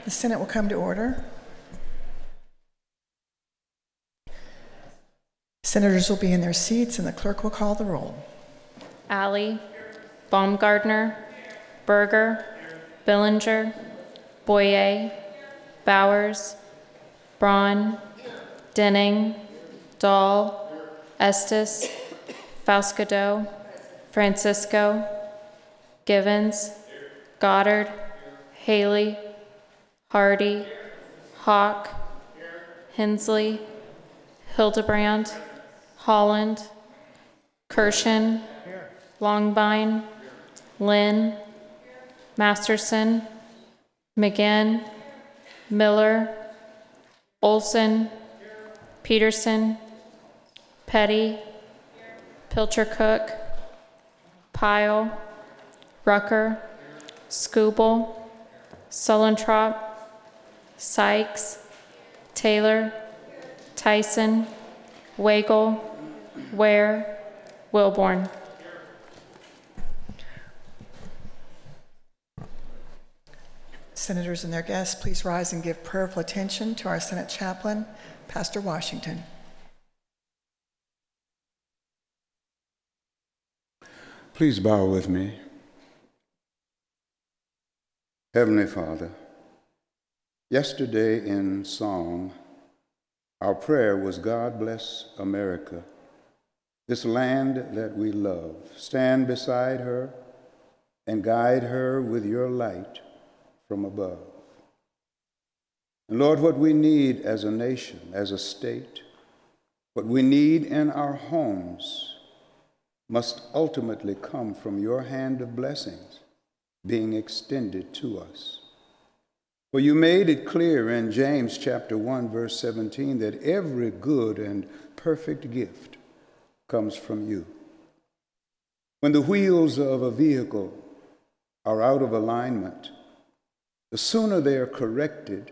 The Senate will come to order. Senators will be in their seats and the clerk will call the roll. Alley, Baumgardner, Berger, Billinger, Boyer, Bowers, Braun, Denning, Dahl, Estes, Fauskado, Francisco, Givens, Goddard, Haley, Hardy, Hawk, Hensley, Hildebrand, Holland, Kirshen, Longbine, Lynn, Masterson, McGinn, Miller, Olson, Peterson, Petty, Pilcher Cook, Pyle, Rucker, Skubal, Sullentrop, Sykes, Taylor, Tyson, Wagle, Ware, Wilborn. Senators and their guests, please rise and give prayerful attention to our Senate chaplain, Pastor Washington. Please bow with me. Heavenly Father, yesterday in song, our prayer was, God bless America, this land that we love. Stand beside her and guide her with your light from above. And Lord, what we need as a nation, as a state, what we need in our homes must ultimately come from your hand of blessings being extended to us. For you made it clear in James chapter 1, verse 17, that every good and perfect gift comes from you. When the wheels of a vehicle are out of alignment, the sooner they are corrected,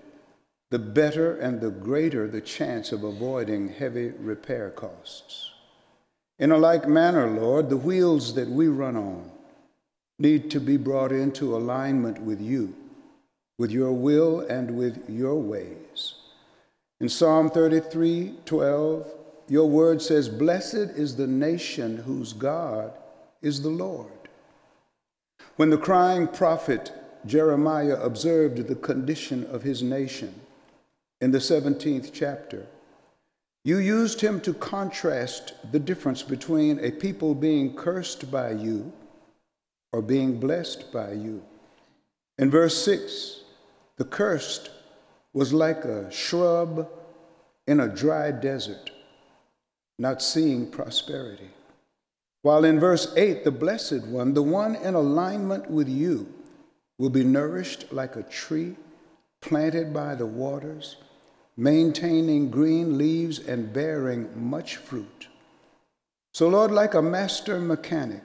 the better and the greater the chance of avoiding heavy repair costs. In a like manner, Lord, the wheels that we run on need to be brought into alignment with you, with your will and with your ways. In Psalm 33:12, your word says, "Blessed is the nation whose God is the Lord." When the crying prophet Jeremiah observed the condition of his nation in the 17th chapter, you used him to contrast the difference between a people being cursed by you or being blessed by you. In verse 6, the cursed was like a shrub in a dry desert, not seeing prosperity. While in verse 8, the blessed one, the one in alignment with you, will be nourished like a tree planted by the waters, maintaining green leaves and bearing much fruit. So, Lord, like a master mechanic,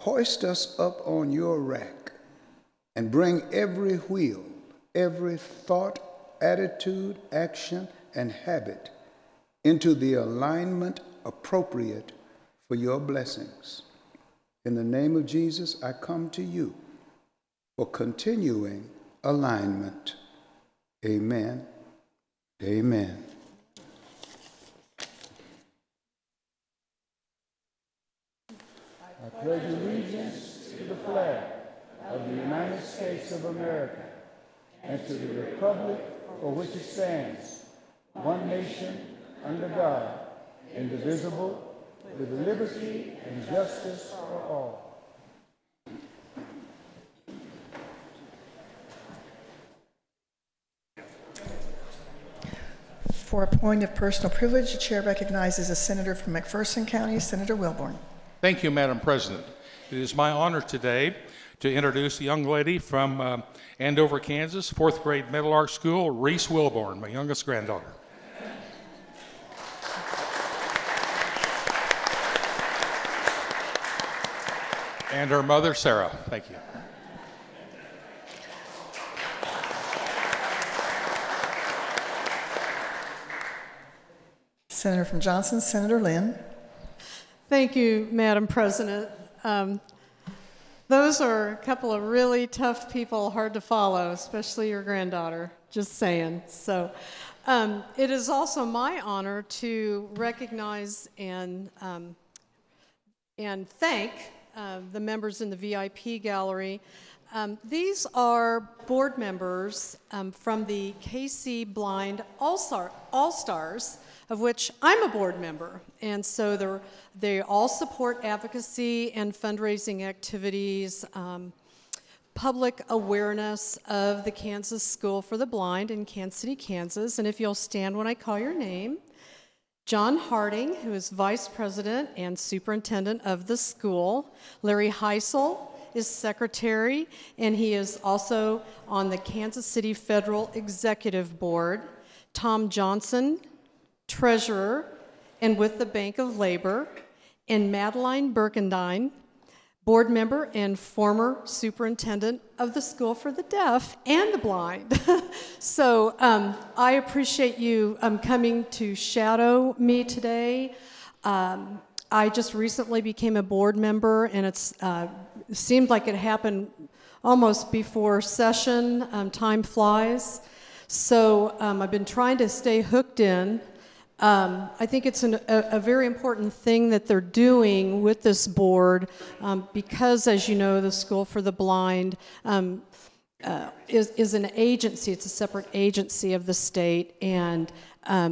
hoist us up on your rack and bring every wheel, every thought, attitude, action, and habit into the alignment appropriate for your blessings. In the name of Jesus, I come to you for continuing alignment. Amen. Amen. I pledge allegiance to the flag of the United States of America and to the republic for which it stands, one nation, under God, indivisible, with liberty and justice for all. For a point of personal privilege, the chair recognizes a senator from McPherson County, Senator Wilborn. Thank you, Madam President. It is my honor today to introduce a young lady from Andover, Kansas, 4th grade Middle Arc School, Reese Wilborn, my youngest granddaughter. And her mother, Sarah. Thank you. Senator from Johnson, Senator Lynn. Thank you, Madam President. Those are a couple of really tough people, hard to follow, especially your granddaughter, just saying. So it is also my honor to recognize and thank the members in the VIP gallery. These are board members from the KC Blind All-Stars, of which I'm a board member. And so they all support advocacy and fundraising activities, public awareness of the Kansas School for the Blind in Kansas City, Kansas. And if you'll stand when I call your name, John Harding, who is Vice President and Superintendent of the school. Larry Heisel is Secretary, and he is also on the Kansas City Federal Executive Board. Tom Johnson, Treasurer, and with the Bank of Labor. And Madeline Birkendine, Board Member and former Superintendent of the School for the Deaf and the Blind. So I appreciate you coming to shadow me today. I just recently became a board member, and it seemed like it happened almost before session. Time flies. So I've been trying to stay hooked in. I think it's a very important thing that they're doing with this board because, as you know, the School for the Blind is an agency. It's a separate agency of the state, and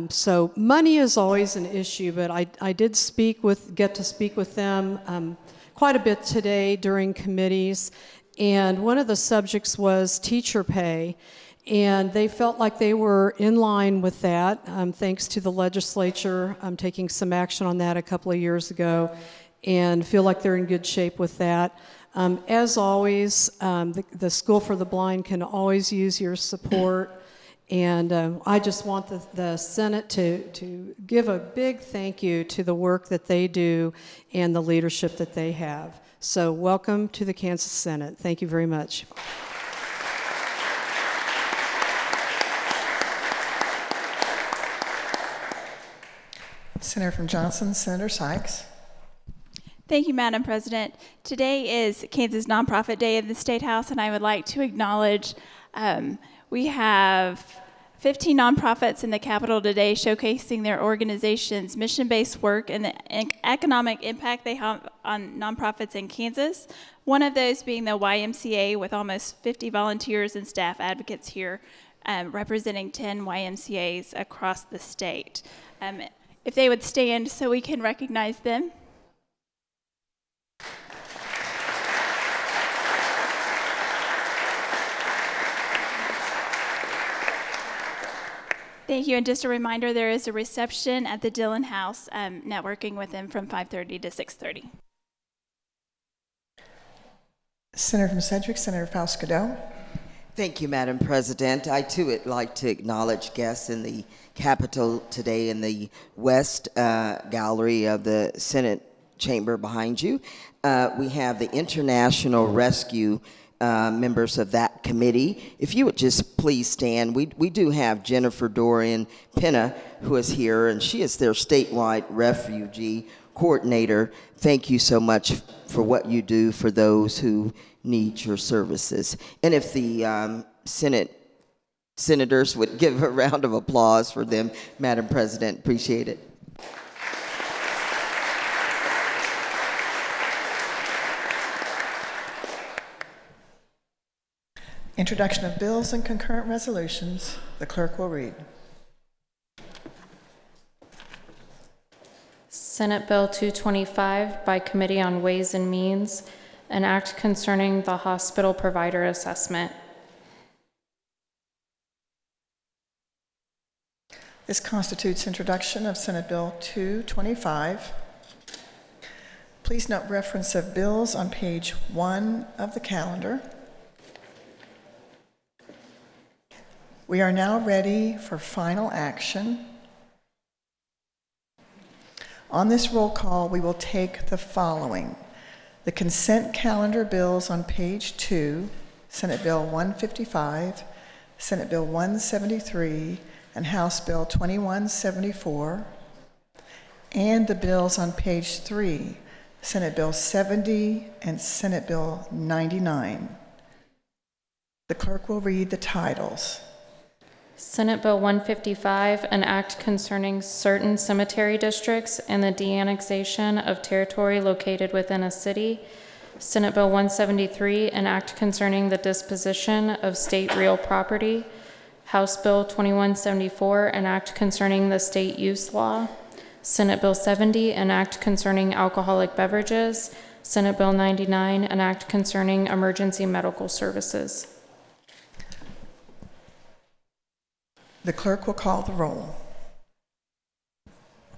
so money is always an issue. But I did get to speak with them quite a bit today during committees, and one of the subjects was teacher pay. And they felt like they were in line with that, thanks to the legislature taking some action on that a couple of years ago, and feel like they're in good shape with that. As always, the School for the Blind can always use your support, and I just want the Senate to give a big thank you to the work that they do and the leadership that they have. So welcome to the Kansas Senate. Thank you very much. Senator from Johnson, Senator Sykes. Thank you, Madam President. Today is Kansas Nonprofit Day of the State House, and I would like to acknowledge we have 15 nonprofits in the Capitol today showcasing their organization's mission-based work and the economic impact they have on nonprofits in Kansas. One of those being the YMCA, with almost 50 volunteers and staff advocates here representing 10 YMCAs across the state. If they would stand so we can recognize them. Thank you, and just a reminder, there is a reception at the Dillon House, networking with them from 5:30 to 6:30. Senator from Sedgwick, Senator Faust-Godot. Thank you, Madam President. I, too, would like to acknowledge guests in the Capitol today in the West Gallery of the Senate chamber behind you. We have the International Rescue members of that committee. If you would just please stand. We do have Jennifer Dorian Penna, who is here, and she is their statewide refugee coordinator. Thank you so much for what you do for those who need your services. And if the senators would give a round of applause for them, Madam President, appreciate it. Introduction of bills and concurrent resolutions. The clerk will read. Senate Bill 225 by Committee on Ways and Means, an act concerning the hospital provider assessment. This constitutes introduction of Senate Bill 225. Please note reference of bills on page 1 of the calendar. We are now ready for final action. On this roll call, we will take the following: the consent calendar bills on page 2, Senate Bill 155, Senate Bill 173, and House Bill 2174, and the bills on page 3, Senate Bill 70, and Senate Bill 99. The clerk will read the titles. Senate Bill 155, an act concerning certain cemetery districts and the de-annexation of territory located within a city. Senate Bill 173, an act concerning the disposition of state real property. House Bill 2174, an act concerning the state use law. Senate Bill 70, an act concerning alcoholic beverages. Senate Bill 99, an act concerning emergency medical services. The clerk will call the roll.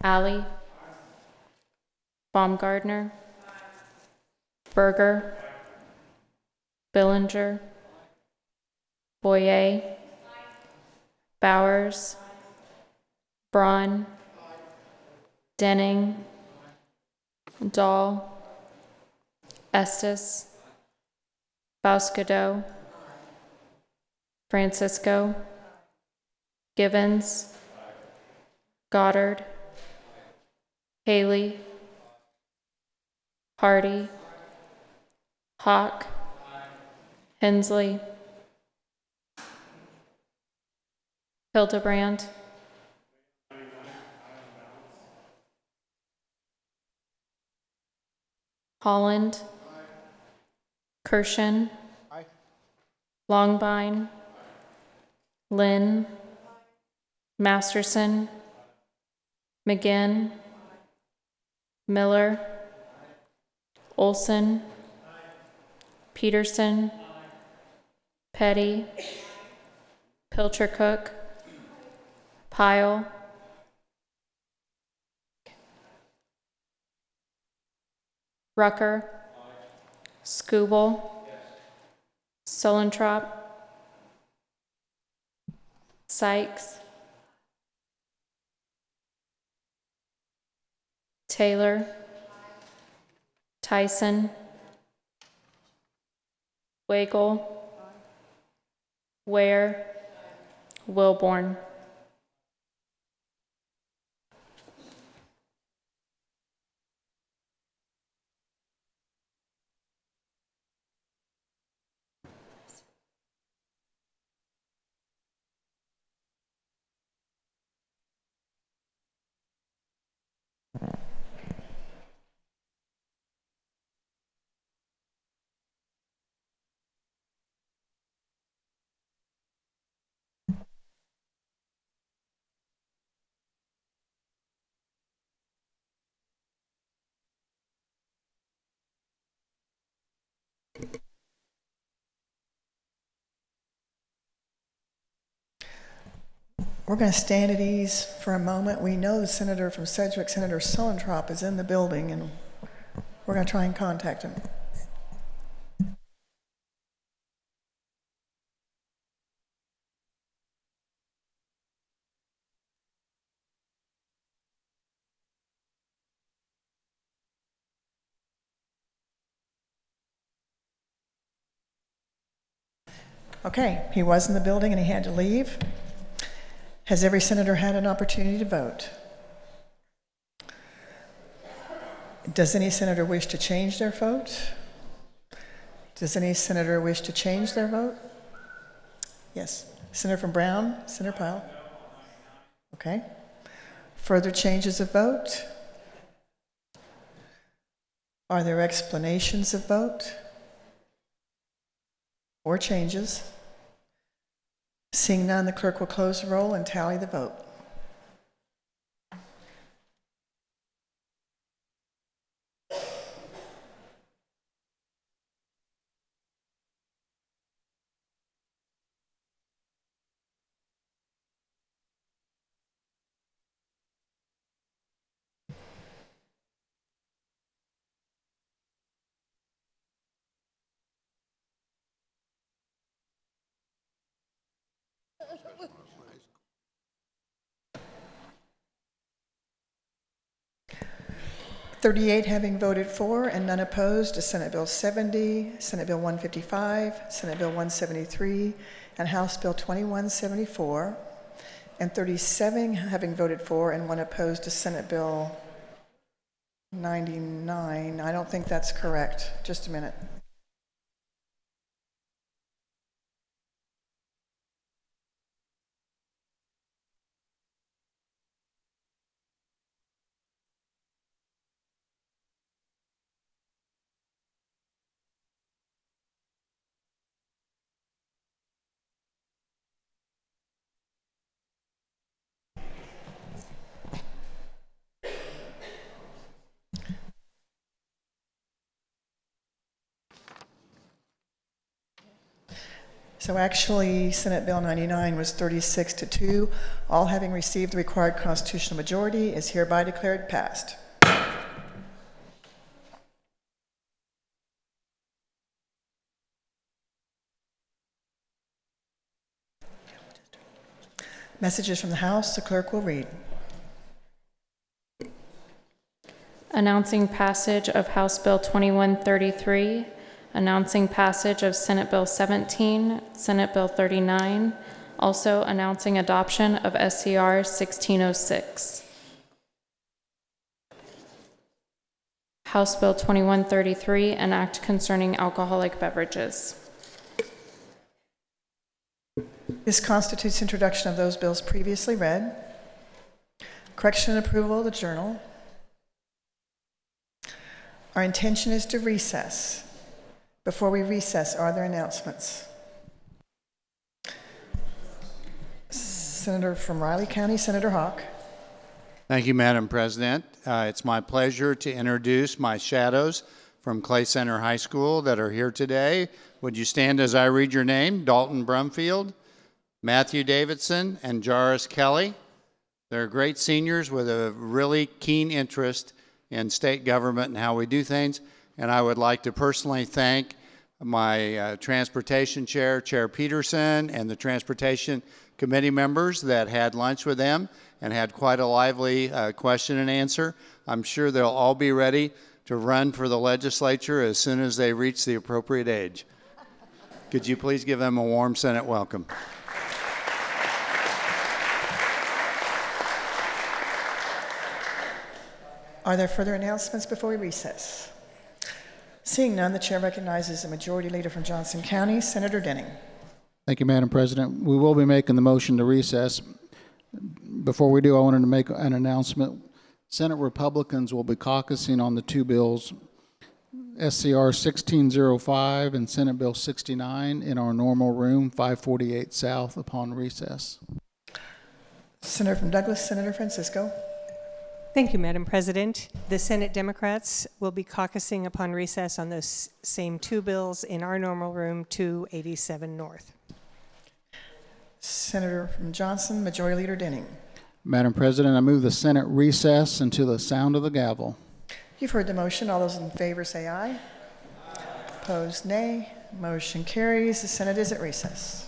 Alley. Baumgardner. Berger. Billinger. Boyer. Bowers. Braun. Denning. Dahl. Estes. Bauskado. Francisco. Givens. Goddard. Haley. Hardy. Hawk. Hensley. Hildebrand. Holland. Kirshen. Longbine. Lynn. Masterson. McGinn. Miller. Olson. Peterson. Petty. Pilcher Cook. Pyle. Rucker. Skubal. Solentrop. Sykes. Taylor. Tyson. Wagle. Ware. Wilborn. We're going to stand at ease for a moment. We know the senator from Sedgwick, Senator Solentrop, is in the building, and we're going to try and contact him. Okay, he was in the building and he had to leave. Has every senator had an opportunity to vote? Does any senator wish to change their vote? Does any senator wish to change their vote? Yes. Senator from Brown, Senator Pyle. Okay. Further changes of vote? Are there explanations of vote or changes? Seeing none, the clerk will close the roll and tally the vote. "38 having voted for and none opposed to Senate Bill 70, Senate Bill 155, Senate Bill 173, and House Bill 2174, and 37 having voted for and one opposed to Senate Bill 99. I don't think that's correct. Just a minute. So actually, Senate Bill 99 was 36-2. All having received the required constitutional majority is hereby declared passed. Messages from the House, the clerk will read. Announcing passage of House Bill 2133, announcing passage of Senate Bill 17, Senate Bill 39, also announcing adoption of SCR 1606. House Bill 2133, an act concerning alcoholic beverages. This constitutes introduction of those bills previously read. Correction and approval of the journal. Our intention is to recess. Before we recess, are there announcements? Senator from Riley County, Senator Hawk. Thank you, Madam President. It's my pleasure to introduce my shadows from Clay Center High School that are here today. Would you stand as I read your name? Dalton Brumfield, Matthew Davidson, and Jairus Kelly. They're great seniors with a really keen interest in state government and how we do things. And I would like to personally thank my transportation chair, Chair Peterson, and the transportation committee members that had lunch with them and had quite a lively question and answer. I'm sure they'll all be ready to run for the legislature as soon as they reach the appropriate age. Could you please give them a warm Senate welcome? Are there further announcements before we recess? Seeing none, the chair recognizes the majority leader from Johnson County, Senator Denning. Thank you, Madam President. We will be making the motion to recess. Before we do, I wanted to make an announcement. Senate Republicans will be caucusing on the two bills, SCR 1605 and Senate Bill 69, in our normal room, 548 South, upon recess. Senator from Douglas, Senator Francisco. Thank you, Madam President. The Senate Democrats will be caucusing upon recess on those same two bills in our normal room, 287 North. Senator from Johnson, Majority Leader Denning. Madam President, I move the Senate recess until the sound of the gavel. You've heard the motion. All those in favor say aye. Opposed, nay. Motion carries. The Senate is at recess.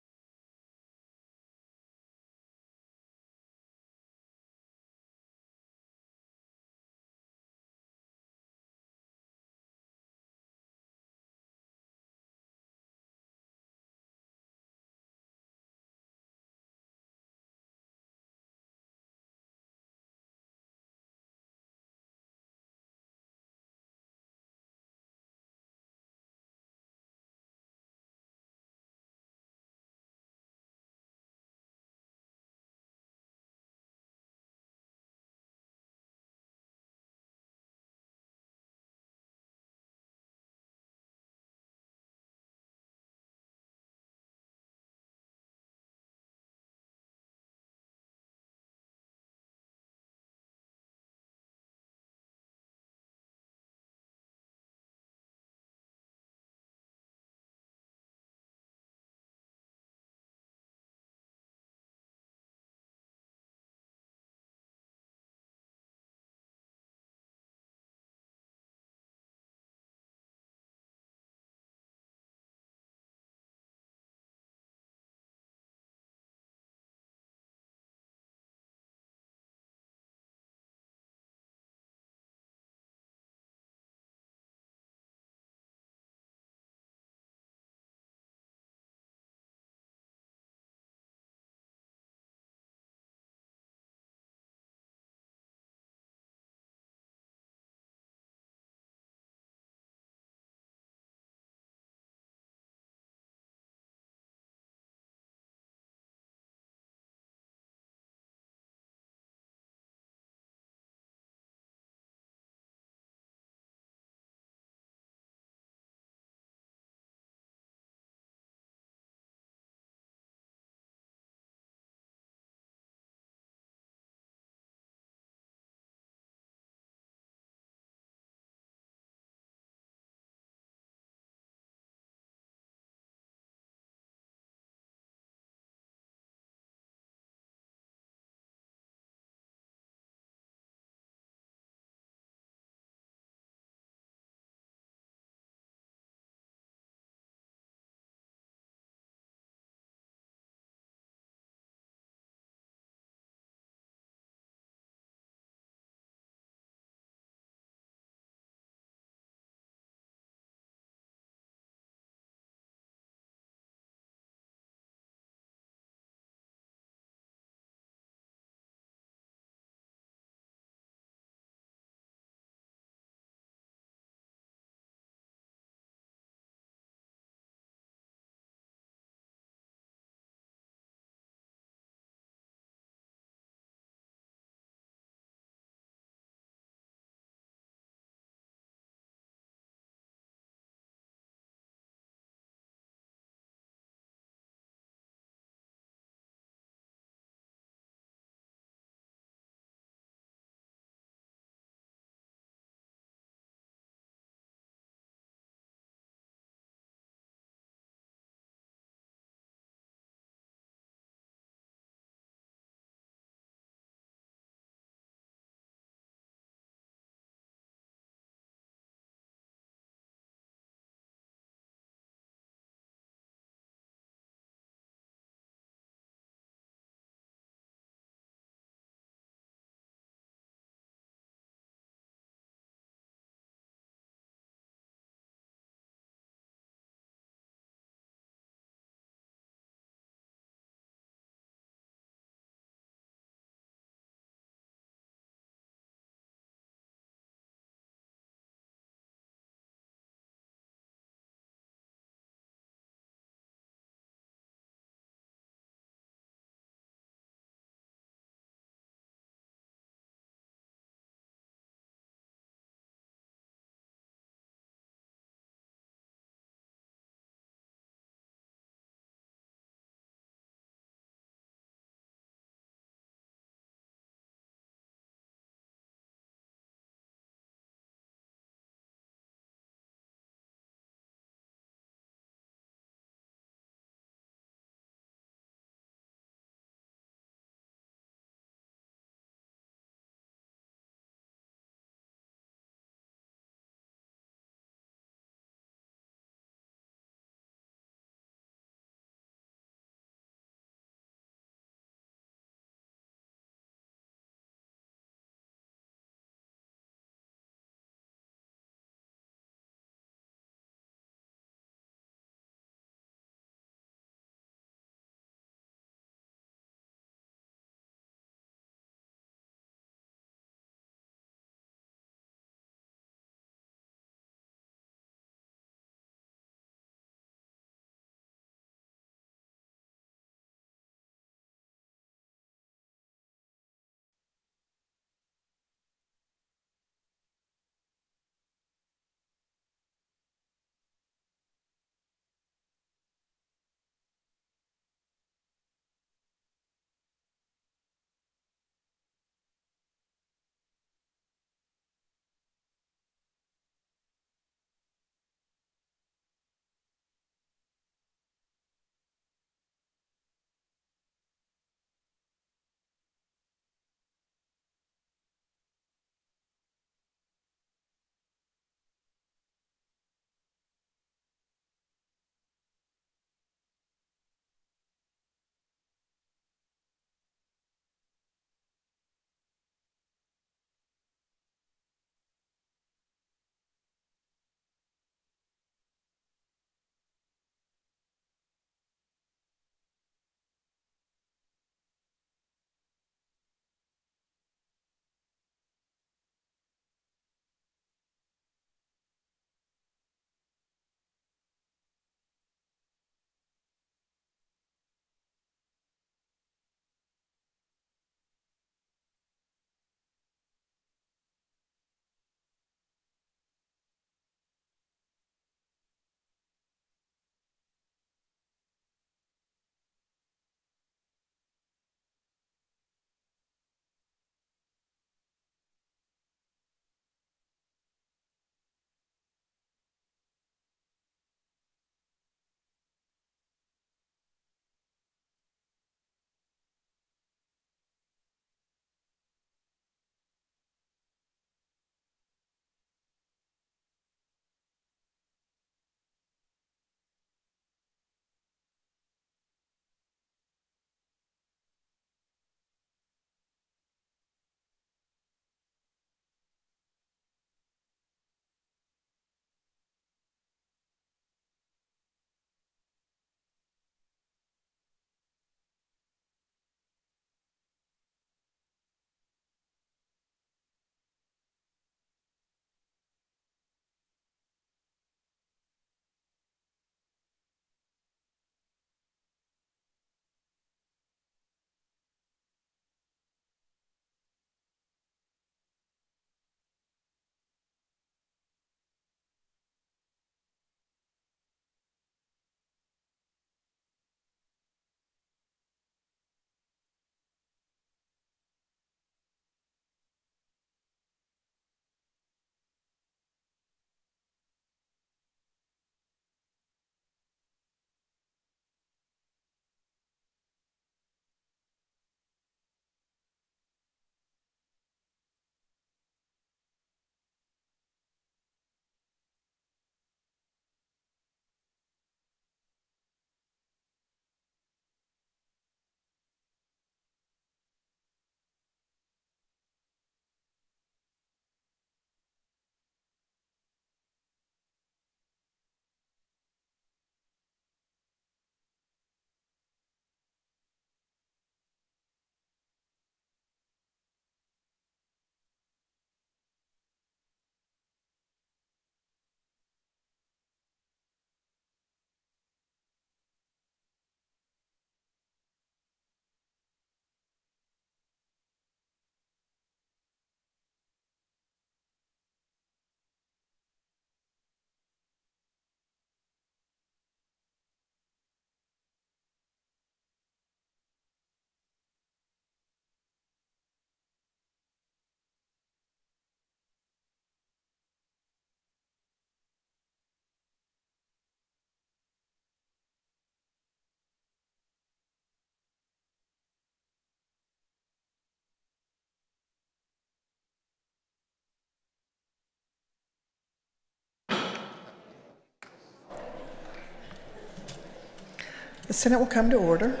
The Senate will come to order.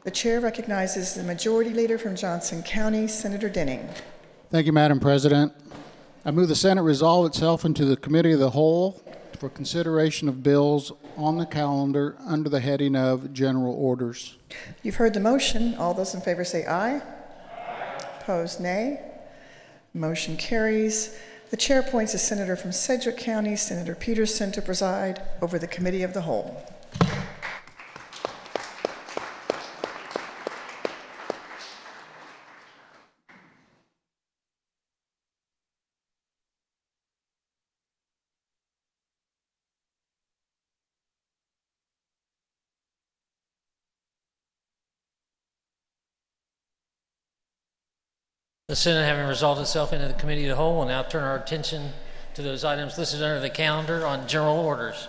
The chair recognizes the Majority Leader from Johnson County, Senator Denning. Thank you, Madam President. I move the Senate resolve itself into the Committee of the Whole for consideration of bills on the calendar under the heading of General Orders. You've heard the motion. All those in favor say aye. Aye. Opposed, nay. Motion carries. The chair appoints a senator from Sedgwick County, Senator Peterson, to preside over the Committee of the Whole. The Senate, having resolved itself into the Committee of the Whole, will now turn our attention to those items listed under the calendar on general orders.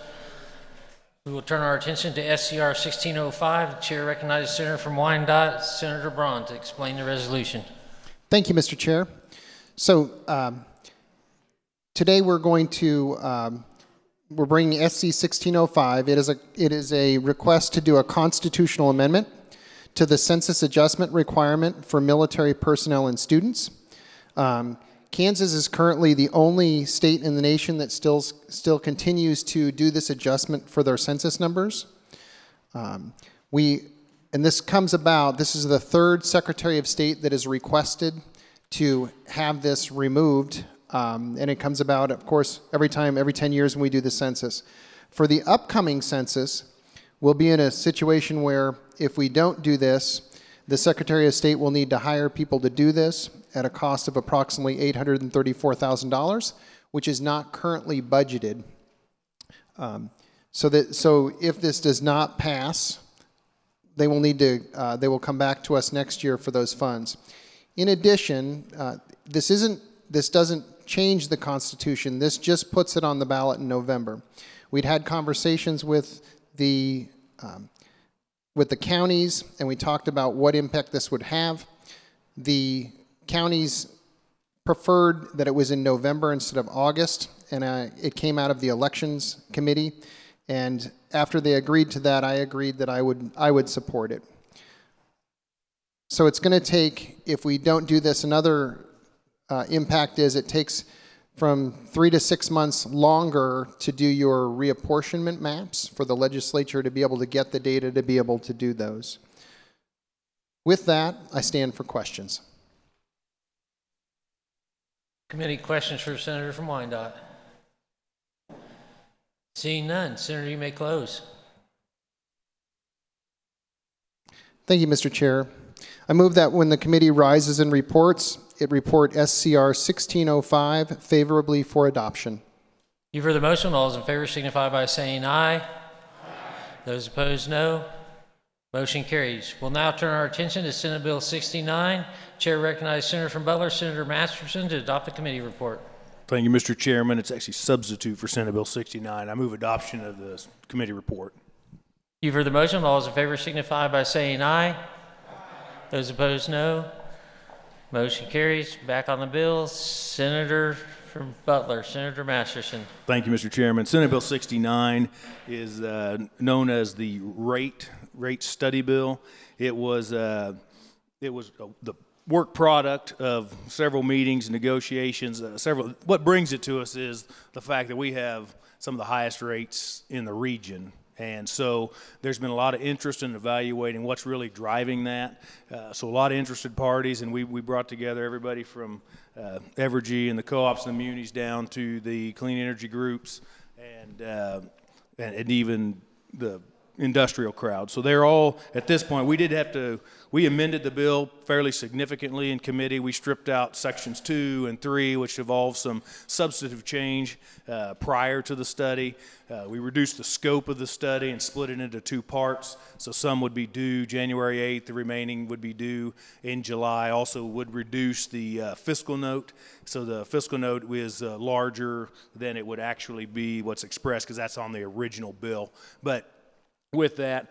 We will turn our attention to SCR 1605. The chair recognizes Senator from Wyandotte, Senator Braun, to explain the resolution. Thank you, Mr. Chair. So today we're going to we're bringing SC 1605. It is a request to do a constitutional amendment to the census adjustment requirement for military personnel and students. Kansas is currently the only state in the nation that still continues to do this adjustment for their census numbers. And this comes about, this is the third Secretary of State that has requested to have this removed. And it comes about, of course, every 10 years when we do the census. For the upcoming census, we'll be in a situation where if we don't do this, the Secretary of State will need to hire people to do this at a cost of approximately $834,000, which is not currently budgeted. So if this does not pass, they will come back to us next year for those funds. In addition, this doesn't change the Constitution. This just puts it on the ballot in November. We'd had conversations with the counties, and we talked about what impact this would have. The counties preferred that it was in November instead of August, and it came out of the elections committee. And after they agreed to that, I agreed that I would support it. So it's going to take, if we don't do this, another impact is it takes from 3 to 6 months longer to do your reapportionment maps for the legislature to be able to get the data to be able to do those. With that, I stand for questions. Committee questions for Senator from Wyandotte. Seeing none, Senator, you may close. Thank you, Mr. Chair. I move that when the committee rises and reports, it report SCR 1605 favorably for adoption. You've heard the motion. All those in favor signify by saying aye. Aye. Those opposed, no. Motion carries. We'll now turn our attention to Senate Bill 69. Chair recognizes Senator from Butler, Senator Masterson, to adopt the committee report. Thank you, Mr. Chairman. It's actually substitute for Senate Bill 69. I move adoption of the committee report. You've heard the motion. All those in favor signify by saying aye. Aye. Those opposed, no. Motion carries. Back on the bill, Senator from Butler, Senator Masterson. Thank you, Mr. Chairman. Senate Bill 69 is known as the rate study bill. It was the work product of several meetings, negotiations, What brings it to us is the fact that we have some of the highest rates in the region. And so there's been a lot of interest in evaluating what's really driving that. So a lot of interested parties, and we brought together everybody from Evergy and the co-ops and the munis down to the clean energy groups and even the industrial crowd. So they're all, at this point, we amended the bill fairly significantly in committee. We stripped out sections 2 and 3, which involved some substantive change prior to the study. We reduced the scope of the study and split it into 2 parts. So some would be due January 8th, the remaining would be due in July. Also would reduce the fiscal note. So the fiscal note is larger than it would actually be what's expressed, because that's on the original bill. But with that,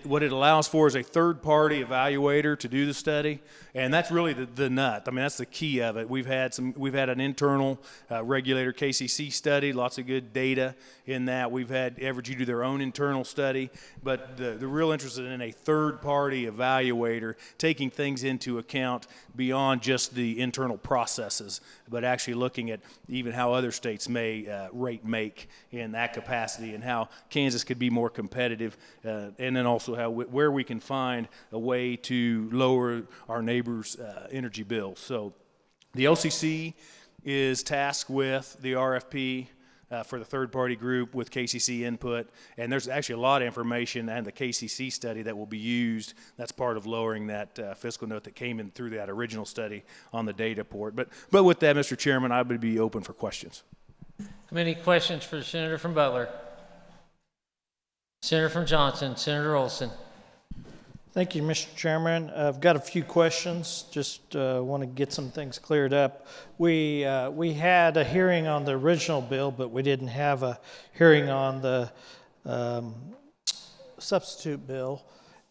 what it allows for is a third-party evaluator to do the study, and that's really the nut. I mean, that's the key of it. We've had an internal regulator KCC study, lots of good data in that. We've had Evergy do their own internal study, but the real interest is in a third-party evaluator taking things into account beyond just the internal processes, but actually looking at even how other states may rate make in that capacity and how Kansas could be more competitive. And then also where we can find a way to lower our neighbors' energy bills. So the LCC is tasked with the RFP for the third-party group with KCC input, and there's actually a lot of information and the KCC study that will be used. That's part of lowering that fiscal note that came in through that original study on the data port. But with that, Mr. Chairman, I would be open for questions. Committee questions for the Senator from Butler. Senator from Johnson, Senator Olson. Thank you, Mr. Chairman. I've got a few questions. Just want to get some things cleared up. We had a hearing on the original bill, but we didn't have a hearing on the substitute bill,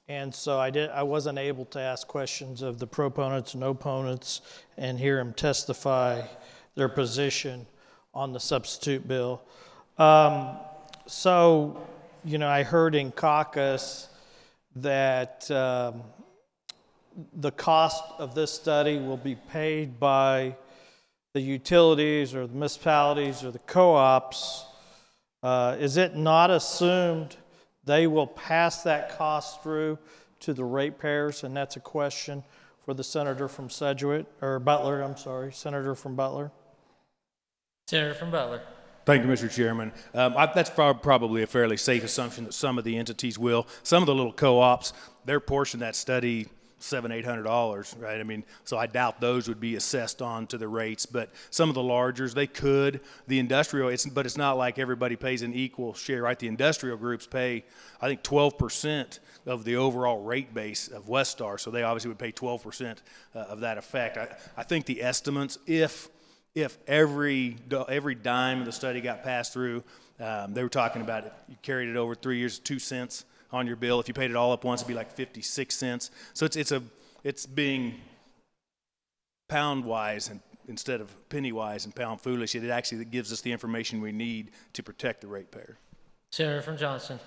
and so I wasn't able to ask questions of the proponents and opponents and hear them testify their position on the substitute bill. So, you know, I heard in caucus that the cost of this study will be paid by the utilities or the municipalities or the co-ops. Is it not assumed they will pass that cost through to the ratepayers? And that's a question for the senator from Sedgwick, or Butler, I'm sorry, senator from Butler. Senator from Butler. Thank you, Mr. Chairman. That's probably a fairly safe assumption that some of the entities will. Some of the little co-ops, their portion of that study, $700-800, right? I mean, so I doubt those would be assessed on to the rates, but some of the largers, they could. The industrial, but it's not like everybody pays an equal share, right? The industrial groups pay, I think, 12% of the overall rate base of Westar, so they obviously would pay 12% of that effect. I think the estimates, if every dime of the study got passed through, they were talking about it. You carried it over 3 years, 2 cents on your bill. If you paid it all up once, it'd be like 56 cents. So it's being pound wise and instead of penny wise and pound foolish. It actually gives us the information we need to protect the ratepayer. Senator from Johnson.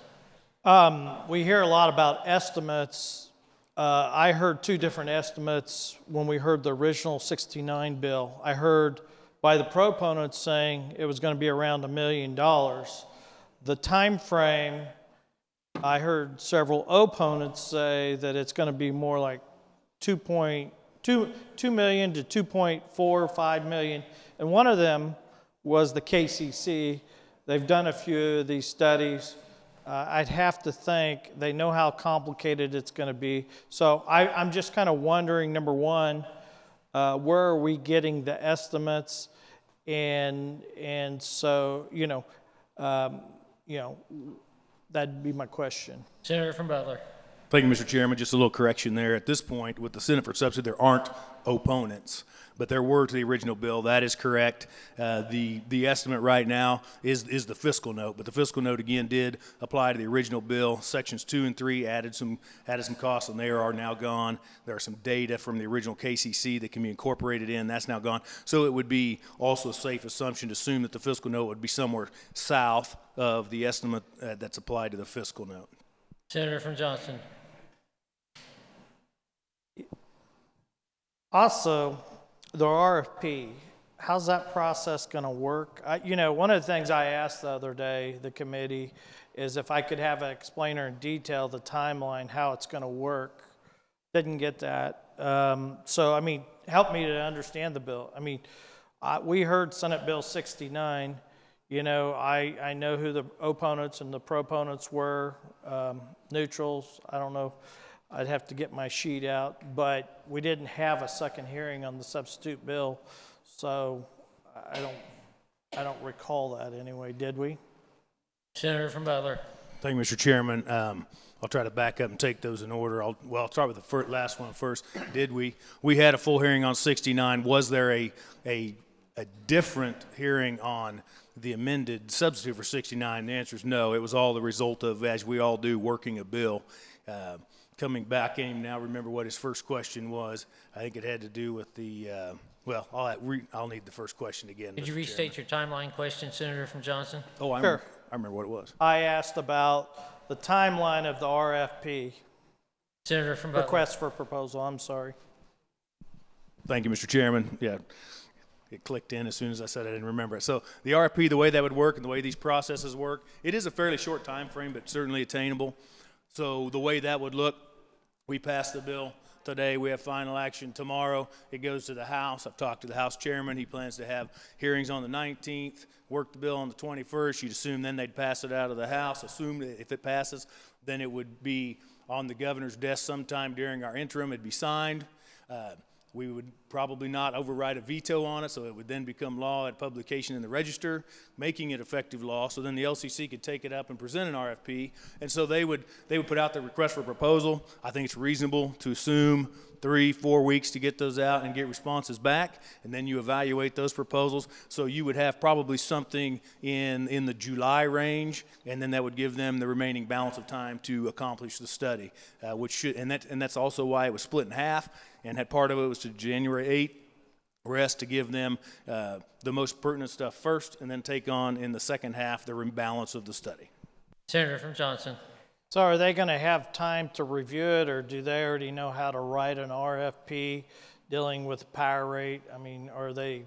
We hear a lot about estimates. I heard two different estimates when we heard the original 69 bill. I heard by the proponents saying it was going to be around $1 million. The time frame, I heard several opponents say that it's going to be more like 2 million to 2.45 million. And one of them was the KCC. They've done a few of these studies. I'd have to think they know how complicated it's going to be. So I'm just kind of wondering, number one, where are we getting the estimates? And so, that'd be my question. Senator from Butler. Thank you, Mr. Chairman. Just a little correction there. At this point, with the Senate for Substitute, there aren't opponents, but there were to the original bill. That is correct. The estimate right now is the fiscal note, but the fiscal note again did apply to the original bill. Sections 2 and 3 added some costs, and they are now gone. There are some data from the original KCC that can be incorporated in. That's now gone. So it would be also a safe assumption to assume that the fiscal note would be somewhere south of the estimate that's applied to the fiscal note. Senator from Johnson. Also, the RFP, how's that process going to work? One of the things I asked the other day, the committee, is if I could have an explainer in detail the timeline, how it's going to work. Didn't get that. So, help me to understand the bill. We heard Senate Bill 69. I know who the opponents and the proponents were, neutrals. I don't know. I'd have to get my sheet out, but we didn't have a second hearing on the substitute bill, so I don't recall that anyway, did we? Senator from Butler. Thank you, Mr. Chairman. I'll try to back up and take those in order. I'll start with the last one first. Did we? We had a full hearing on 69. Was there a a different hearing on the amended substitute for 69? The answer is no. It was all the result of, as we all do, working a bill. Coming back, I can't even now remember what his first question was. I think it had to do with the, well, I'll need the first question again. Could you restate your timeline question, Senator from Johnson? Oh, I remember what it was. I asked about the timeline of the RFP. Senator from Butler. Request for proposal, I'm sorry. Thank you, Mr. Chairman. Yeah, it clicked in as soon as I said I didn't remember it. So the RFP, the way that would work and the way these processes work, it is a fairly short time frame, but certainly attainable. So the way that would look, we pass the bill today. We have final action tomorrow. It goes to the House. I've talked to the House chairman. He plans to have hearings on the 19th, work the bill on the 21st. You'd assume then they'd pass it out of the House. Assume that if it passes, then it would be on the governor's desk sometime during our interim. It'd be signed. We would probably not override a veto on it, so it would then become law at publication in the Register, making it effective law. So then the LCC could take it up and present an RFP, and so they would put out the request for proposal. I think it's reasonable to assume 3-4 weeks to get those out and get responses back, and then you evaluate those proposals. So you would have probably something in the July range, and then that would give them the remaining balance of time to accomplish the study, which should, and that's also why it was split in half, and had part of it was to January 8th, rest to give them the most pertinent stuff first, and then take on in the second half the balance of the study. Senator from Johnson. So are they going to have time to review it, or do they already know how to write an RFP dealing with power rate? I mean, are they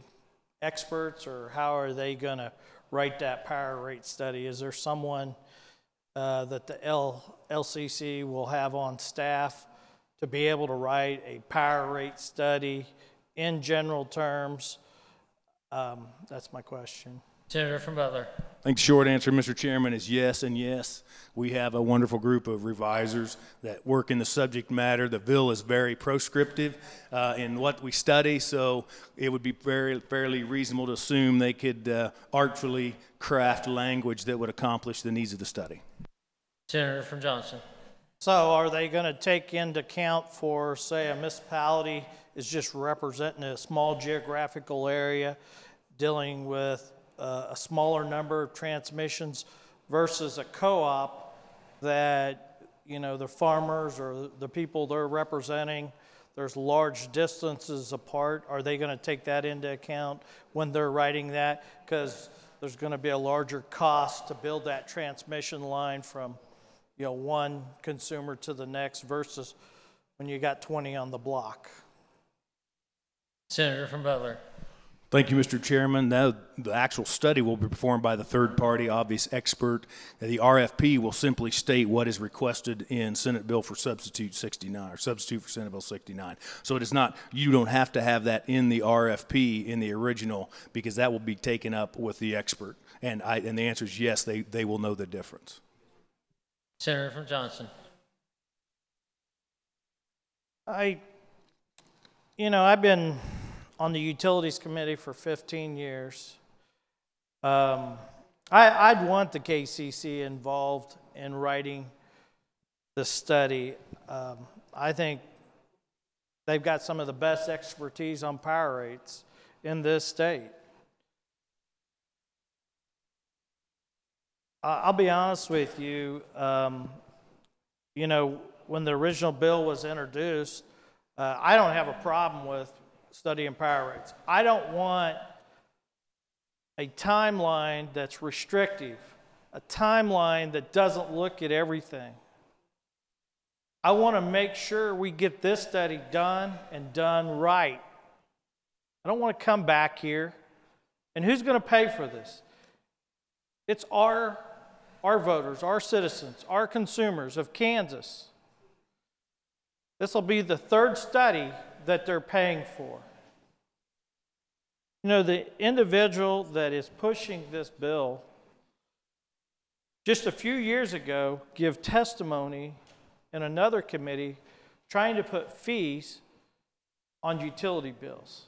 experts, or how are they going to write that power rate study? Is there someone that the LCC will have on staff to be able to write a power rate study in general terms? That's my question. Senator from Butler. I think the short answer, Mr. Chairman, is yes and yes. We have a wonderful group of revisers that work in the subject matter. The bill is very proscriptive in what we study, so it would be fairly reasonable to assume they could artfully craft language that would accomplish the needs of the study. Senator from Johnson. So are they going to take into account for, say, a municipality is just representing a small geographical area dealing with a smaller number of transmissions versus a co-op that, you know, the farmers or the people they're representing, there's large distances apart? Are they going to take that into account when they're writing that? Because there's going to be a larger cost to build that transmission line from, you know, one consumer to the next versus when you got 20 on the block. Senator from Butler. Thank you, Mr. Chairman. Now, the actual study will be performed by the third-party obvious expert. The RFP will simply state what is requested in Senate Bill for Substitute 69, or Substitute for Senate Bill 69. So it is not, you don't have to have that in the RFP in the original, because that will be taken up with the expert. And the answer is yes, they will know the difference. Senator from Johnson. I've been on the Utilities Committee for 15 years. I'd want the KCC involved in writing the study. I think they've got some of the best expertise on power rates in this state. I'll be honest with you, when the original bill was introduced, I don't have a problem with studying power rates. I don't want a timeline that's restrictive, a timeline that doesn't look at everything. I want to make sure we get this study done and done right. I don't want to come back here. And who's going to pay for this? It's our voters, our citizens, our consumers of Kansas. This will be the third study that they're paying for. You know, the individual that is pushing this bill just a few years ago gave testimony in another committee trying to put fees on utility bills.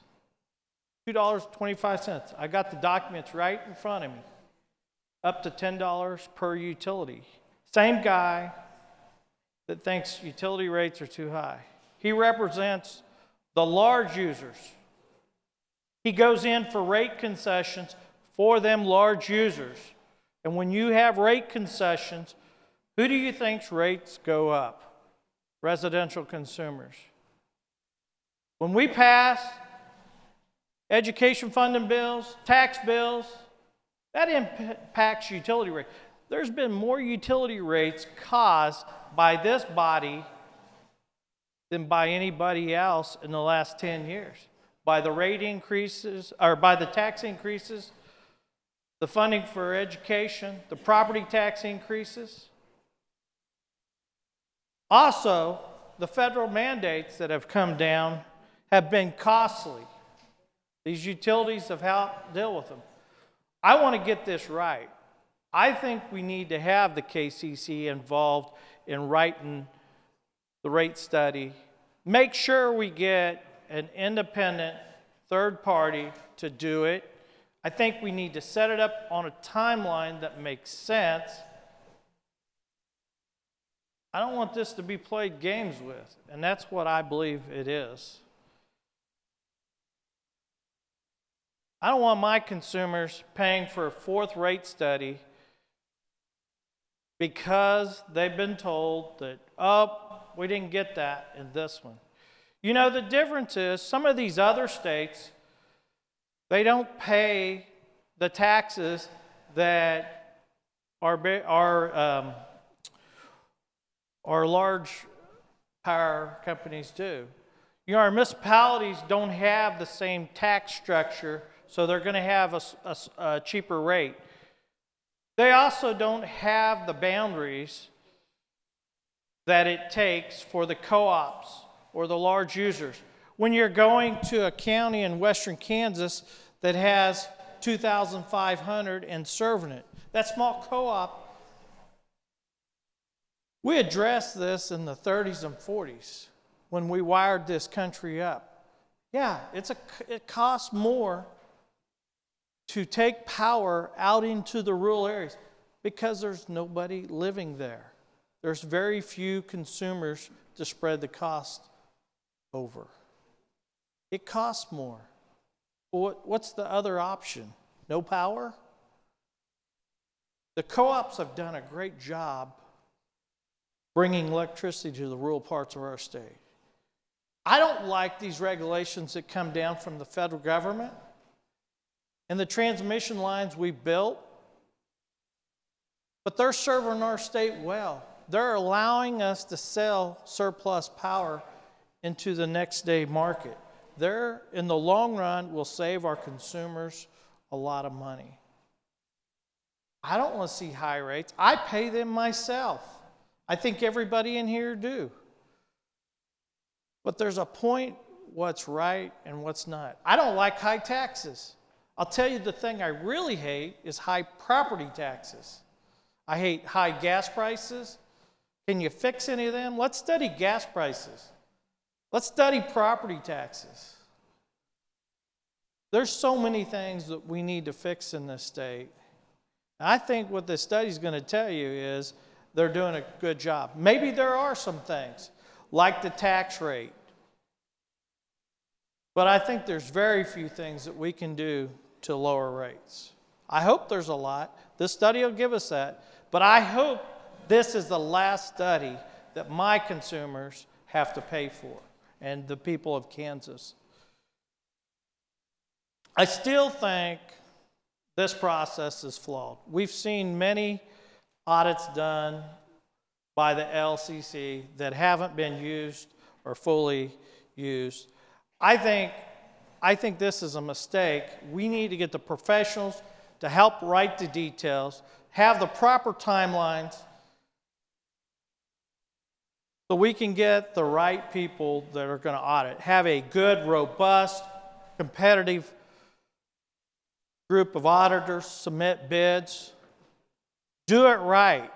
$2.25. I got the documents right in front of me. Up to $10 per utility. Same guy that thinks utility rates are too high. He represents the large users, He goes in for rate concessions for them large users. And when you have rate concessions, who do you think's rates go up? Residential consumers. When we pass education funding bills, tax bills, that impacts utility rates. There's been more utility rates caused by this body than by anybody else in the last 10 years. By the rate increases, or by the tax increases, the funding for education, the property tax increases. Also, the federal mandates that have come down have been costly. These utilities have helped deal with them. I want to get this right. I think we need to have the KCC involved in writing the rate study. Make sure we get an independent third party to do it. I think we need to set it up on a timeline that makes sense. I don't want this to be played games with, and that's what I believe it is. I don't want my consumers paying for a fourth rate study because they've been told that, oh, we didn't get that in this one. You know, the difference is some of these other states, they don't pay the taxes that our large power companies do. You know, our municipalities don't have the same tax structure, so they're going to have a cheaper rate. They also don't have the boundaries that it takes for the co-ops or the large users. When you're going to a county in western Kansas that has 2,500 and serving it, that small co-op, we addressed this in the 30s and 40s when we wired this country up. Yeah, it costs more to take power out into the rural areas because there's nobody living there. There's very few consumers to spread the cost over. It costs more. What's the other option? No power? The co-ops have done a great job bringing electricity to the rural parts of our state. I don't like these regulations that come down from the federal government and the transmission lines we built, but they're serving our state well. They're allowing us to sell surplus power into the next day market. They're, in the long run, will save our consumers a lot of money. I don't want to see high rates. I pay them myself. I think everybody in here do. But there's a point what's right and what's not. I don't like high taxes. I'll tell you the thing I really hate is high property taxes. I hate high gas prices. Can you fix any of them? Let's study gas prices. Let's study property taxes. There's so many things that we need to fix in this state. I think what this study is going to tell you is they're doing a good job. Maybe there are some things, like the tax rate. But I think there's very few things that we can do to lower rates. I hope there's a lot. This study will give us that. But I hope this is the last study that my consumers have to pay for, and the people of Kansas. I still think this process is flawed. We've seen many audits done by the LCC that haven't been used or fully used. I think this is a mistake. We need to get the professionals to help write the details, have the proper timelines, so we can get the right people that are going to audit. Have a good, robust, competitive group of auditors submit bids. Do it right.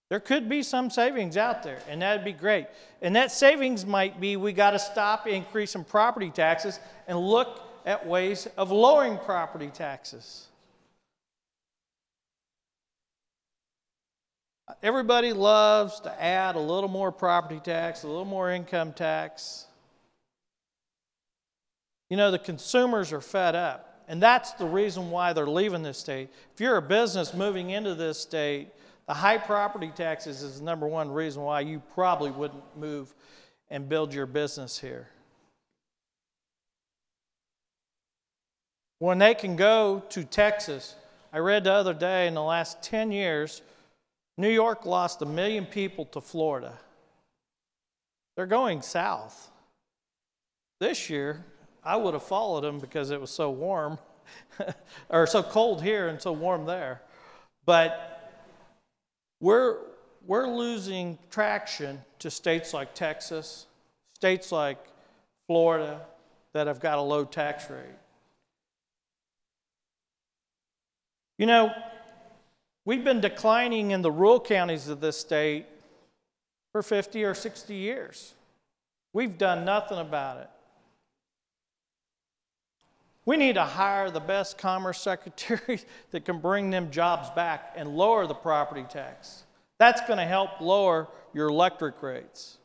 There could be some savings out there, and that'd be great. And that savings might be we got to stop increasing property taxes and look at ways of lowering property taxes. Everybody loves to add a little more property tax, a little more income tax. You know, the consumers are fed up, and that's the reason why they're leaving this state. If you're a business moving into this state, the high property taxes is the number one reason why you probably wouldn't move and build your business here. When they can go to Texas, I read the other day in the last 10 years, New York lost 1 million people to Florida. They're going south. This year, I would have followed them because it was so warm, or so cold here and so warm there. But we're losing traction to states like Texas, states like Florida that have got a low tax rate. You know, we've been declining in the rural counties of this state for 50 or 60 years. We've done nothing about it. We need to hire the best commerce secretaries that can bring them jobs back and lower the property tax. That's going to help lower your electric rates.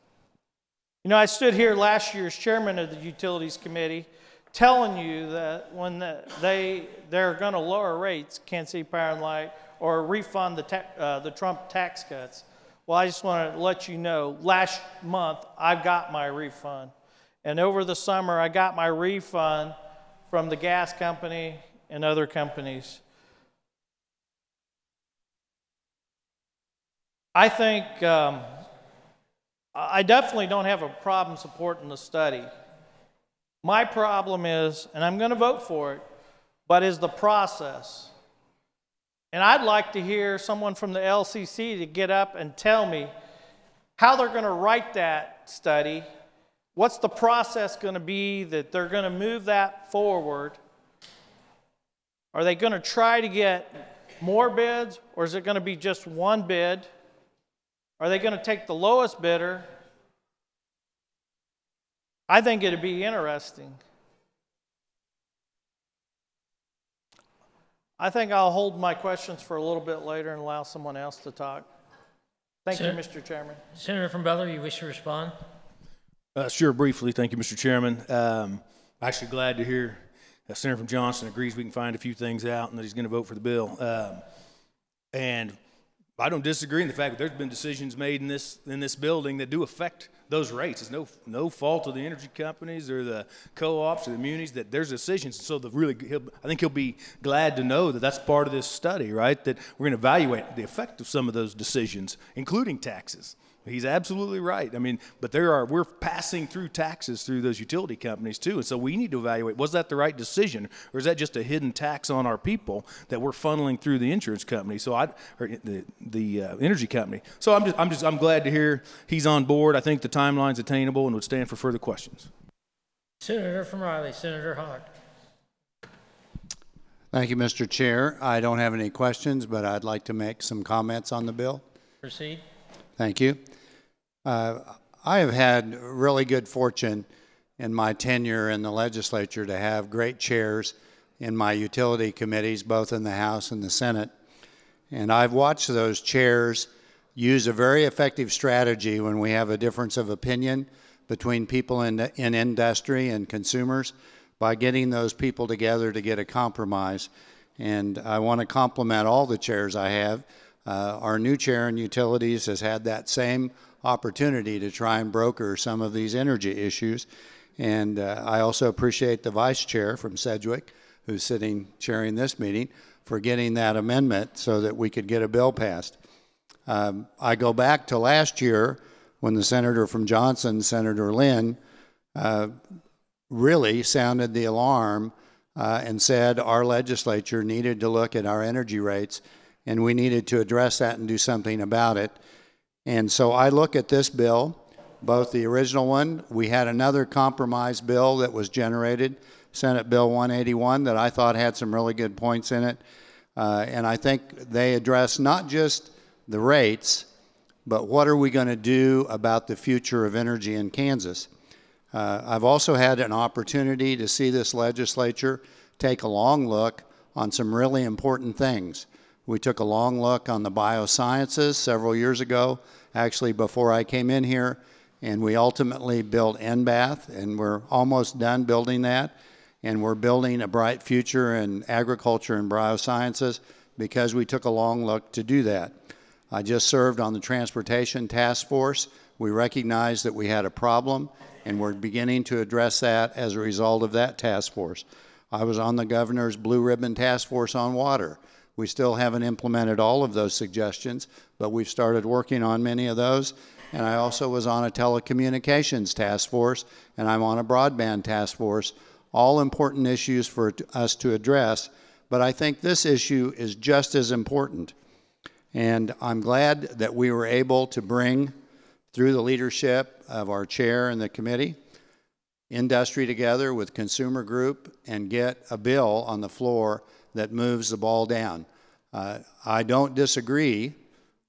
You know, I stood here last year as chairman of the Utilities Committee telling you that when they're going to lower rates, Kansas City Power and Light, or refund the Trump tax cuts. Well, I just want to let you know, last month I got my refund. And over the summer I got my refund from the gas company and other companies. I think I definitely don't have a problem supporting the study. My problem is, and I'm going to vote for it, but is the process. And I'd like to hear someone from the LCC to get up and tell me how they're going to write that study. What's the process going to be that they're going to move that forward? Are they going to try to get more bids, or is it going to be just one bid? Are they going to take the lowest bidder? I think it'd be interesting. I think I'll hold my questions for a little bit later and allow someone else to talk. Thank you, Mr. Chairman. Senator from Butler, you wish to respond? Sure, briefly. Thank you, Mr. Chairman. Actually glad to hear that Senator from Johnson agrees we can find a few things out and that he's going to vote for the bill. And I don't disagree in the fact that there's been decisions made in this building that do affect those rates. It's no fault of the energy companies or the co-ops or the munis that there's decisions. So I think he'll be glad to know that that's part of this study, right? That we're going to evaluate the effect of some of those decisions, including taxes. He's absolutely right. I mean, but we're passing through taxes through those utility companies too, and so we need to evaluate, was that the right decision, or is that just a hidden tax on our people that we're funneling through the insurance company? Or the energy company. So I'm glad to hear he's on board. I think the timeline's attainable and would stand for further questions. Senator from Riley, Senator Hart. Thank you, Mr. Chair. I don't have any questions, but I'd like to make some comments on the bill. Proceed. Thank you. I have had really good fortune in my tenure in the legislature to have great chairs in my utility committees, both in the House and the Senate. And I've watched those chairs use a very effective strategy when we have a difference of opinion between people in industry and consumers by getting those people together to get a compromise. And I want to compliment all the chairs I have. Our new chair in utilities has had that same opportunity to try and broker some of these energy issues. And I also appreciate the vice chair from Sedgwick, who's chairing this meeting, for getting that amendment so that we could get a bill passed. I go back to last year when the senator from Johnson, Senator Lynn, really sounded the alarm and said our legislature needed to look at our energy rates and we needed to address that and do something about it. And so I look at this bill, both the original one, we had another compromise bill that was generated, Senate Bill 181, that I thought had some really good points in it. And I think they address not just the rates, but what are we going to do about the future of energy in Kansas? I've also had an opportunity to see this legislature take a long look on some really important things. We took a long look on the biosciences several years ago, actually before I came in here, and we ultimately built NBATH, and we're almost done building that. and we're building a bright future in agriculture and biosciences because we took a long look to do that. I just served on the Transportation Task Force. We recognized that we had a problem, and we're beginning to address that as a result of that task force. I was on the governor's Blue Ribbon Task Force on water. We still haven't implemented all of those suggestions, but we've started working on many of those. And I also was on a telecommunications task force, and I'm on a broadband task force, all important issues for us to address. But I think this issue is just as important. And I'm glad that we were able to bring, through the leadership of our chair and the committee, industry together with consumer group and get a bill on the floor that moves the ball down. I don't disagree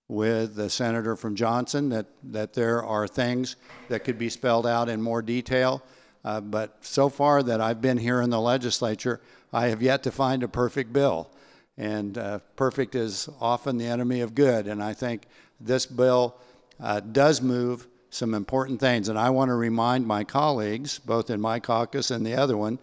with the senator from Johnson that there are things that could be spelled out in more detail, but so far that I've been here in the legislature, I have yet to find a perfect bill. And perfect is often the enemy of good, and I think this bill does move some important things. And I want to remind my colleagues, both in my caucus and the other one,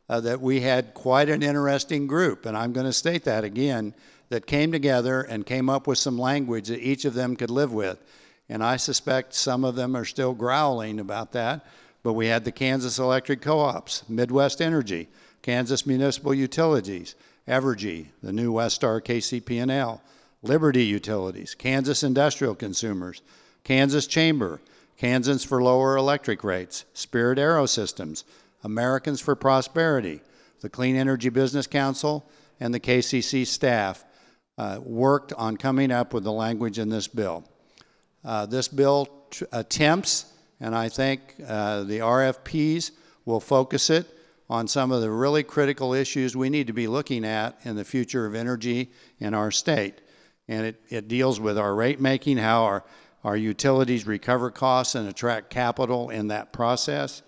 that we had quite an interesting group, and I'm going to state that again, that came together and came up with some language that each of them could live with. And I suspect some of them are still growling about that, but we had the Kansas Electric Co-ops, Midwest Energy, Kansas Municipal Utilities, Evergy, the new Westar KCP&L, Liberty Utilities, Kansas Industrial Consumers, Kansas Chamber, Kansans for Lower Electric Rates, Spirit Aerosystems, Americans for Prosperity, the Clean Energy Business Council, and the KCC staff worked on coming up with the language in this bill. This bill attempts, and I think the RFPs will focus it on some of the really critical issues we need to be looking at in the future of energy in our state. And it deals with our rate making, how our utilities recover costs and attract capital in that process.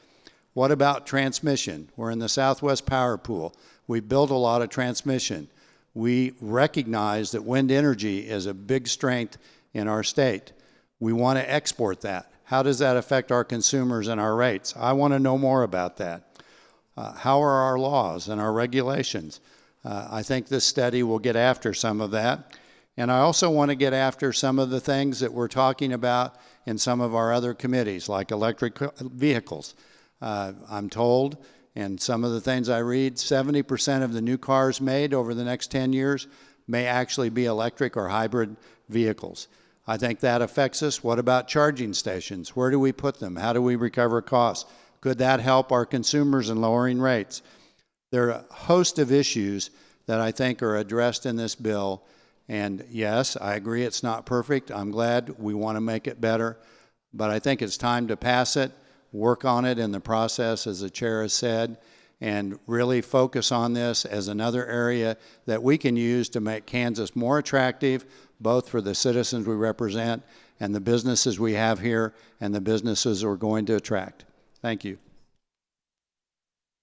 What about transmission? We're in the Southwest Power Pool. We built a lot of transmission. We recognize that wind energy is a big strength in our state. We want to export that. How does that affect our consumers and our rates? I want to know more about that. How are our laws and our regulations? I think this study will get after some of that. And I also want to get after some of the things that we're talking about in some of our other committees, like electric vehicles. I'm told, and some of the things I read, 70% of the new cars made over the next 10 years may actually be electric or hybrid vehicles. I think that affects us. What about charging stations? Where do we put them? How do we recover costs? Could that help our consumers in lowering rates? There are a host of issues that I think are addressed in this bill. And yes, I agree it's not perfect. I'm glad we want to make it better. But I think it's time to pass it, work on it in the process, as the chair has said, and really focus on this as another area that we can use to make Kansas more attractive, both for the citizens we represent and the businesses we have here and the businesses we're going to attract. Thank you.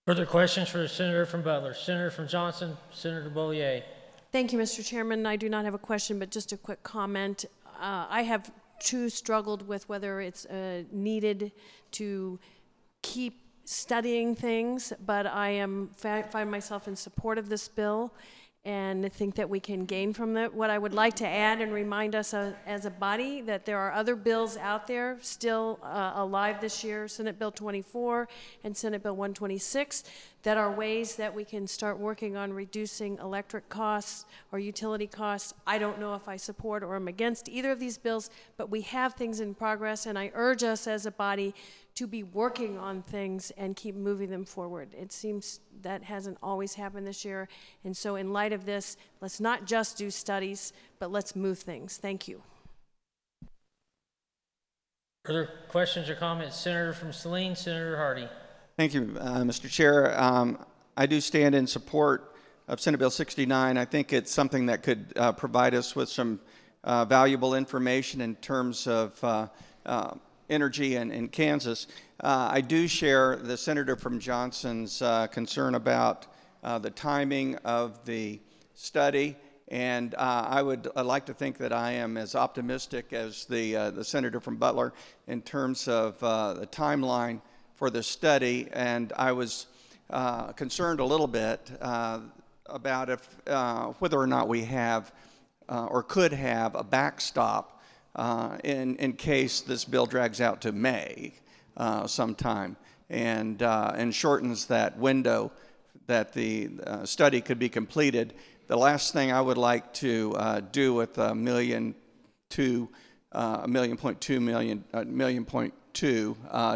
Further questions for the Senator from Butler? Senator from Johnson, Senator Bollier. Thank you, Mr. Chairman. I do not have a question, but just a quick comment. I have too struggled with whether it's needed to keep studying things, but I find myself in support of this bill and think that we can gain from that. What I would like to add and remind us as a body that there are other bills out there still alive this year, Senate Bill 24 and Senate Bill 126, that are ways that we can start working on reducing electric costs or utility costs. I don't know if I support or am against either of these bills, but we have things in progress, and I urge us as a body to be working on things and keep moving them forward. It seems that hasn't always happened this year, and so in light of this, let's not just do studies, but let's move things. Thank you. Further questions or comments? Senator from Saline, Senator Hardy. Thank you, Mr. Chair. I do stand in support of Senate Bill 69. I think it's something that could provide us with some valuable information in terms of energy in Kansas. I do share the senator from Johnson's concern about the timing of the study, and I would like to think that I am as optimistic as the senator from Butler in terms of the timeline for the study. And I was concerned a little bit about whether or not we have or could have a backstop in case this bill drags out to May sometime and shortens that window that the study could be completed. The last thing I would like to do with $1.2 million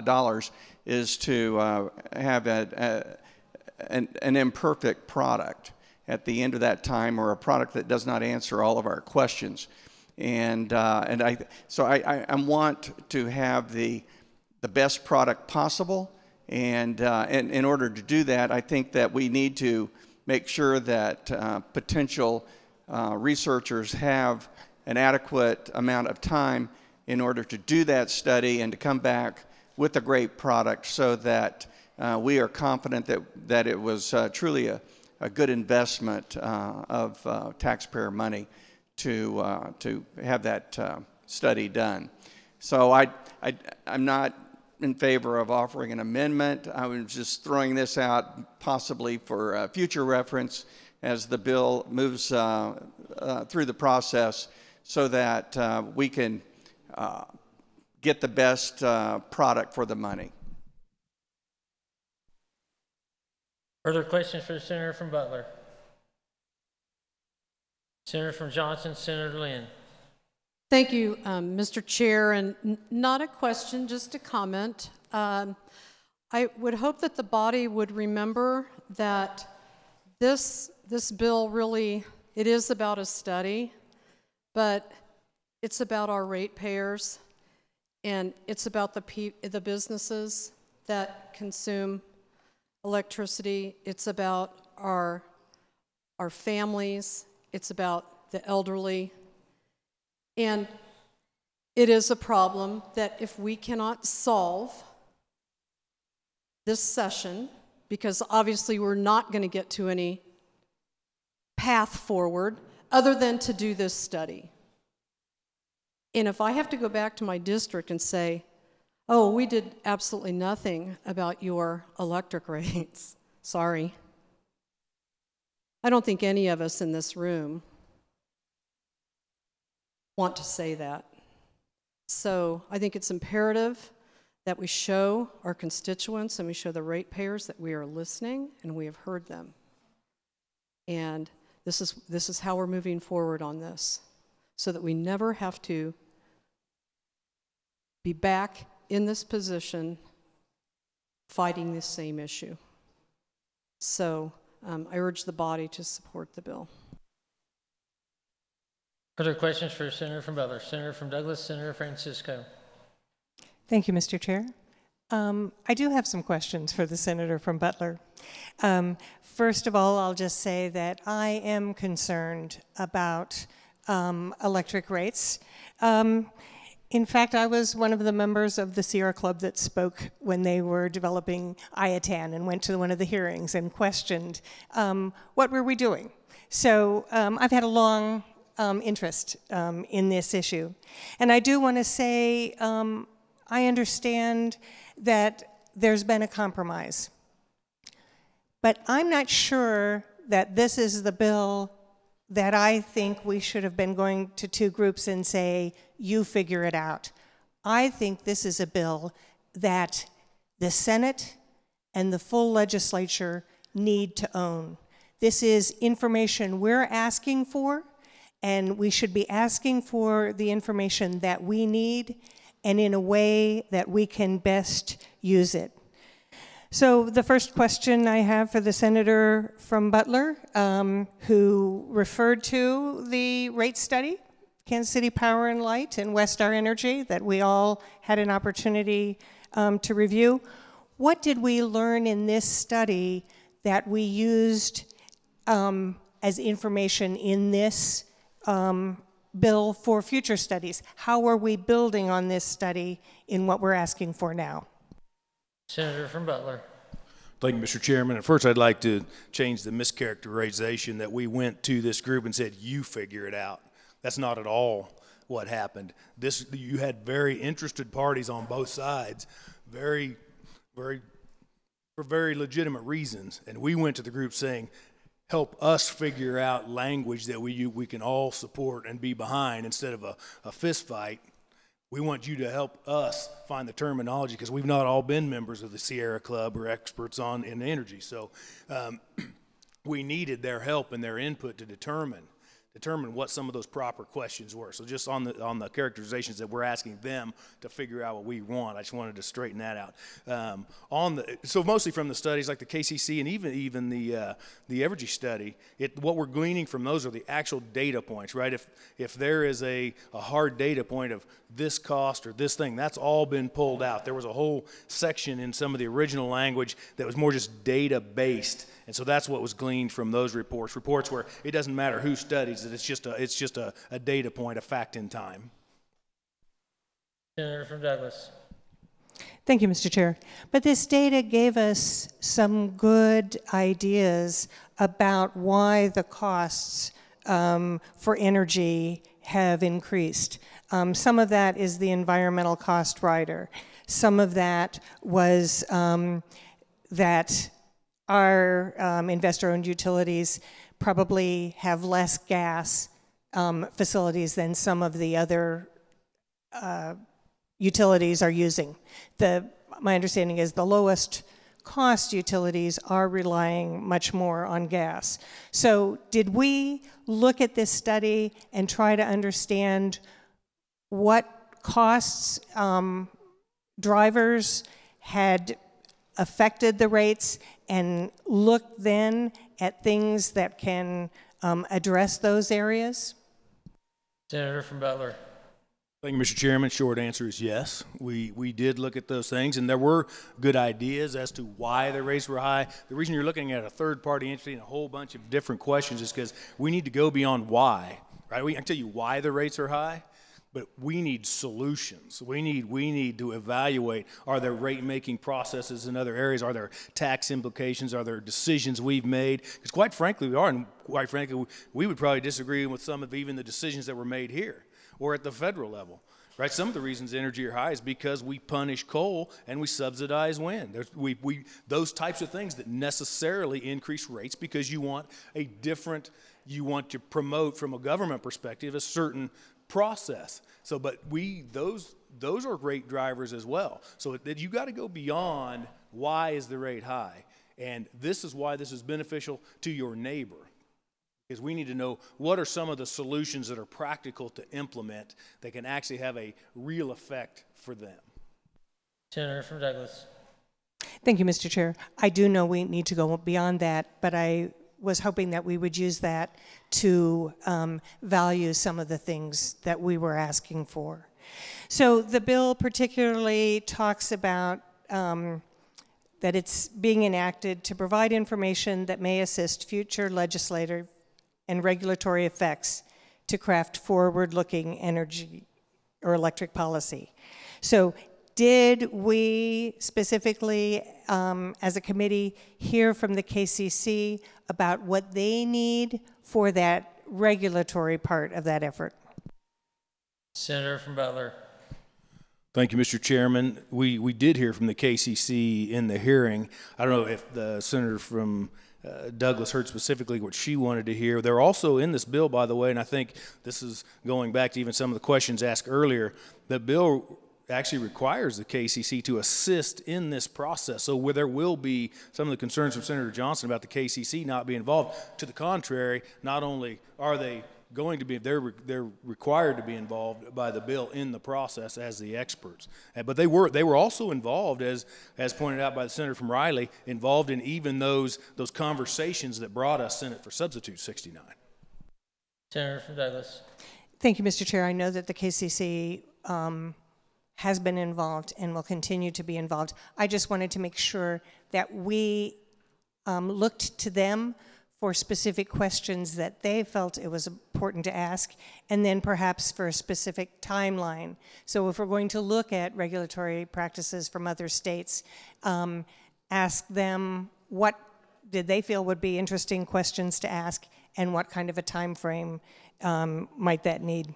dollars is to have an imperfect product at the end of that time, or a product that does not answer all of our questions. And I want to have the best product possible. And in order to do that, I think that we need to make sure that potential researchers have an adequate amount of time in order to do that study and to come back with a great product, so that we are confident that it was truly a good investment of taxpayer money to have that study done. So I'm not in favor of offering an amendment. I was just throwing this out possibly for future reference as the bill moves through the process, so that we can get the best product for the money. Further questions for the Senator from Butler? Senator from Johnson, Senator Lynn. Thank you, Mr. Chair, and not a question, just a comment. I would hope that the body would remember that this bill really, it is about a study, but it's about our ratepayers, and it's about the businesses that consume electricity. It's about our families. It's about the elderly. And it is a problem that if we cannot solve this session, because obviously we're not going to get to any path forward other than to do this study. And if I have to go back to my district and say, oh, we did absolutely nothing about your electric rates, sorry. I don't think any of us in this room want to say that. So I think it's imperative that we show our constituents and we show the ratepayers that we are listening and we have heard them. And this is how we're moving forward on this, so that we never have to be back in this position fighting this same issue. So I urge the body to support the bill. Further questions for Senator from Butler? Senator from Douglas, Senator Francisco. Thank you, Mr. Chair. I do have some questions for the Senator from Butler. First of all, I'll just say that I am concerned about electric rates. In fact, I was one of the members of the Sierra Club that spoke when they were developing IATAN and went to one of the hearings and questioned what were we doing. So I've had a long interest in this issue. And I do want to say I understand that there's been a compromise. But I'm not sure that this is the bill that I think we should have been going to two groups and say, you figure it out. I think this is a bill that the Senate and the full legislature need to own. This is information we're asking for, and we should be asking for the information that we need and in a way that we can best use it. So the first question I have for the Senator from Butler, who referred to the rate study, Kansas City Power and Light and Westar Energy, that we all had an opportunity to review. What did we learn in this study that we used as information in this bill for future studies? How are we building on this study in what we're asking for now? Senator from Butler. Thank you, Mr. Chairman. At first, I'd like to change the mischaracterization that we went to this group and said, you figure it out. That's not at all what happened. You had very interested parties on both sides, very for very legitimate reasons. And we went to the group saying, help us figure out language that we can all support and be behind instead of a fist fight. We want you to help us find the terminology, because we've not all been members of the Sierra Club or experts in energy. So we needed their help and their input to determine what some of those proper questions were. So just on the characterizations that we're asking them to figure out what we want, I just wanted to straighten that out. So mostly from the studies like the KCC and even the Evergy study, what we're gleaning from those are the actual data points, right? If there is a hard data point of this cost or this thing, that's all been pulled out. There was a whole section in some of the original language that was more just data based. And so that's what was gleaned from those reports where it doesn't matter who studies it, it's just a data point, a fact in time. Senator from Douglas. Thank you, Mr. Chair. But this data gave us some good ideas about why the costs for energy have increased. Some of that is the environmental cost rider. Some of that was that our investor-owned utilities probably have less gas facilities than some of the other utilities are using. My understanding is the lowest cost utilities are relying much more on gas. So did we look at this study and try to understand what costs drivers had affected the rates, and look then at things that can address those areas? Senator from Butler. Thank you, Mr. Chairman. Short answer is yes. We did look at those things, and there were good ideas as to why the rates were high. The reason you're looking at a third-party entity and a whole bunch of different questions is because we need to go beyond why, right? I can tell you why the rates are high, but we need solutions. We need to evaluate, are there rate-making processes in other areas? Are there tax implications? Are there decisions we've made? Because quite frankly, we are, and quite frankly, we would probably disagree with some of even the decisions that were made here or at the federal level, right? Some of the reasons energy are high is because we punish coal and we subsidize wind. Those types of things that necessarily increase rates because you want to promote from a government perspective a certain process. So, but those are rate drivers as well. So that you got to go beyond why is the rate high, and this is why this is beneficial to your neighbor, because we need to know what are some of the solutions that are practical to implement that can actually have a real effect for them. Senator from Douglas. Thank you, Mr. Chair. I do know we need to go beyond that, but I was hoping that we would use that to value some of the things that we were asking for. So the bill particularly talks about that it's being enacted to provide information that may assist future legislative and regulatory effects to craft forward-looking energy or electric policy. So did we specifically, as a committee, hear from the KCC about what they need for that regulatory part of that effort? Senator from Butler. Thank you, Mr. Chairman. We did hear from the KCC in the hearing. I don't know if the senator from Douglas heard specifically what she wanted to hear. They're also in this bill, by the way, and I think this is going back to even some of the questions asked earlier. The bill actually requires the KCC to assist in this process. So where there will be some of the concerns from Senator Johnson about the KCC not being involved. To the contrary, not only are they going to be, they're required to be involved by the bill in the process as the experts. But they were also involved, as pointed out by the senator from Riley, involved in even those conversations that brought us Senate for Substitute 69. Senator from Douglas. Thank you, Mr. Chair. I know that the KCC has been involved and will continue to be involved. I just wanted to make sure that we looked to them for specific questions that they felt it was important to ask, and then perhaps for a specific timeline. So if we're going to look at regulatory practices from other states, ask them what did they feel would be interesting questions to ask, and what kind of a time frame might that need.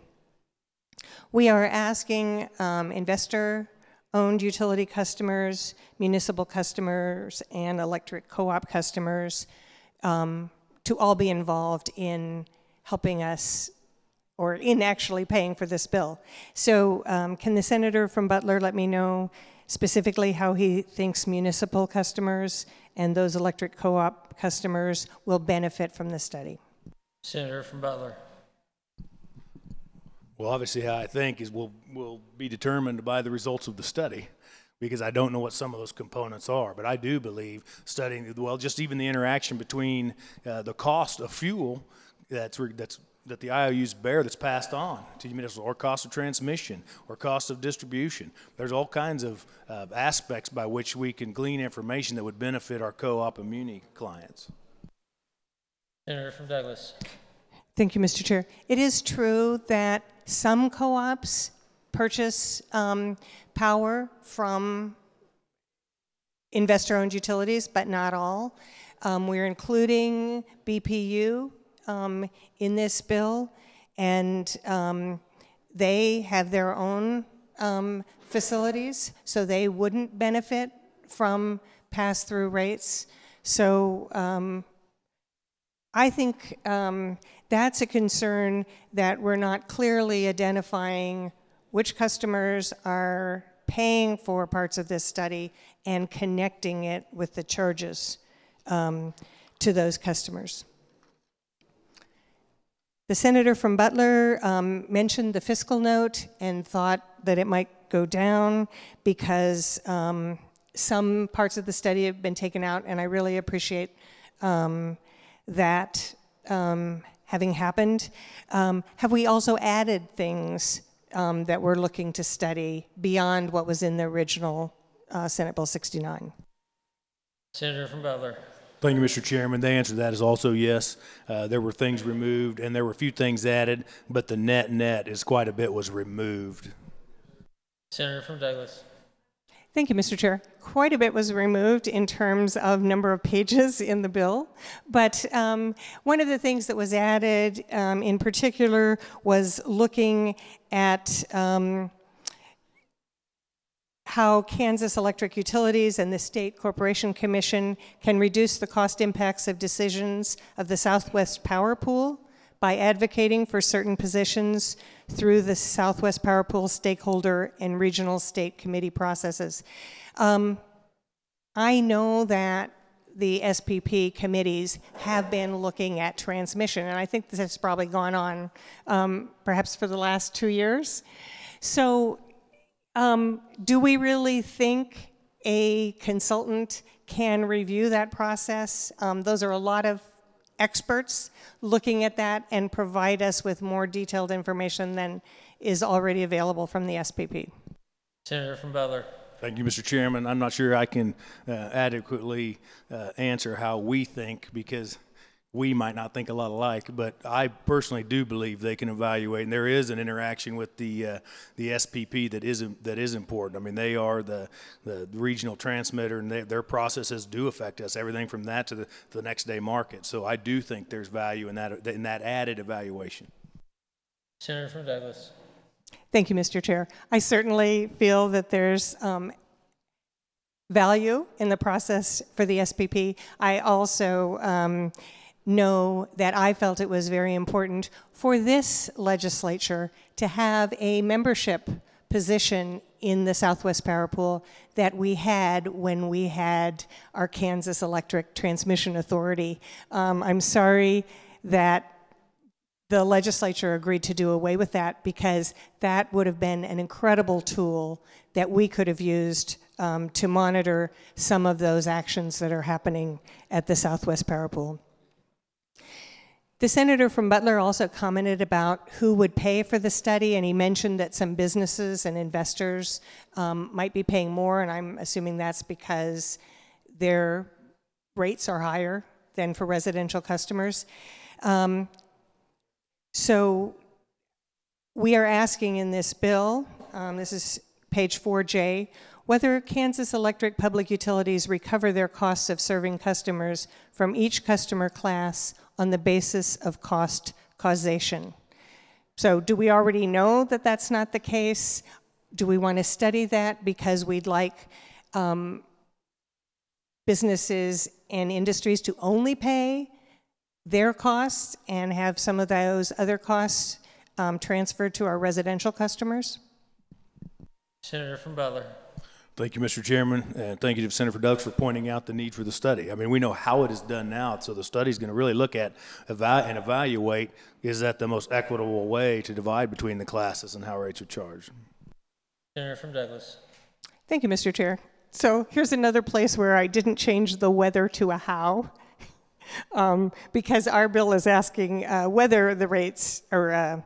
We are asking investor owned utility customers, municipal customers, and electric co-op customers to all be involved in helping us or in actually paying for this bill. So can the senator from Butler let me know specifically how he thinks municipal customers and those electric co-op customers will benefit from the study? Senator from Butler. Well, obviously, how I think is will be determined by the results of the study, because I don't know what some of those components are. But I do believe studying, well, just even the interaction between the cost of fuel that the IOUs bear that's passed on to municipal, or cost of transmission, or cost of distribution. There's all kinds of aspects by which we can glean information that would benefit our co-op and muni clients. Senator from Douglas. Thank you, Mr. Chair. It is true that some co-ops purchase power from investor-owned utilities, but not all. We're including BPU in this bill, and they have their own facilities, so they wouldn't benefit from pass-through rates. So I think that's a concern, that we're not clearly identifying which customers are paying for parts of this study and connecting it with the charges to those customers. The senator from Butler mentioned the fiscal note and thought that it might go down because some parts of the study have been taken out, and I really appreciate that having happened. Have we also added things that we're looking to study beyond what was in the original Senate Bill 69? Senator from Butler. Thank you, Mr. Chairman. The answer to that is also yes. There were things removed, and there were a few things added, but the net is quite a bit was removed. Senator from Douglas. Thank you, Mr. Chair. Quite a bit was removed in terms of number of pages in the bill, but one of the things that was added in particular was looking at how Kansas Electric Utilities and the State Corporation Commission can reduce the cost impacts of decisions of the Southwest Power Pool by advocating for certain positions through the Southwest Power Pool stakeholder and regional state committee processes. I know that the SPP committees have been looking at transmission, and I think this has probably gone on perhaps for the last 2 years. So do we really think a consultant can review that process? Those are a lot of experts looking at that and provide us with more detailed information than is already available from the SPP. Senator from Butler. Thank you, Mr. Chairman. I'm not sure I can adequately answer how we think, because we might not think a lot alike, but I personally do believe they can evaluate, and there is an interaction with the SPP that is important. I mean, they are the regional transmitter, and their processes do affect us, everything from that to the next day market. So I do think there's value in that added evaluation. Senator from Douglas. Thank you, Mr. Chair. I certainly feel that there's value in the process for the SPP. I also know that I felt it was very important for this legislature to have a membership position in the Southwest Power Pool that we had when we had our Kansas Electric Transmission Authority. I'm sorry that the legislature agreed to do away with that, because that would have been an incredible tool that we could have used to monitor some of those actions that are happening at the Southwest Power Pool. The senator from Butler also commented about who would pay for the study, and he mentioned that some businesses and investors might be paying more, and I'm assuming that's because their rates are higher than for residential customers. So we are asking in this bill, this is page 4J, whether Kansas Electric Public Utilities recover their costs of serving customers from each customer class on the basis of cost causation. So do we already know that that's not the case? Do we want to study that because we'd like businesses and industries to only pay their costs and have some of those other costs transferred to our residential customers? Senator from Butler. Thank you, Mr. Chairman, and thank you to Senator Douglas for pointing out the need for the study. I mean, we know how it is done now, so the study is going to really look at and evaluate, is that the most equitable way to divide between the classes and how rates are charged. Senator from Douglas. Thank you, Mr. Chair. So here's another place where I didn't change the whether to a how, because our bill is asking whether the rates or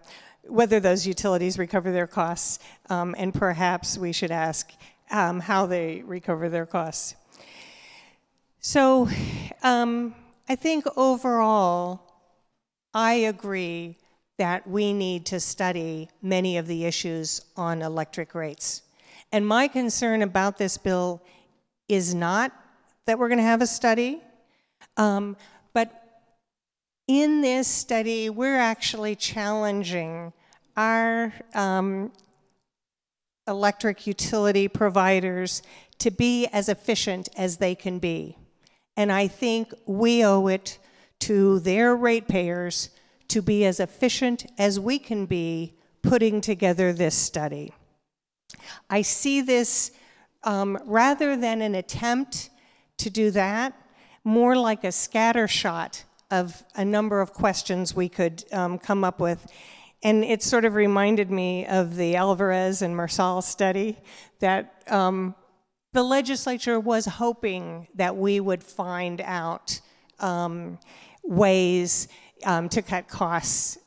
whether those utilities recover their costs, and perhaps we should ask how they recover their costs. So I think overall, I agree that we need to study many of the issues on electric rates. And my concern about this bill is not that we're going to have a study, but in this study, we're actually challenging our electric utility providers to be as efficient as they can be. And I think we owe it to their ratepayers to be as efficient as we can be putting together this study. I see this rather than an attempt to do that, more like a scattershot of a number of questions we could come up with. And it sort of reminded me of the Alvarez and Marsal study that the legislature was hoping that we would find out ways to cut costs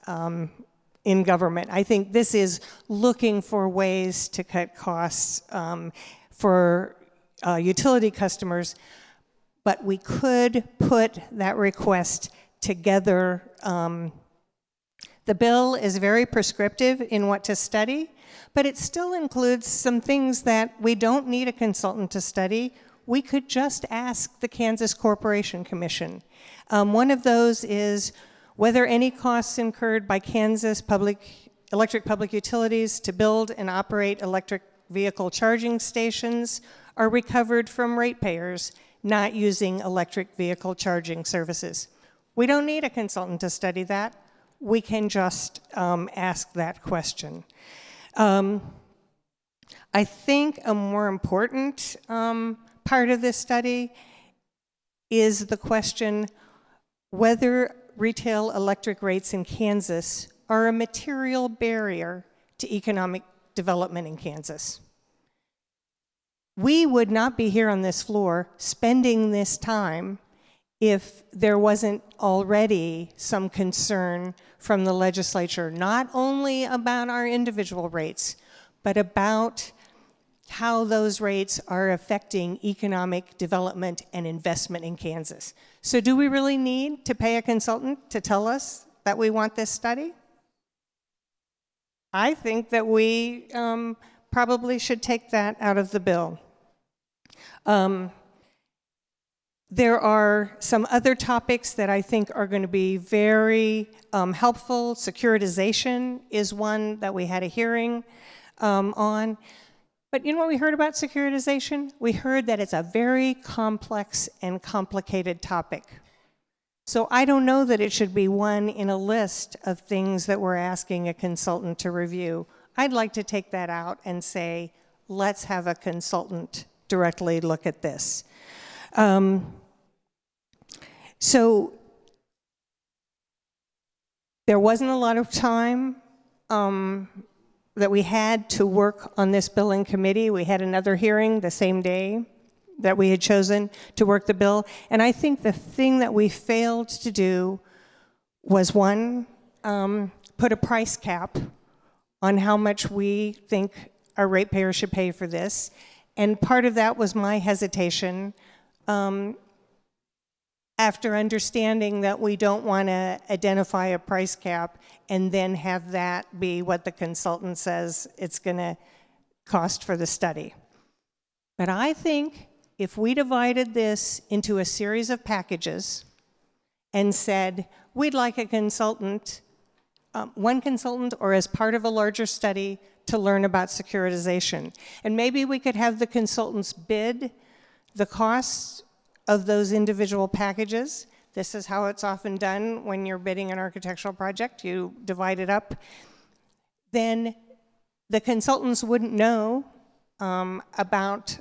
in government. I think this is looking for ways to cut costs for utility customers, but we could put that request together. The bill is very prescriptive in what to study, but it still includes some things that we don't need a consultant to study. We could just ask the Kansas Corporation Commission. One of those is whether any costs incurred by Kansas electric public utilities to build and operate electric vehicle charging stations are recovered from ratepayers not using electric vehicle charging services. We don't need a consultant to study that. We can just ask that question. I think a more important part of this study is the question whether retail electric rates in Kansas are a material barrier to economic development in Kansas. We would not be here on this floor spending this time if there wasn't already some concern from the legislature, not only about our individual rates, but about how those rates are affecting economic development and investment in Kansas. So do we really need to pay a consultant to tell us that we want this study? I think that we probably should take that out of the bill. There are some other topics that I think are going to be very helpful. Securitization is one that we had a hearing on. But you know what we heard about securitization? We heard that it's a very complex and complicated topic. So I don't know that it should be one in a list of things that we're asking a consultant to review. I'd like to take that out and say, let's have a consultant directly look at this. So there wasn't a lot of time that we had to work on this bill in committee. We had another hearing the same day that we had chosen to work the bill. And I think the thing that we failed to do was, one, put a price cap on how much we think our ratepayers should pay for this. And part of that was my hesitation after understanding that we don't want to identify a price cap and then have that be what the consultant says it's going to cost for the study. But I think if we divided this into a series of packages and said, we'd like a consultant, one consultant or as part of a larger study to learn about securitization. And maybe we could have the consultants bid the costs of those individual packages. This is how it's often done when you're bidding an architectural project. You divide it up. Then the consultants wouldn't know about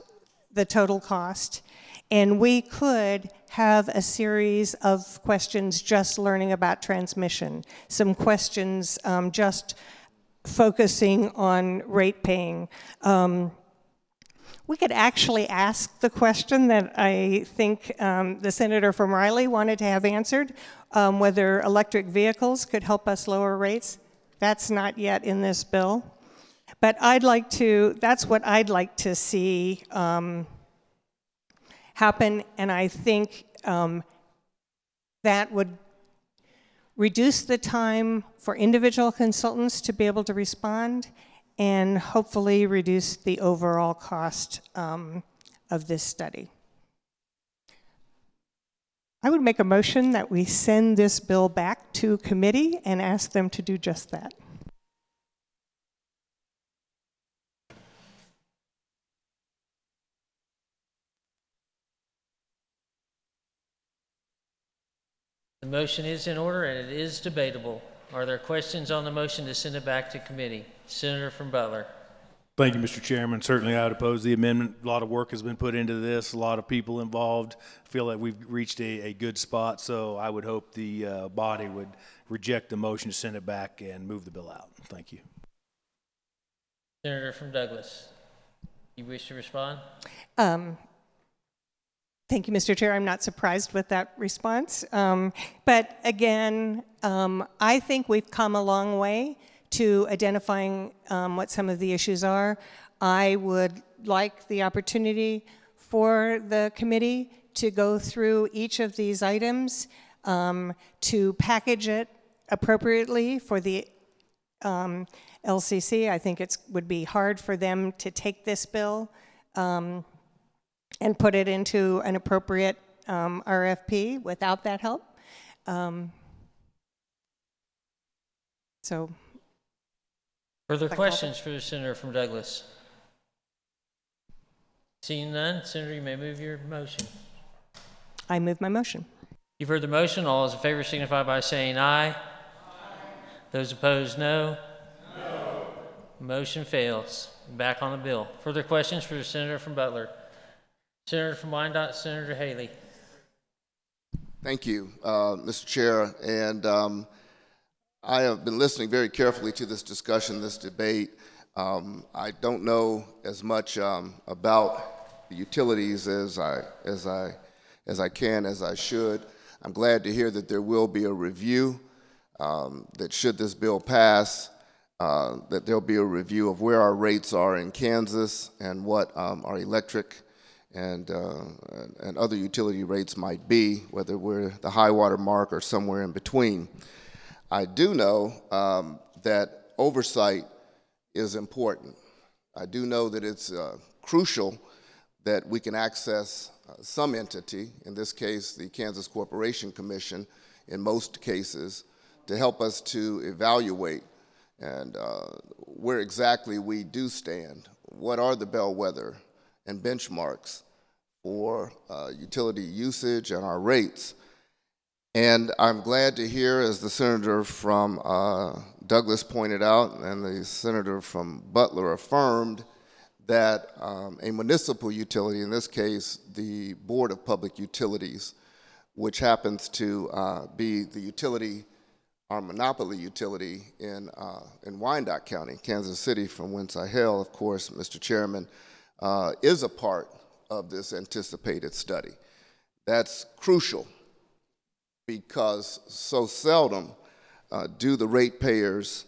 the total cost, and we could have a series of questions just learning about transmission, some questions just focusing on rate paying. We could actually ask the question that I think the senator from Riley wanted to have answered, whether electric vehicles could help us lower rates. That's not yet in this bill. But that's what I'd like to see happen, and I think that would reduce the time for individual consultants to be able to respond, and hopefully reduce the overall cost of this study. I would make a motion that we send this bill back to committee and ask them to do just that. The motion is in order and it is debatable. Are there questions on the motion to send it back to committee? Senator from Butler. Thank you, Mr. Chairman. Certainly I would oppose the amendment. A lot of work has been put into this, a lot of people involved. I feel like we've reached a good spot, so I would hope the body would reject the motion to send it back and move the bill out. Thank you. Senator from Douglas, you wish to respond? Thank you, Mr. Chair. I'm not surprised with that response. But again, I think we've come a long way to identifying what some of the issues are. I would like the opportunity for the committee to go through each of these items, to package it appropriately for the LCC. I think it would be hard for them to take this bill and put it into an appropriate RFP without that help. So. Further questions for the senator from Douglas? Seeing none, Senator, you may move your motion. I move my motion. You've heard the motion. All those in favor signify by saying aye. Aye. Those opposed, no. No. Motion fails. Back on the bill. Further questions for the senator from Butler? Senator from Wyandotte, Senator Haley. Thank you, Mr. Chair. And I have been listening very carefully to this discussion, this debate. I don't know as much about the utilities as I can, as I should. I'm glad to hear that there will be a review, that should this bill pass, that there'll be a review of where our rates are in Kansas and what our electric and other utility rates might be, whether we're the high water mark or somewhere in between. I do know that oversight is important. I do know that it's crucial that we can access some entity, in this case the Kansas Corporation Commission, in most cases, to help us to evaluate and where exactly we do stand. What are the bellwether and benchmarks for utility usage and our rates? And I'm glad to hear, as the senator from Douglas pointed out and the senator from Butler affirmed, that a municipal utility, in this case the Board of Public Utilities, which happens to be the utility, our monopoly utility in Wyandotte County, Kansas City, from whence I hail, of course, Mr. Chairman, is a part of this anticipated study. That's crucial because so seldom do the ratepayers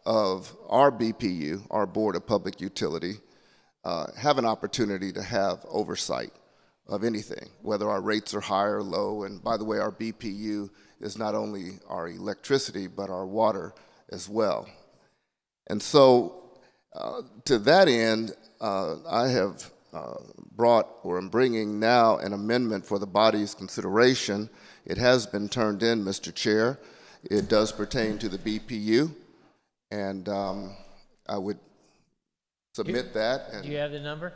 of our BPU, our Board of Public Utility, have an opportunity to have oversight of anything, whether our rates are high or low. And by the way, our BPU is not only our electricity, but our water as well. And so to that end, I have brought, or am bringing now, an amendment for the body's consideration. It has been turned in, Mr. Chair. It does pertain to the BPU, and I would submit that. And do you have the number?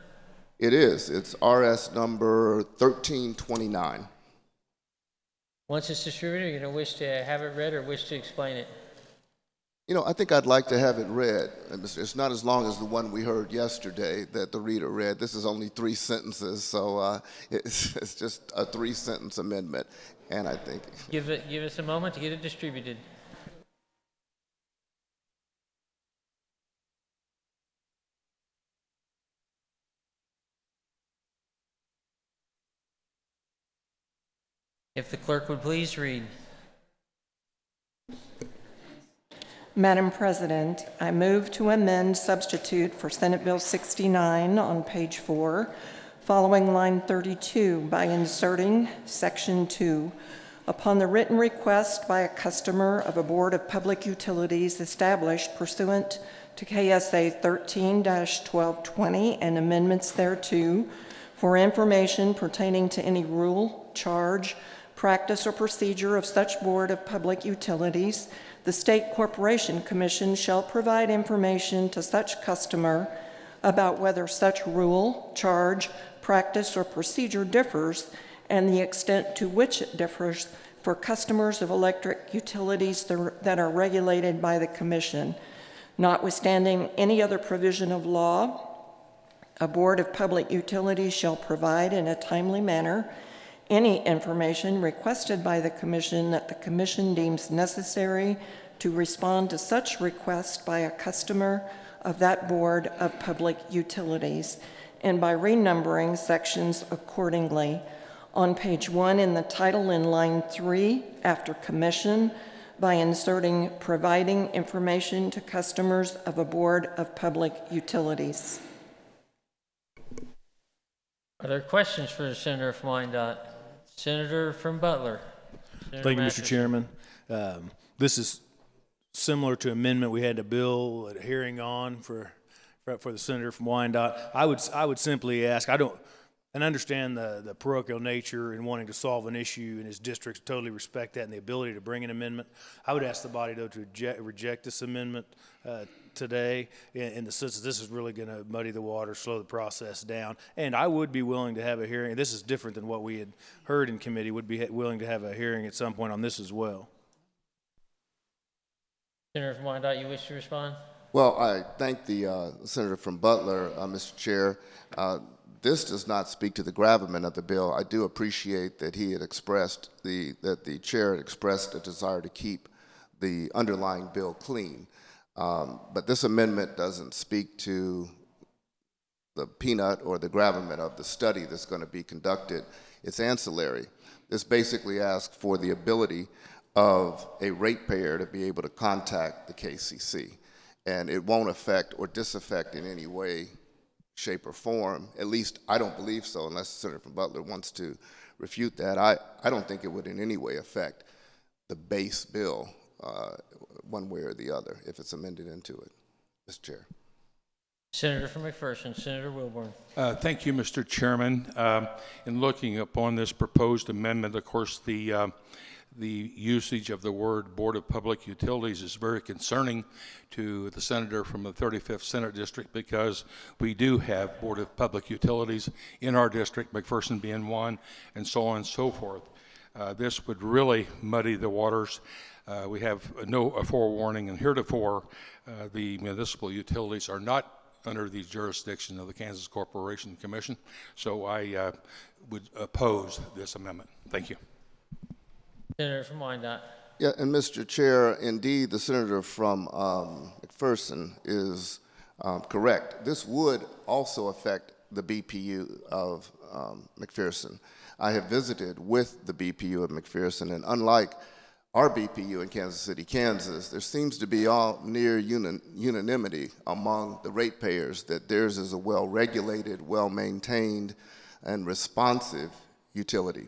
It is. It's RS number 1329. Once it's distributed, you're going to wish to have it read or wish to explain it? You know, I think I'd like to have it read. It's not as long as the one we heard yesterday that the reader read. This is only 3 sentences, so it's just a 3-sentence amendment. And I think... Give us a moment to get it distributed. If the clerk would please read. Madam President, I move to amend substitute for Senate Bill 69 on page 4, following line 32 by inserting section 2. Upon the written request by a customer of a Board of Public Utilities established pursuant to KSA 13-1220 and amendments thereto for information pertaining to any rule, charge, practice, or procedure of such Board of Public Utilities, the State Corporation Commission shall provide information to such customer about whether such rule, charge, practice, or procedure differs and the extent to which it differs for customers of electric utilities that are regulated by the Commission. Notwithstanding any other provision of law, a Board of Public Utilities shall provide in a timely manner any information requested by the Commission that the Commission deems necessary to respond to such request by a customer of that Board of Public Utilities, and by renumbering sections accordingly. On page 1 in the title in line 3, after Commission, by inserting providing information to customers of a Board of Public Utilities. Are there questions for the Senator from Wyandotte? Senator from Butler. Senator Thank you, Masterson. Mr. Chairman. This is similar to amendment we had a bill at a hearing on for the senator from Wyandotte. I would simply ask, and understand the parochial nature and wanting to solve an issue in his districts, totally respect that and the ability to bring an amendment. I would ask the body, though, to reject this amendment today in the sense that this is really going to muddy the water, slow the process down. And I would be willing to have a hearing. This is different than what we had heard in committee. Would be willing to have a hearing at some point on this as well. Senator from Wyandotte, you wish to respond? Well, I thank the Senator from Butler, Mr. Chair. This does not speak to the gravamen of the bill. I do appreciate that he had expressed that the chair had expressed a desire to keep the underlying bill clean. But this amendment doesn't speak to the peanut or the gravamen of the study that's going to be conducted. It's ancillary. This basically asks for the ability of a ratepayer to be able to contact the KCC. And it won't affect or disaffect in any way, shape, or form. At least I don't believe so, unless the Senator from Butler wants to refute that. I don't think it would in any way affect the base bill one way or the other if it's amended into it, Mr. Chair. Senator from McPherson, Senator Wilborn. Thank you, Mr. Chairman. In looking upon this proposed amendment, of course, the usage of the word Board of Public Utilities is very concerning to the senator from the 35th Senate District, because we do have Board of Public Utilities in our district, McPherson being one, and so on and so forth. This would really muddy the waters. We have a forewarning, and heretofore the municipal utilities are not under the jurisdiction of the Kansas Corporation Commission, so I would oppose this amendment. Thank you. Senator from Wyandotte. Yeah, and Mr. Chair, indeed, the senator from McPherson is correct. This would also affect the BPU of McPherson. I have visited with the BPU of McPherson, and unlike our BPU in Kansas City, Kansas, there seems to be all near unanimity among the ratepayers that theirs is a well-regulated, well-maintained, and responsive utility.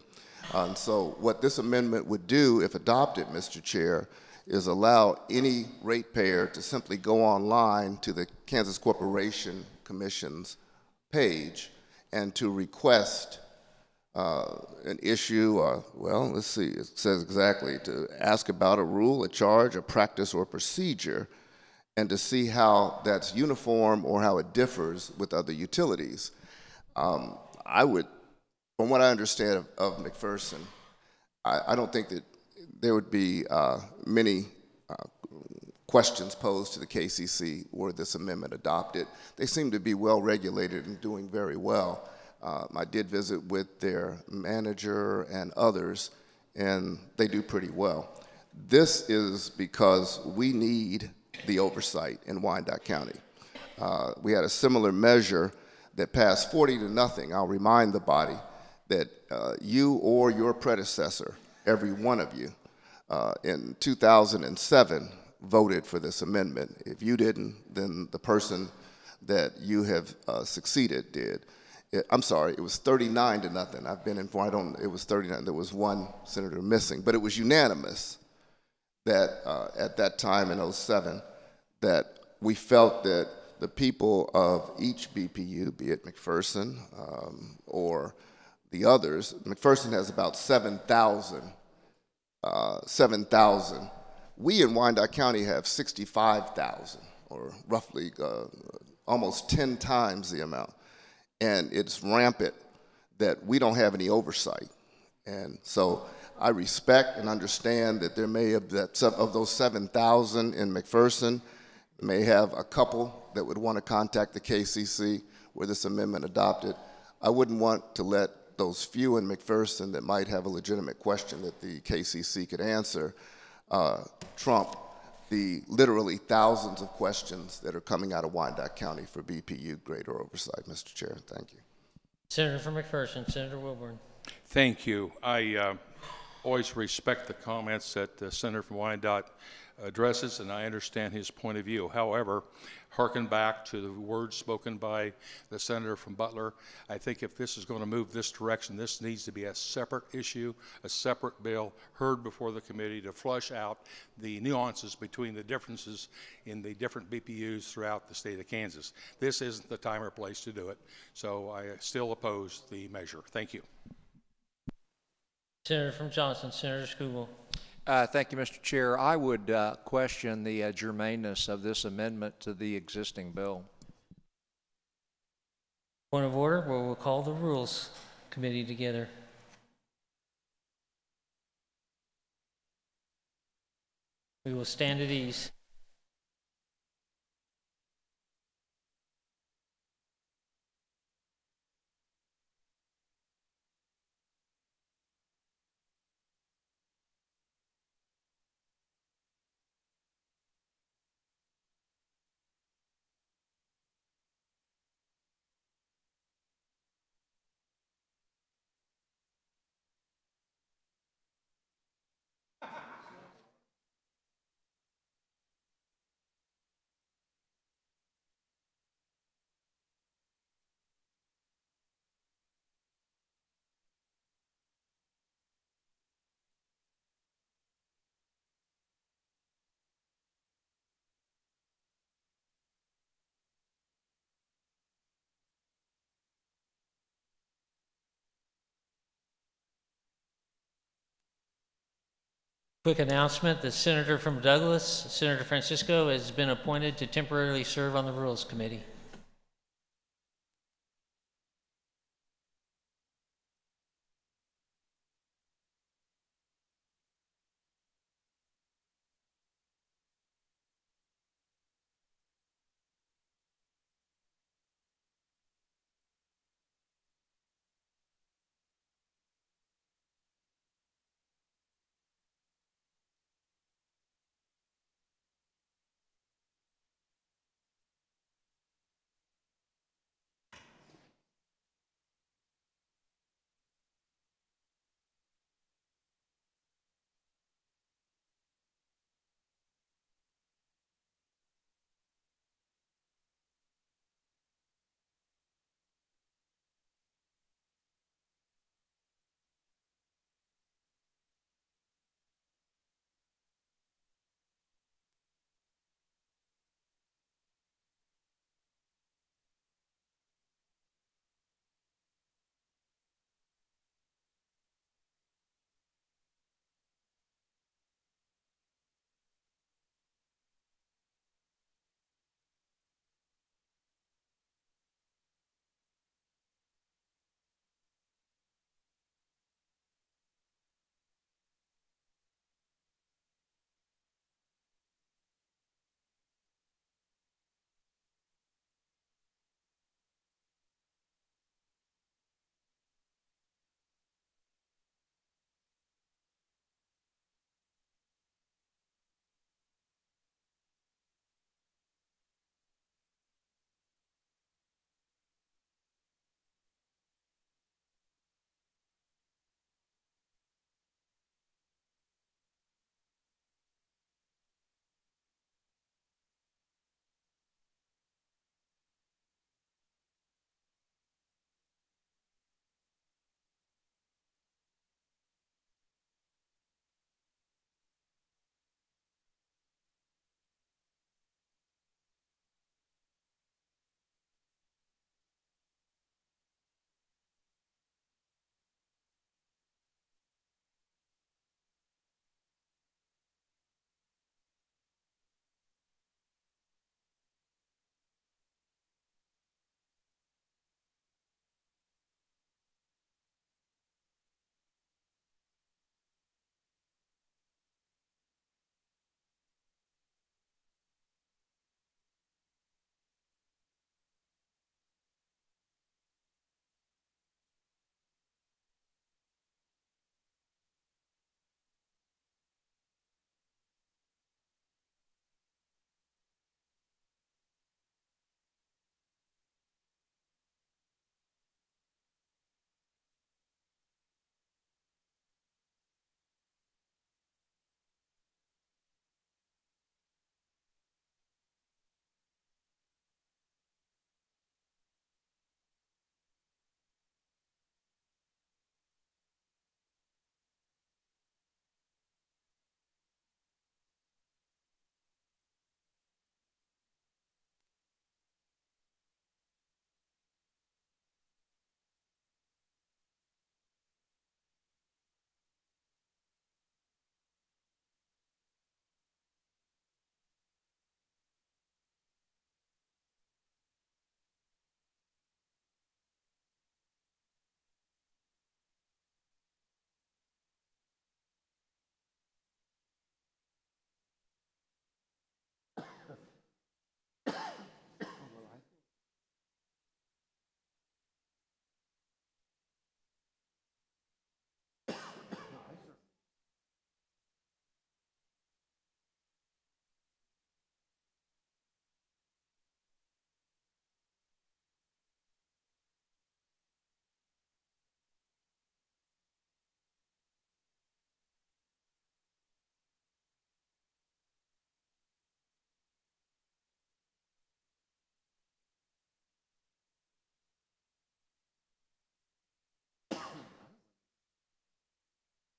And so what this amendment would do, if adopted, Mr. Chair, is allow any ratepayer to simply go online to the Kansas Corporation Commission's page and to request an issue, well, let's see, it says exactly, to ask about a rule, a charge, a practice, or procedure. and to see how that's uniform or how it differs with other utilities. I would, from what I understand of McPherson, I don't think that there would be many questions posed to the KCC were this amendment adopted. They seem to be well regulated and doing very well. I did visit with their manager and others, and they do pretty well. This is because we need the oversight in Wyandotte County. We had a similar measure that passed 40-0. I'll remind the body that you or your predecessor, every one of you, in 2007 voted for this amendment. If you didn't, then the person that you have succeeded did. I'm sorry, it was 39-0. I've been informed, it was 39. There was one senator missing, but it was unanimous that at that time in 07, that we felt that the people of each BPU, be it McPherson or the others, McPherson has about 7,000. We in Wyandotte County have 65,000, or roughly almost 10 times the amount. And it's rampant that we don't have any oversight. And so I respect and understand that there may have, that of those 7,000 in McPherson, may have a couple that would want to contact the KCC were this amendment adopted. I wouldn't want to let those few in McPherson that might have a legitimate question that the KCC could answer trump the literally thousands of questions that are coming out of Wyandotte County for BPU greater oversight. Mr. Chair, thank you. Senator from McPherson, Senator Wilburn. Thank you. I always respect the comments that the Senator from Wyandotte addresses, and I understand his point of view. However, hearken back to the words spoken by the Senator from Butler. I think if this is going to move this direction, this needs to be a separate issue, a separate bill, heard before the committee to flush out the nuances between the differences in the different BPUs throughout the state of Kansas. This isn't the time or place to do it, so I still oppose the measure. Thank you. Senator from Johnson, Senator Skubal. Thank you, Mr. Chair. I would question the germaneness of this amendment to the existing bill. Point of order, where we'll call the Rules Committee together. We will stand at ease. Quick announcement, the Senator from Douglas, Senator Francisco, has been appointed to temporarily serve on the Rules Committee.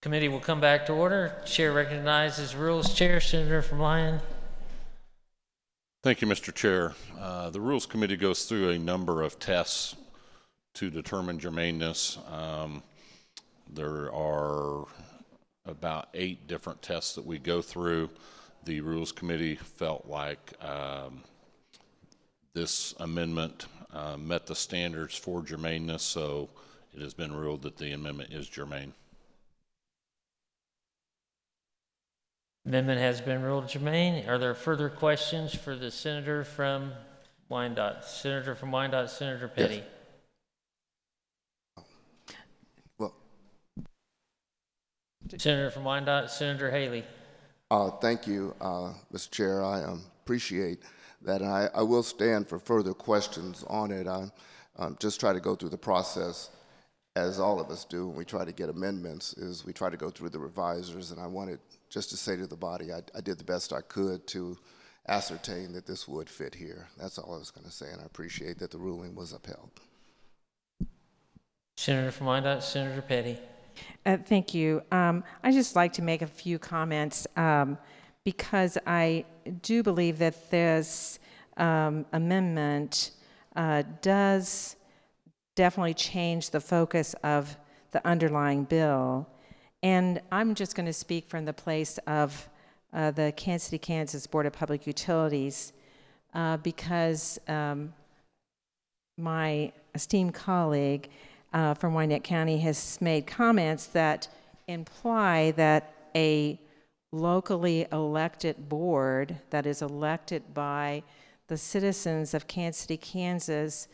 Committee will come back to order. Chair recognizes Rules Chair, Senator from Lyon. Thank you, Mr. Chair. The Rules Committee goes through a number of tests to determine germaneness. There are about 8 different tests that we go through. The Rules Committee felt like this amendment met the standards for germaneness, so it has been ruled that the amendment is germane. Amendment has been ruled germane. Are there further questions for the Senator from Wyandotte? Senator from Wyandotte, Senator Petty. Yes. Well, Senator from Wyandotte, Senator Haley. thank you, Mr. Chair. I appreciate that. And I will stand for further questions on it. Just try to go through the process as all of us do when we try to get amendments, is we try to go through the revisers, and I wanted just to say to the body, I did the best I could to ascertain that this would fit here. That's all I was going to say, and I appreciate that the ruling was upheld. Senator from Wyandotte, Senator Petty. Thank you. I just like to make a few comments because I do believe that this amendment does definitely change the focus of the underlying bill. And I'm just going to speak from the place of the Kansas City, Kansas Board of Public Utilities because my esteemed colleague from Wyandotte County has made comments that imply that a locally elected board that is elected by the citizens of Kansas City, Kansas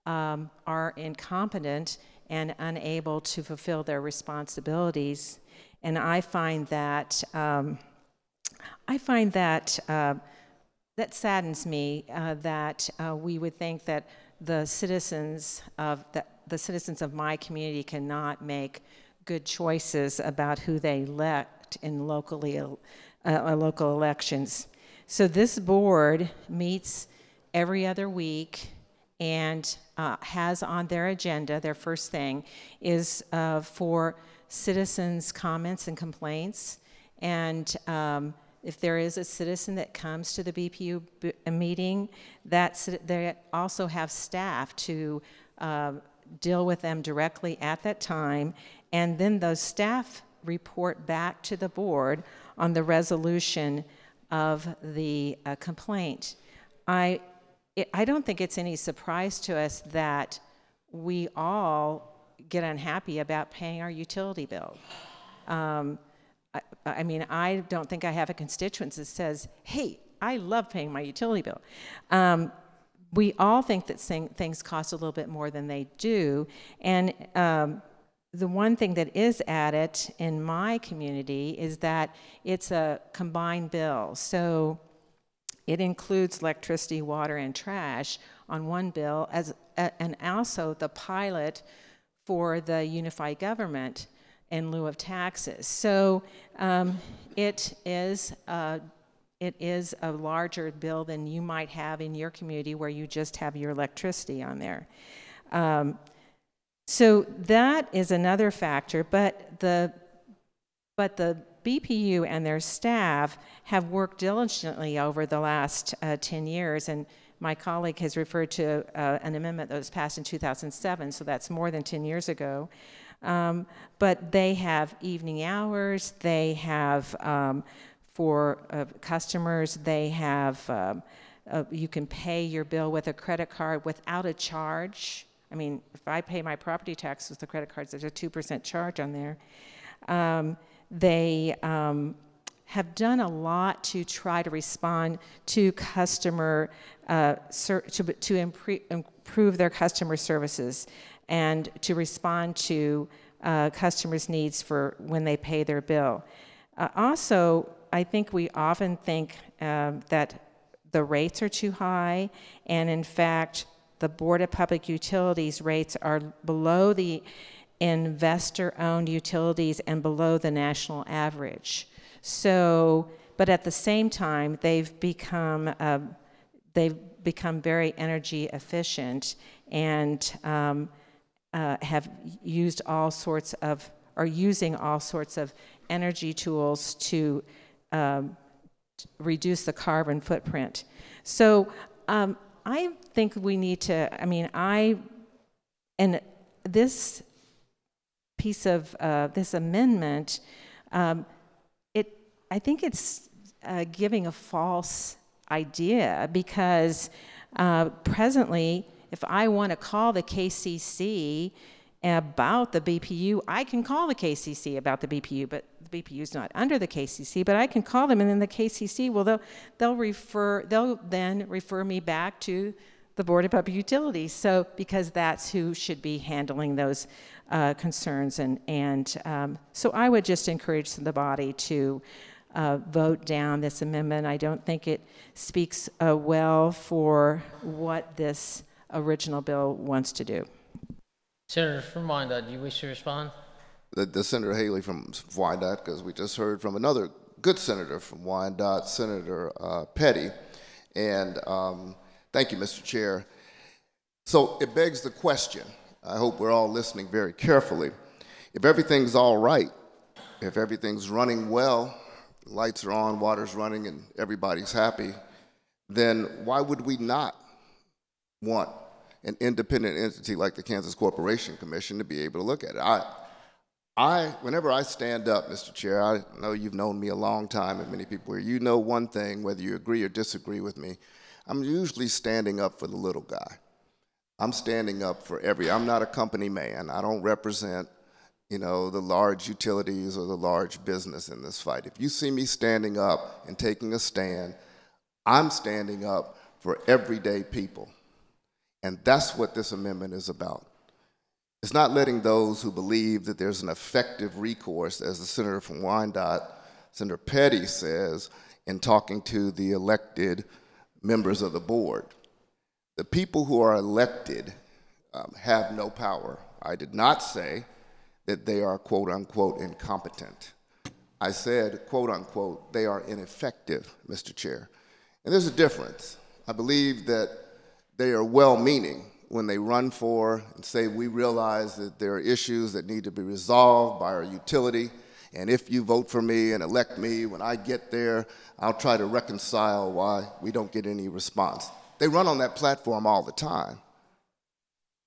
are incompetent and unable to fulfill their responsibilities. And I find that that saddens me that we would think that the citizens of my community cannot make good choices about who they elect in local elections. So this board meets every other week and has on their agenda, their first thing is for citizens' comments and complaints. And if there is a citizen that comes to the BPU meeting, they also have staff to deal with them directly at that time. And then those staff report back to the board on the resolution of the complaint. I don't think it's any surprise to us that we all get unhappy about paying our utility bill. I mean, I don't think I have a constituent that says, hey, I love paying my utility bill. We all think that things cost a little bit more than they do. And the one thing that is added in my community is that it's a combined bill. So it includes electricity, water, and trash on one bill, and also the pilot for the unified government in lieu of taxes. So it is a larger bill than you might have in your community where you just have your electricity on there. So that is another factor, but the BPU and their staff have worked diligently over the last 10 years, and my colleague has referred to an amendment that was passed in 2007, so that's more than 10 years ago. But they have evening hours, they have, for customers, they have, you can pay your bill with a credit card without a charge. I mean, if I pay my property tax with the credit cards, there's a 2% charge on there. They have done a lot to try to respond to customer, to improve their customer services and to respond to customers' needs for when they pay their bill. Also, I think we often think that the rates are too high, and in fact, the Board of Public Utilities rates are below the investor-owned utilities and below the national average. So, but at the same time, they've become very energy efficient and have used all sorts of are using all sorts of energy tools to reduce the carbon footprint. So I think we need to, and this piece of this amendment, I think it's giving a false idea, because presently, if I want to call the KCC about the BPU, I can call the KCC about the BPU, but the BPU is not under the KCC, but I can call them, and then the KCC, well, they'll then refer me back to the Board of Public Utilities. So, because that's who should be handling those concerns, and so I would just encourage the body to vote down this amendment. I don't think it speaks well for what this original bill wants to do. Senator from Wyandotte, do you wish to respond? The Senator Haley from Wyandotte, because we just heard from another good senator from Wyandotte, Senator Petty. And thank you, Mr. Chair. So it begs the question, I hope we're all listening very carefully. If everything's all right, if everything's running well, lights are on, water's running, and everybody's happy, then why would we not want an independent entity like the Kansas Corporation Commission to be able to look at it? Whenever I stand up, Mr. Chair, I know you've known me a long time, and many people here, you know one thing, whether you agree or disagree with me, I'm usually standing up for the little guy. I'm standing up for I'm not a company man. I don't represent, the large utilities or the large business in this fight. If you see me standing up and taking a stand, I'm standing up for everyday people. And that's what this amendment is about. It's not letting those who believe that there's an effective recourse, as the senator from Wyandotte, Senator Petty, says in talking to the elected members of the board. The people who are elected have no power. I did not say that they are, quote unquote, incompetent. I said, quote unquote, they are ineffective, Mr. Chair. And there's a difference. I believe that they are well-meaning when they run for and say, we realize that there are issues that need to be resolved by our utility, and if you vote for me and elect me, when I get there, I'll try to reconcile why we don't get any response. They run on that platform all the time.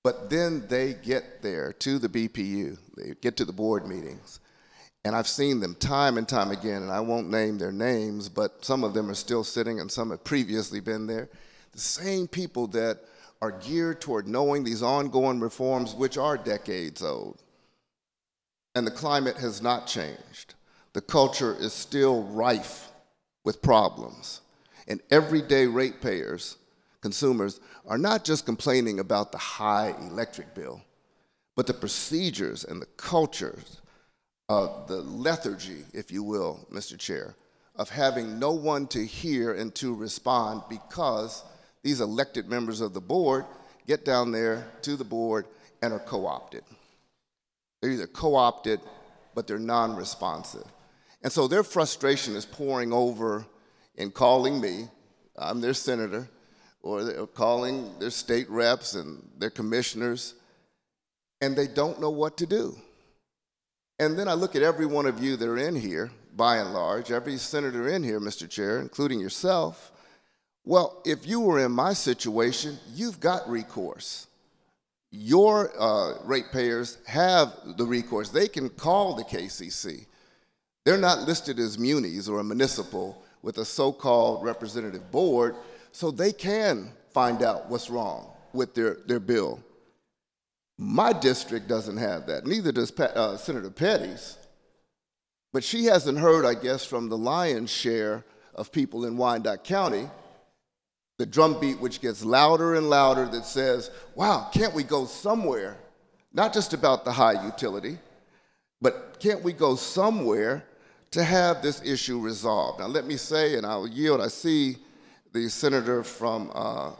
But then they get there to the BPU, they get to the board meetings, and I've seen them time and time again, and I won't name their names, but some of them are still sitting and some have previously been there. The same people that are geared toward knowing these ongoing reforms, which are decades old. And the climate has not changed. The culture is still rife with problems. And everyday ratepayers, consumers, are not just complaining about the high electric bill, but the procedures and the cultures, the lethargy, if you will, Mr. Chair, of having no one to hear and to respond, because these elected members of the board get down there to the board and are co-opted. They're either co-opted, but they're non-responsive. And so their frustration is pouring over in calling me, I'm their senator, or they're calling their state reps and their commissioners, and they don't know what to do. And then I look at every one of you that are in here, by and large, every senator in here, Mr. Chair, including yourself. Well, if you were in my situation, you've got recourse. Your ratepayers have the recourse. They can call the KCC. They're not listed as munis or a municipal with a so-called representative board, so they can find out what's wrong with their bill. My district doesn't have that. Neither does Senator Petty's. But she hasn't heard, I guess, from the lion's share of people in Wyandotte County, the drumbeat which gets louder and louder that says, wow, can't we go somewhere, not just about the high utility, but can't we go somewhere to have this issue resolved? Now let me say, and I'll yield, I see the senator from,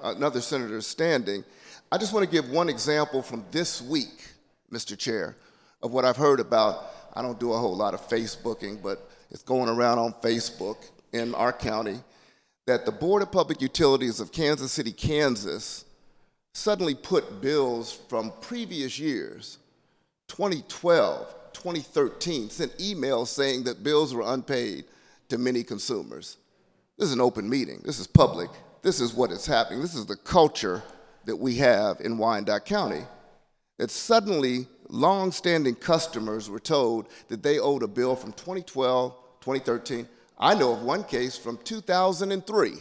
another senator standing. I just want to give one example from this week, Mr. Chair, of what I've heard about. I don't do a whole lot of Facebooking, but it's going around on Facebook in our county, that the Board of Public Utilities of Kansas City, Kansas, suddenly put bills from previous years, 2012, 2013 sent emails saying that bills were unpaid to many consumers. This is an open meeting. This is public. This is what is happening. This is the culture that we have in Wyandotte County. That suddenly, long-standing customers were told that they owed a bill from 2012, 2013. I know of one case from 2003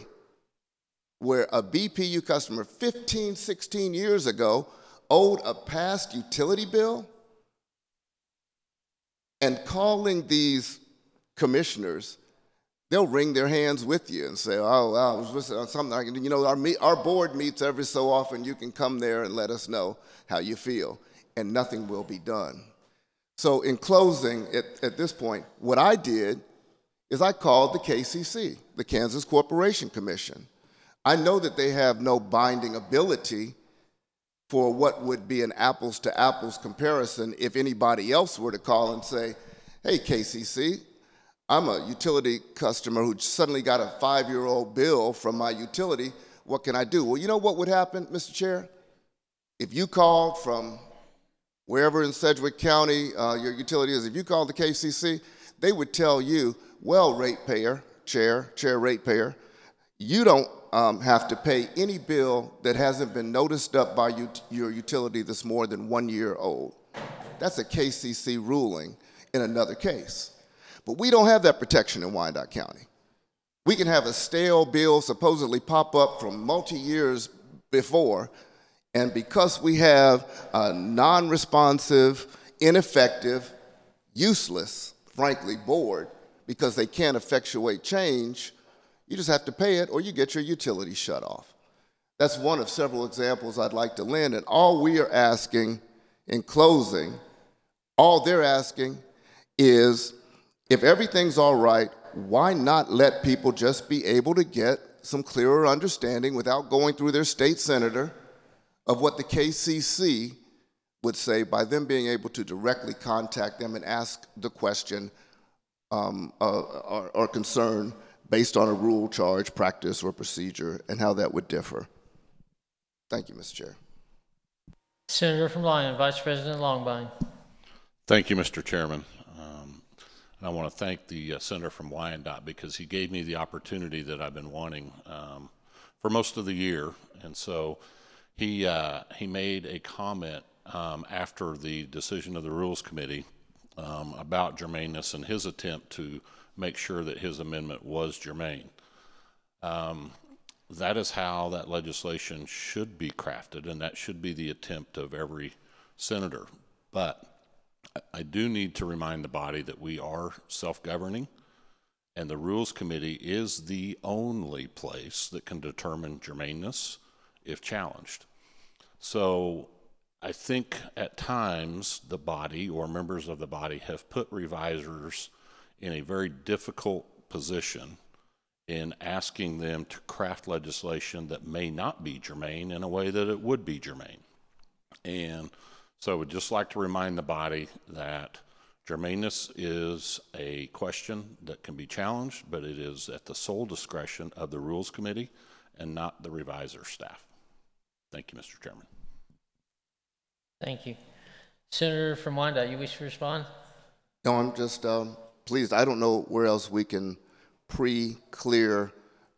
where a BPU customer 15, 16 years ago owed a past utility bill, and calling these commissioners, they'll wring their hands with you and say, oh, well, I was listening on something. You know, our board meets every so often. You can come there and let us know how you feel, and nothing will be done. So in closing, at this point, what I did is I called the KCC, the Kansas Corporation Commission. I know that they have no binding ability for what would be an apples to apples comparison if anybody else were to call and say, hey, KCC, I'm a utility customer who suddenly got a 5-year-old bill from my utility. What can I do? Well, you know what would happen, Mr. Chair? If you called from wherever in Sedgwick County your utility is, if you called the KCC, they would tell you, well, ratepayer, chair ratepayer, you don't have to pay any bill that hasn't been noticed up by your utility that's more than 1 year old. That's a KCC ruling in another case. But we don't have that protection in Wyandotte County. We can have a stale bill supposedly pop up from multi-years before, and because we have a non-responsive, ineffective, useless, frankly, board, because they can't effectuate change, you just have to pay it or you get your utility shut off. That's one of several examples I'd like to lend, and all we are asking in closing, all they're asking is, if everything's all right, why not let people just be able to get some clearer understanding without going through their state senator of what the KCC would say by them being able to directly contact them and ask the question or concern based on a rule, charge, practice, or procedure, and how that would differ. Thank you, Mr. Chair. Senator from Lyon, Vice President Longbine. Thank you, Mr. Chairman. And I want to thank the senator from Wyandotte because he gave me the opportunity that I've been wanting for most of the year. And so he made a comment after the decision of the Rules Committee about germaneness and his attempt to make sure that his amendment was germane. That is how that legislation should be crafted, and that should be the attempt of every senator. But I do need to remind the body that we are self-governing, and the Rules Committee is the only place that can determine germaneness if challenged. So I think at times the body or members of the body have put revisers in a very difficult position in asking them to craft legislation that may not be germane in a way that it would be germane. And so I would just like to remind the body that germaneness is a question that can be challenged, but it is at the sole discretion of the Rules Committee and not the reviser staff. Thank you, Mr. Chairman. Thank you. Senator from Wyandotte, you wish to respond? No, I'm just pleased. I don't know where else we can pre-clear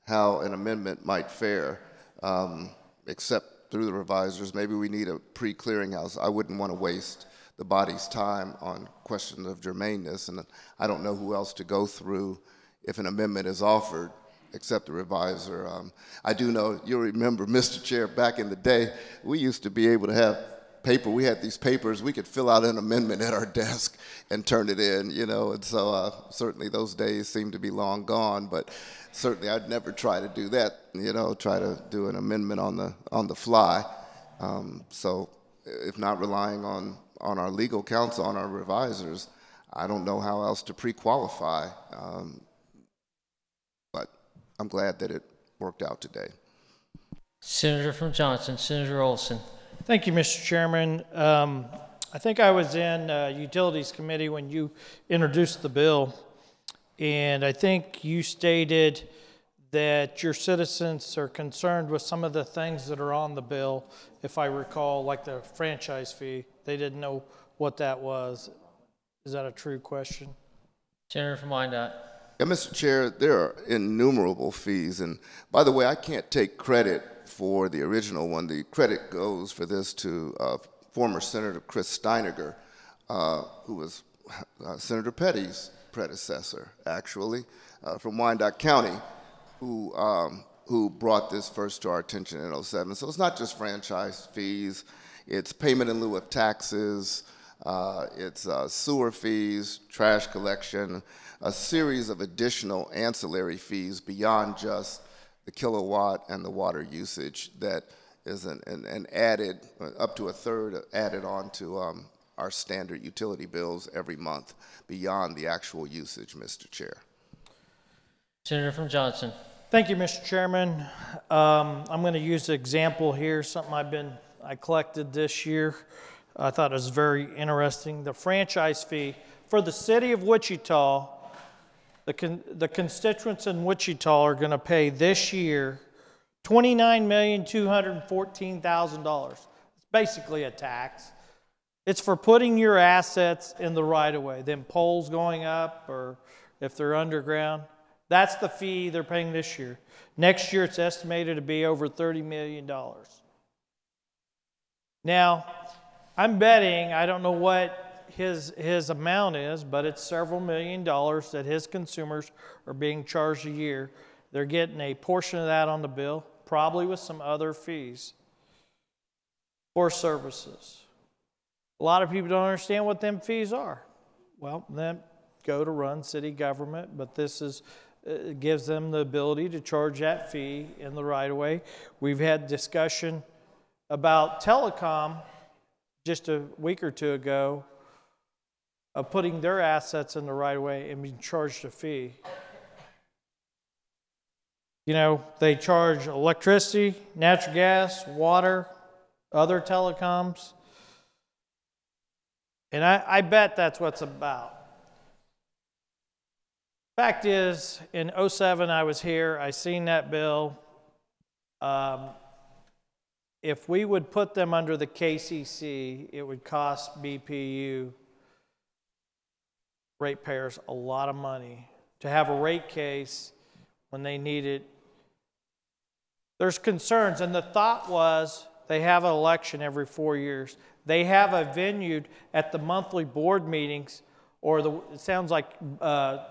how an amendment might fare, except through the revisers. Maybe we need a pre-clearinghouse. I wouldn't want to waste the body's time on questions of germaneness, and I don't know who else to go through if an amendment is offered except the reviser. I do know, you'll remember, Mr. Chair, back in the day, we used to be able to have paper. We had these papers. We could fill out an amendment at our desk and turn it in, you know, and so certainly those days seem to be long gone, but certainly I'd never try to do that, you know, try to do an amendment on the fly. So if not relying on our legal counsel, on our revisers, I don't know how else to pre-qualify, but I'm glad that it worked out today. Senator from Johnson, Senator Olson. Thank you, Mr. Chairman. I think I was in Utilities Committee when you introduced the bill, and I think you stated that your citizens are concerned with some of the things that are on the bill, if I recall, like the franchise fee. They didn't know what that was. Is that a true question? Senator from Wyandotte. Yeah, Mr. Chair, there are innumerable fees. And by the way, I can't take credit for the original one. The credit goes for this to former Senator Chris Steiniger, who was Senator Petty's predecessor, actually, from Wyandotte County, who brought this first to our attention in '07. So it's not just franchise fees, it's payment in lieu of taxes, it's sewer fees, trash collection, a series of additional ancillary fees beyond just the kilowatt and the water usage that is an added, up to a third added on to our standard utility bills every month beyond the actual usage, Mr. Chair. Senator from Johnson. Thank you, Mr. Chairman. I'm going to use an example here, something I collected this year. I thought it was very interesting. The franchise fee for the city of Wichita, the constituents in Wichita are going to pay this year $29,214,000. It's basically a tax. It's for putting your assets in the right-of-way, them poles going up or if they're underground. That's the fee they're paying this year. Next year, it's estimated to be over $30 million. Now, I'm betting, I don't know what his amount is, but it's several $1,000,000 that his consumers are being charged a year. They're getting a portion of that on the bill, probably with some other fees for services. A lot of people don't understand what them fees are. Well, then go to run city government, but this is gives them the ability to charge that fee in the right of way. We've had discussion about telecom just a week or two ago of putting their assets in the right of way and being charged a fee. You know, they charge electricity, natural gas, water, other telecoms. And I bet that's what's about. Fact is, in '07 I was here, I seen that bill. If we would put them under the KCC, it would cost BPU ratepayers a lot of money to have a rate case when they need it. There's concerns, and the thought was they have an election every 4 years. They have a venue at the monthly board meetings, or it sounds like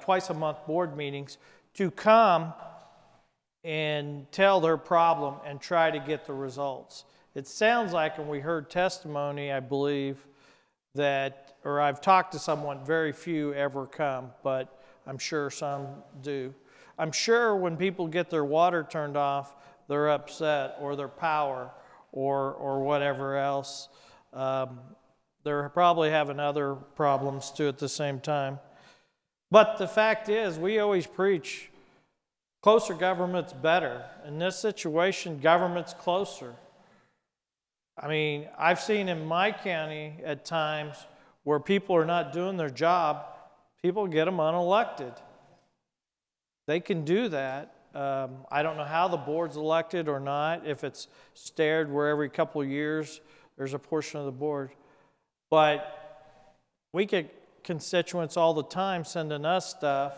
twice a month board meetings, to come and tell their problem and try to get the results. It sounds like, and we heard testimony, I believe, that, or I've talked to someone, very few ever come, but I'm sure some do. I'm sure when people get their water turned off, they're upset, or their power, or whatever else. They're probably having other problems too at the same time. But the fact is, we always preach closer government's better. In this situation, government's closer. I mean, I've seen in my county at times where people are not doing their job, people get them unelected. They can do that. I don't know how the board's elected or not, if it's staggered where every couple of years there's a portion of the board. But we get constituents all the time sending us stuff.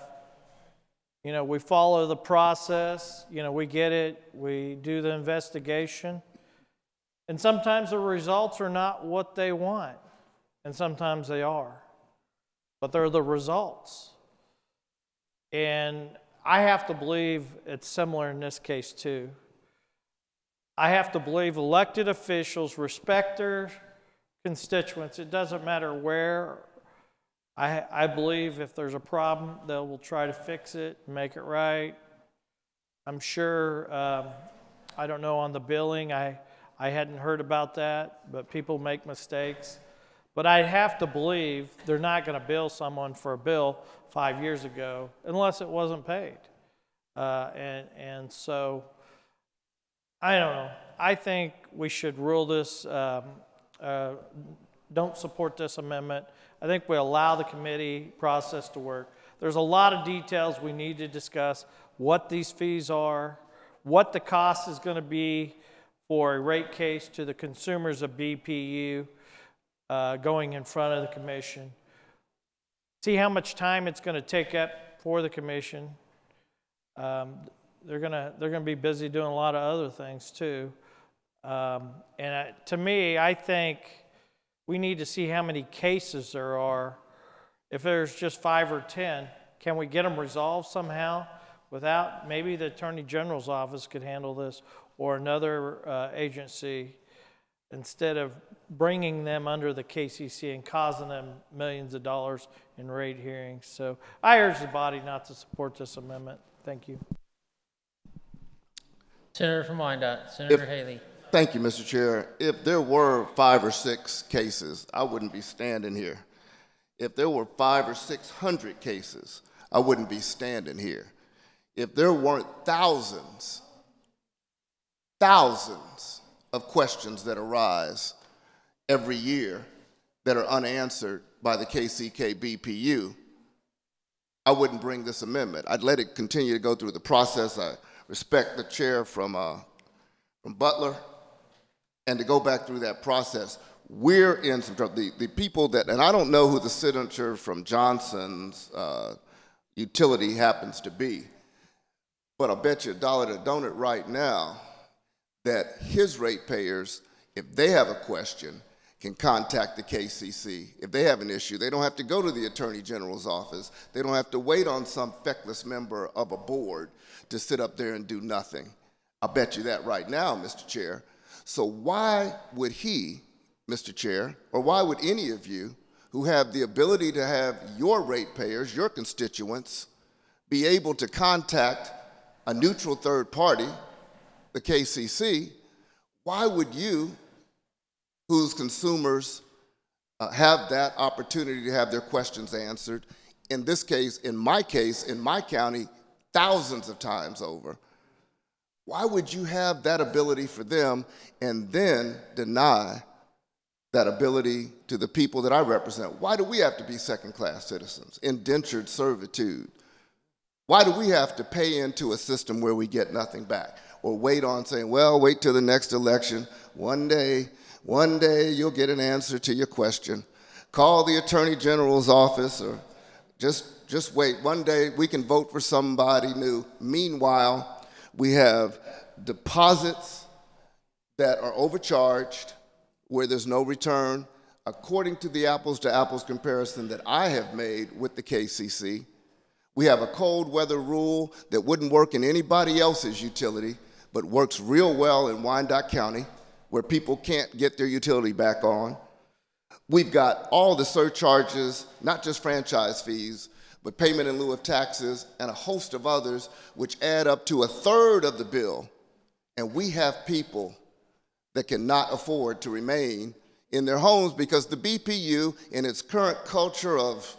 You know, we follow the process, you know, we get it, we do the investigation. And sometimes the results are not what they want, and sometimes they are. But they're the results. And I have to believe it's similar in this case too. I have to believe elected officials respect their constituents. It doesn't matter where. I believe if there's a problem, they will try to fix it, make it right. I'm sure, I don't know on the billing, I hadn't heard about that, but people make mistakes. But I have to believe they're not going to bill someone for a bill 5 years ago unless it wasn't paid. And so, I don't know. I think we should rule this, don't support this amendment. I think we allow the committee process to work. There's a lot of details we need to discuss, what these fees are, what the cost is going to be for a rate case to the consumers of BPU going in front of the commission. see how much time it's going to take up for the commission. They're gonna be busy doing a lot of other things too. To me, I think we need to see how many cases there are. If there's just 5 or 10, can we get them resolved somehow without, maybe the Attorney General's office could handle this, or another agency, instead of bringing them under the KCC and causing them millions of dollars in rate hearings. So I urge the body not to support this amendment. Thank you. Senator from Wyandotte, Senator Haley. Thank you, Mr. Chair. If there were 5 or 6 cases, I wouldn't be standing here. If there were 500 or 600 cases, I wouldn't be standing here. If there weren't thousands of questions that arise every year that are unanswered by the KCK BPU, I wouldn't bring this amendment. I'd let it continue to go through the process. I respect the chair from Butler, and to go back through that process. We're in some trouble. The people that, and I don't know who the senator from Johnson's utility happens to be, but I'll bet you $1 to the donut right now that his ratepayers, if they have a question, can contact the KCC. If they have an issue, they don't have to go to the Attorney General's office. They don't have to wait on some feckless member of a board to sit up there and do nothing. I'll bet you that right now, Mr. Chair. So why would he, Mr. Chair, or why would any of you who have the ability to have your ratepayers, your constituents, be able to contact a neutral third party, the KCC, why would you, whose consumers have that opportunity to have their questions answered, in this case, in my county, thousands of times over, why would you have that ability for them and then deny that ability to the people that I represent? Why do we have to be second-class citizens, indentured servitude? Why do we have to pay into a system where we get nothing back? Or wait on saying, well, wait till the next election. One day you'll get an answer to your question. Call the Attorney General's office, or just wait. One day we can vote for somebody new. Meanwhile, we have deposits that are overcharged where there's no return. According to the apples-to-apples comparison that I have made with the KCC, we have a cold weather rule that wouldn't work in anybody else's utility, but works real well in Wyandotte County, where people can't get their utility back on. We've got all the surcharges, not just franchise fees, but payment in lieu of taxes and a host of others, which add up to 1/3 of the bill. And we have people that cannot afford to remain in their homes because the BPU, in its current culture of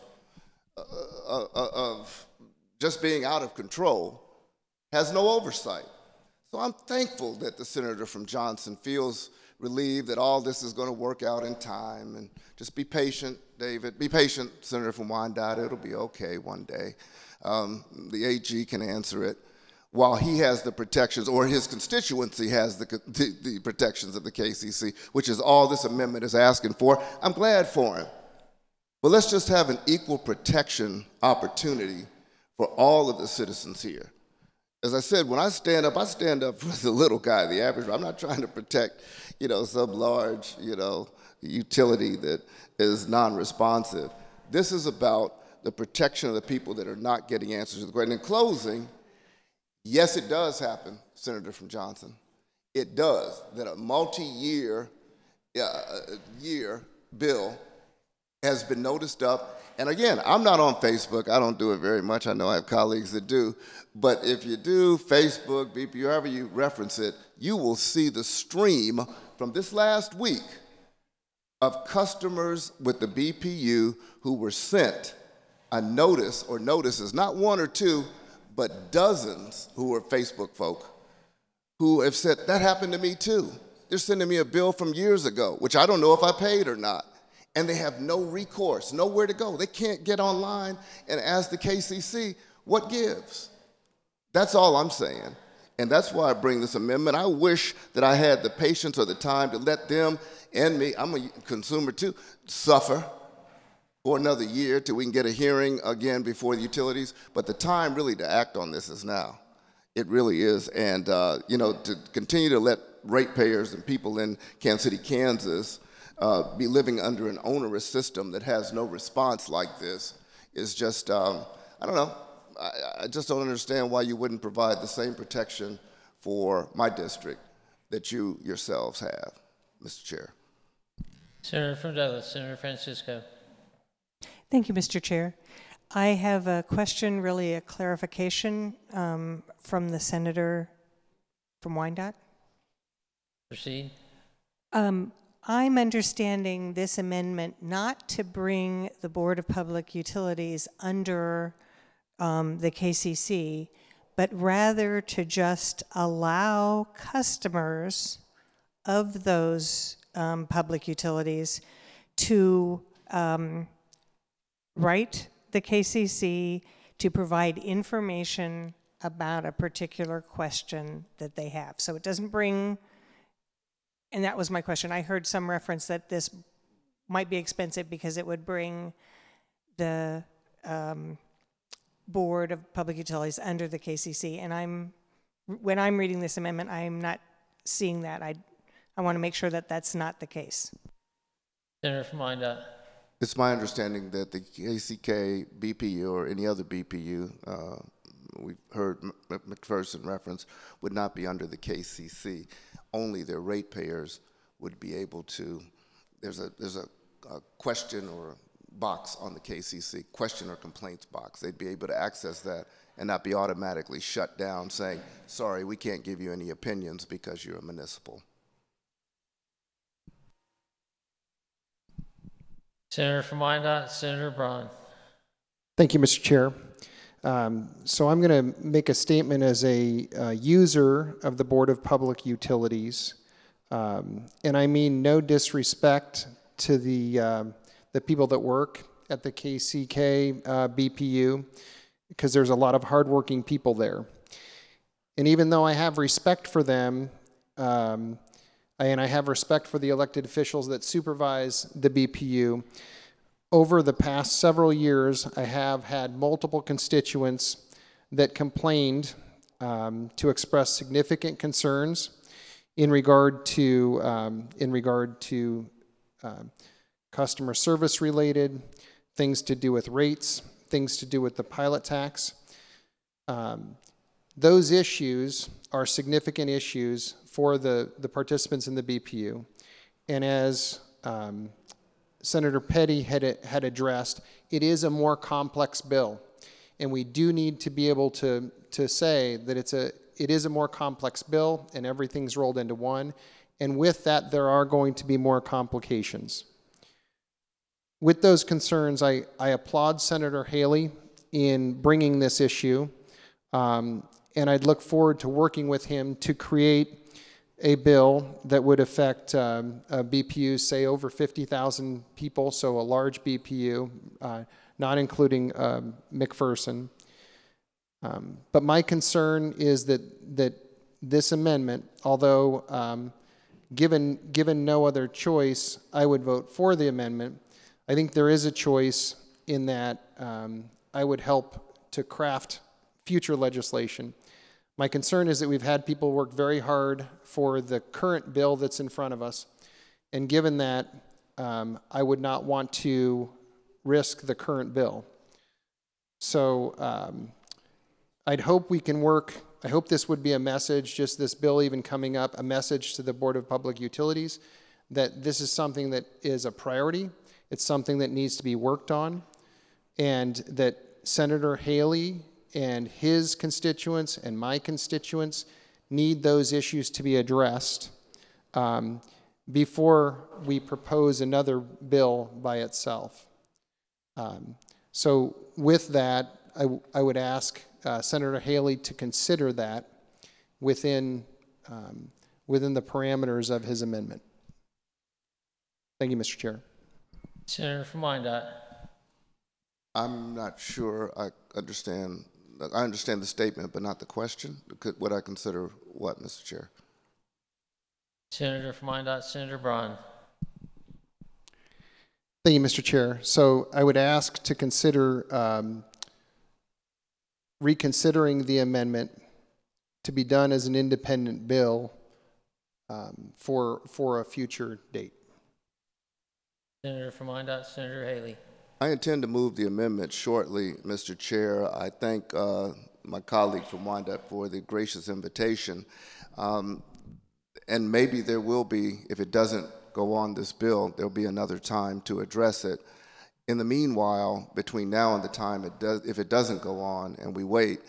just being out of control, has no oversight. So I'm thankful that the senator from Johnson feels relieved that all this is going to work out in time. And just be patient, David. Be patient, Senator from Wyandotte. It'll be okay one day. The AG can answer it while he has the protections, or his constituency has the protections of the KCC, which is all this amendment is asking for. I'm glad for him. But let's just have an equal protection opportunity for all of the citizens here. As I said, when I stand up for the little guy, the average. I'm not trying to protect, some large, utility that is non-responsive. This is about the protection of the people that are not getting answers to the question. In closing, yes, it does happen, Senator from Johnson. It does, that a multi-year bill has been noticed up. And again, I'm not on Facebook. I don't do it very much. I know I have colleagues that do. But if you do Facebook, BPU, however you reference it, you will see the stream from this last week of customers with the BPU who were sent a notice or notices, not 1 or 2, but dozens who are Facebook folk who have said, that happened to me too. They're sending me a bill from years ago, which I don't know if I paid or not. And they have no recourse, nowhere to go. They can't get online and ask the KCC, what gives? That's all I'm saying. And that's why I bring this amendment. I wish that I had the patience or the time to let them and me, I'm a consumer too, suffer for another year till we can get a hearing again before the utilities. But the time really to act on this is now. It really is. And, you know, to continue to let ratepayers and people in Kansas City, Kansas, be living under an onerous system that has no response like this is just, I don't know. I just don't understand why you wouldn't provide the same protection for my district that you yourselves have, Mr. Chair. Senator from Douglas, Senator Francisco. Thank you, Mr. Chair. I have a question, really a clarification from the senator from Wyandotte. Proceed. I'm understanding this amendment not to bring the Board of Public Utilities under the KCC, but rather to just allow customers of those public utilities to write the KCC to provide information about a particular question that they have. So it doesn't bring, and that was my question. I heard some reference that this might be expensive because it would bring the Board of Public Utilities under the KCC. And when I'm reading this amendment, I'm not seeing that. I want to make sure that that's not the case. Senator from Wyandotte. It's my understanding that the KCK, BPU, or any other BPU, we've heard McPherson reference, would not be under the KCC. Only their ratepayers would be able to, there's a question or box on the KCC, question or complaints box. They'd be able to access that and not be automatically shut down saying, sorry, we can't give you any opinions because you're a municipal. Senator from Wyandotte, Senator Braun. Thank you, Mr. Chair. So I'm going to make a statement as a user of the Board of Public Utilities, and I mean no disrespect to the people that work at the KCK BPU, because there's a lot of hardworking people there. And even though I have respect for them, and I have respect for the elected officials that supervise the BPU, over the past several years, I have had multiple constituents that complained to express significant concerns in regard to customer service related, things to do with rates, things to do with the pilot tax. Those issues are significant issues for the participants in the BPU. And as Senator Petty had addressed, it is a more complex bill. And we do need to be able to say that it is a more complex bill and everything's rolled into one. And with that, there are going to be more complications. With those concerns, I applaud Senator Haley in bringing this issue. And I'd look forward to working with him to create a bill that would affect BPUs, say over 50,000 people, so a large BPU, not including McPherson. But my concern is that this amendment, although given no other choice, I would vote for the amendment. I think there is a choice in that I would help to craft future legislation. My concern is that we've had people work very hard for the current bill that's in front of us, and given that, I would not want to risk the current bill. So I'd hope we can work, I hope this would be a message, just this bill even coming up, a message to the Board of Public Utilities that this is something that is a priority, it's something that needs to be worked on, and that Senator Haley and his constituents and my constituents need those issues to be addressed before we propose another bill by itself. So with that, I would ask Senator Haley to consider that within the parameters of his amendment. Thank you, Mr. Chair. Senator from Wyandotte. I'm not sure I understand the statement, but not the question. Would I consider what, Mr. Chair? Senator from Wyandotte, Senator Braun. Thank you, Mr. Chair. So I would ask to consider reconsidering the amendment to be done as an independent bill for a future date. Senator from Wyandotte, Senator Haley. I intend to move the amendment shortly, Mr. Chair. I thank my colleague from Wyandotte for the gracious invitation. And maybe there will be, if it doesn't go on this bill, there'll be another time to address it. In the meanwhile, between now and the time if it doesn't go on and we wait,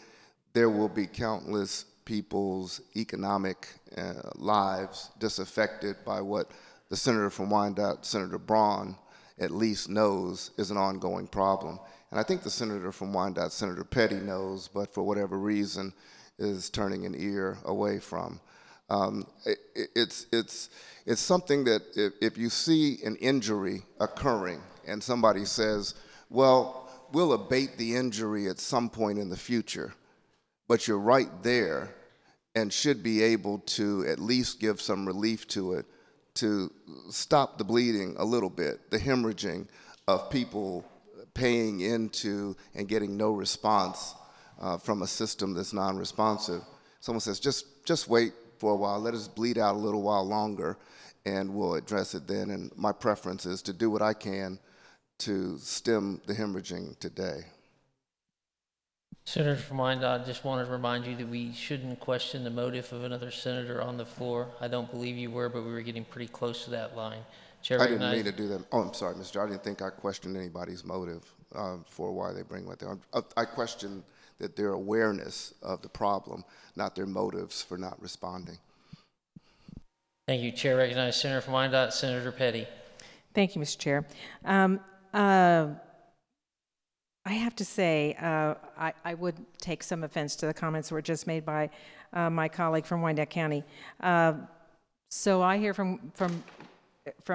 there will be countless people's economic lives disaffected by what the senator from Wyandotte, Senator Braun, at least knows is an ongoing problem. And I think the senator from Wyandotte, Senator Petty, knows, but for whatever reason is turning an ear away from. It's something that if you see an injury occurring and somebody says, well, we'll abate the injury at some point in the future, but you're right there and should be able to at least give some relief to it to stop the bleeding a little bit, the hemorrhaging of people paying into and getting no response from a system that's non-responsive. Someone says, just wait for a while, let us bleed out a little while longer, and we'll address it then. And my preference is to do what I can to stem the hemorrhaging today. Senator from Wyandotte, I just wanted to remind you that we shouldn't question the motive of another senator on the floor. I don't believe you were, but we were getting pretty close to that line. Chair I didn't mean to do that. Oh, I'm sorry, Mr. I didn't think I questioned anybody's motive for why they bring what they are. I questioned that their awareness of the problem, not their motives for not responding. Thank you. Chair recognizes Senator from Wyandotte, Senator Petty. Thank you, Mr. Chair. I have to say, I would take some offense to the comments that were just made by my colleague from Wyandotte County. So I hear from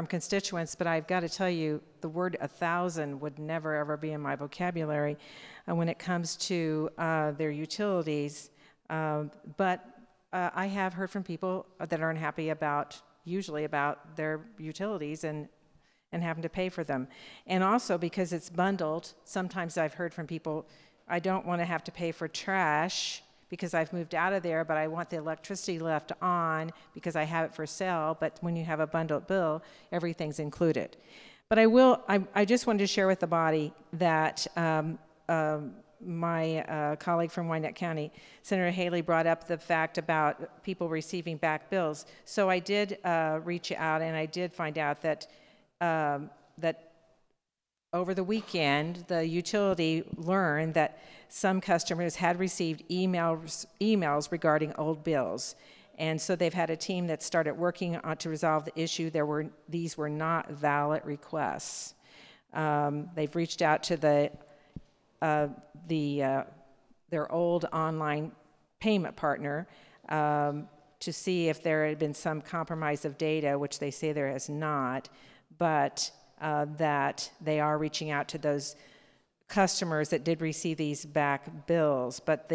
constituents, but I've got to tell you, the word 1,000 would never ever be in my vocabulary when it comes to their utilities. But I have heard from people that are unhappy usually about their utilities and having to pay for them. And also because it's bundled, sometimes I've heard from people, I don't want to have to pay for trash because I've moved out of there, but I want the electricity left on because I have it for sale. But when you have a bundled bill, everything's included. But I just wanted to share with the body that my colleague from Wyandotte County, Senator Haley, brought up the fact about people receiving back bills. So I did reach out and I did find out that that over the weekend, the utility learned that some customers had received emails regarding old bills. And so they've had a team that started working on to resolve the issue. These were not valid requests. They've reached out to their old online payment partner to see if there had been some compromise of data, which they say there has not, but that they are reaching out to those customers that did receive these back bills, but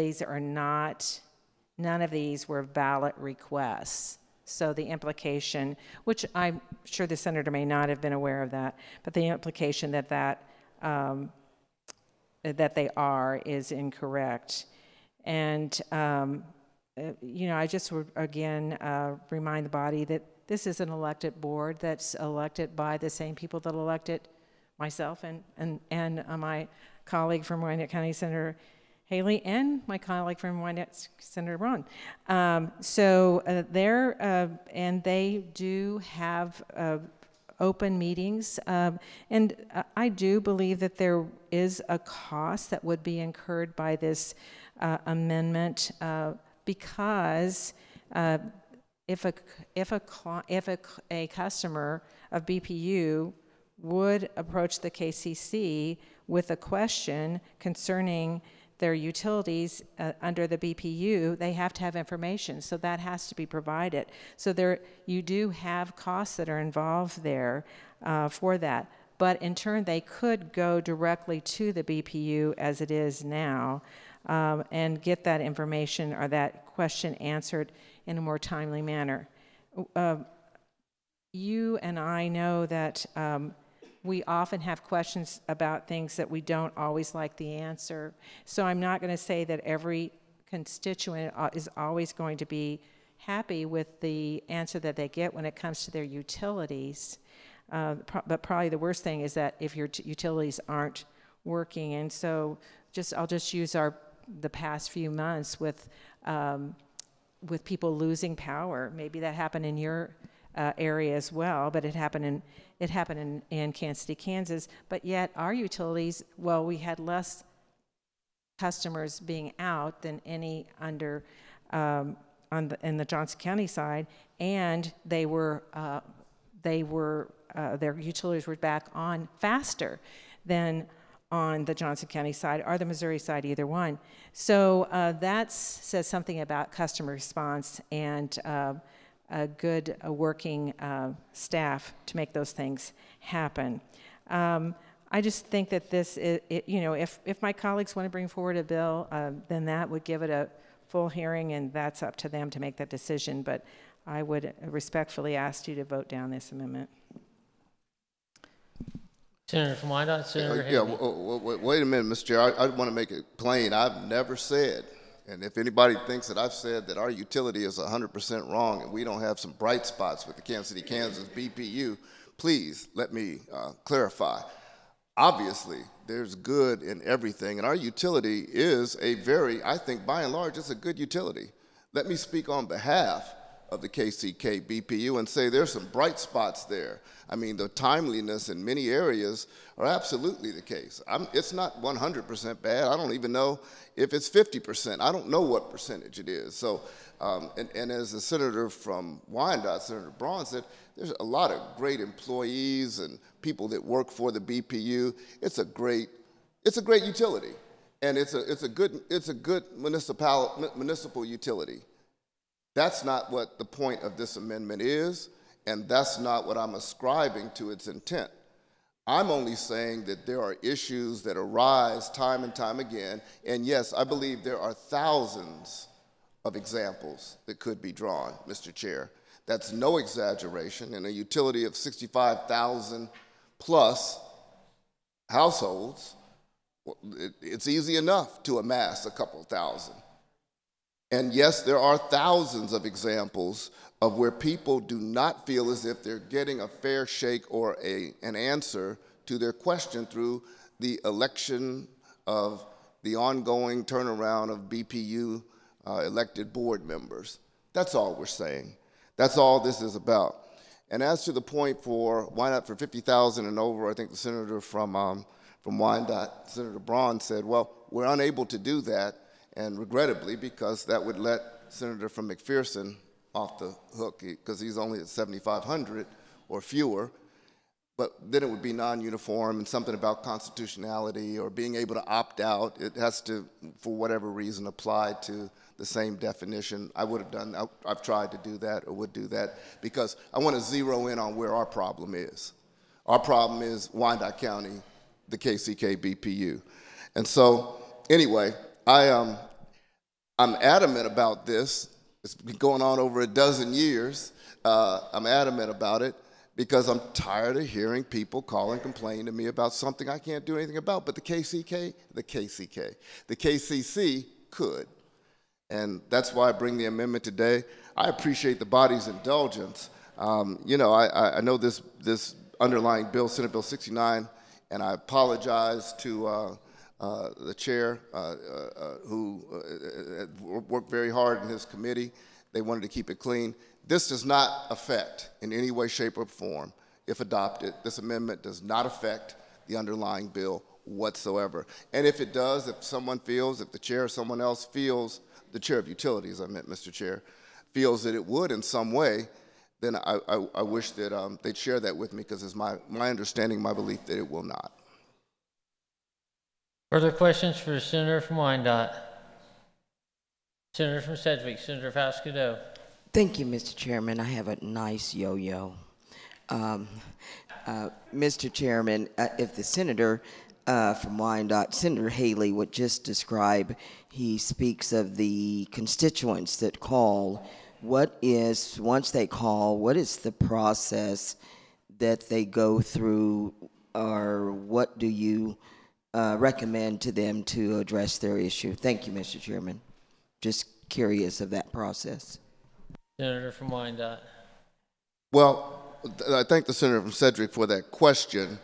none of these were valid requests. So the implication, which I'm sure the senator may not have been aware of that, but the implication that they are is incorrect. And I just would again remind the body that this is an elected board that's elected by the same people that elected myself and my colleague from Wyandotte County, Senator Haley, and my colleague from Wyandotte, Senator Braun. And they do have open meetings, and I do believe that there is a cost that would be incurred by this amendment because if a customer of BPU would approach the KCC with a question concerning their utilities under the BPU, they have to have information, so that has to be provided. So you do have costs that are involved there for that. But in turn, they could go directly to the BPU as it is now and get that information or that question answered in a more timely manner. You and I know that we often have questions about things that we don't always like the answer. So I'm not going to say that every constituent is always going to be happy with the answer that they get when it comes to their utilities. But probably the worst thing is that if your utilities aren't working. And so I'll just use the past few months with people losing power. Maybe that happened in your area as well, but it happened in Kansas City, Kansas. But yet our utilities, well, we had less customers being out than any under in the Johnson County side, and their utilities were back on faster than on the Johnson County side or the Missouri side, either one. So that says something about customer response and a good working staff to make those things happen. I just think that this is, if my colleagues want to bring forward a bill, then that would give it a full hearing, and that's up to them to make that decision. But I would respectfully ask you to vote down this amendment. Senator from Wyandotte, Senator wait a minute, Mr. Chair. I want to make it plain. I've never said, and if anybody thinks that I've said that our utility is 100% wrong and we don't have some bright spots with the Kansas City, Kansas BPU, please let me clarify. Obviously, there's good in everything, and our utility is I think by and large, it's a good utility. Let me speak on behalf of the KCK BPU and say there's some bright spots there. I mean, the timeliness in many areas are absolutely the case. It's not 100% bad. I don't even know if it's 50%. I don't know what percentage it is. So, and as the senator from Wyandotte, Senator Braun said, there's a lot of great employees and people that work for the BPU. It's a great utility, and it's a good municipal utility. That's not what the point of this amendment is, and that's not what I'm ascribing to its intent. I'm only saying that there are issues that arise time and time again, and yes, I believe there are thousands of examples that could be drawn, Mr. Chair. That's no exaggeration. In a utility of 65,000 plus households, it's easy enough to amass a couple thousand. And yes, there are thousands of examples of where people do not feel as if they're getting a fair shake or an answer to their question through the election of the ongoing turnaround of BPU elected board members. That's all we're saying. That's all this is about. And as to the point for why not for 50,000 and over, I think the senator from Wyandotte, Senator Braun, said, well, we're unable to do that, and regrettably, because that would let Senator from McPherson off the hook, because he's only at 7,500 or fewer. But then it would be non-uniform and something about constitutionality or being able to opt out. It has to, for whatever reason, apply to the same definition. I would have done, I've tried to do that or would do that because I want to zero in on where our problem is. Our problem is Wyandotte County, the KCK BPU. And so, anyway, I'm adamant about this. It's been going on over a dozen years. I'm adamant about it because I'm tired of hearing people call and complain to me about something I can't do anything about, but the KCC could. And that's why I bring the amendment today. I appreciate the body's indulgence. You know, I know this underlying bill, Senate Bill 69, and I apologize to the chair who worked very hard in his committee. They wanted to keep it clean. This does not affect in any way, shape, or form, if adopted, this amendment does not affect the underlying bill whatsoever. And if it does, if someone feels, if the chair or someone else feels, the chair of utilities, I meant, Mr. Chair, feels that it would in some way, then I wish that they'd share that with me because it's my understanding, my belief that it will not. Further questions for the Senator from Wyandotte? Senator from Sedgwick, Senator House-Cadeau. Thank you, Mr. Chairman. I have a nice yo-yo. Mr. Chairman, if the senator from Wyandotte, Senator Haley, would just describe, he speaks of the constituents that call. Once they call, what is the process that they go through or what do you recommend to them to address their issue? Thank you, Mr. Chairman. Just curious of that process. Senator from Wyandotte. Well, I thank the Senator from Sedgwick for that question.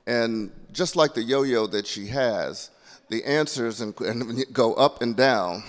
And just like the yo-yo that she has, the answers and go up and down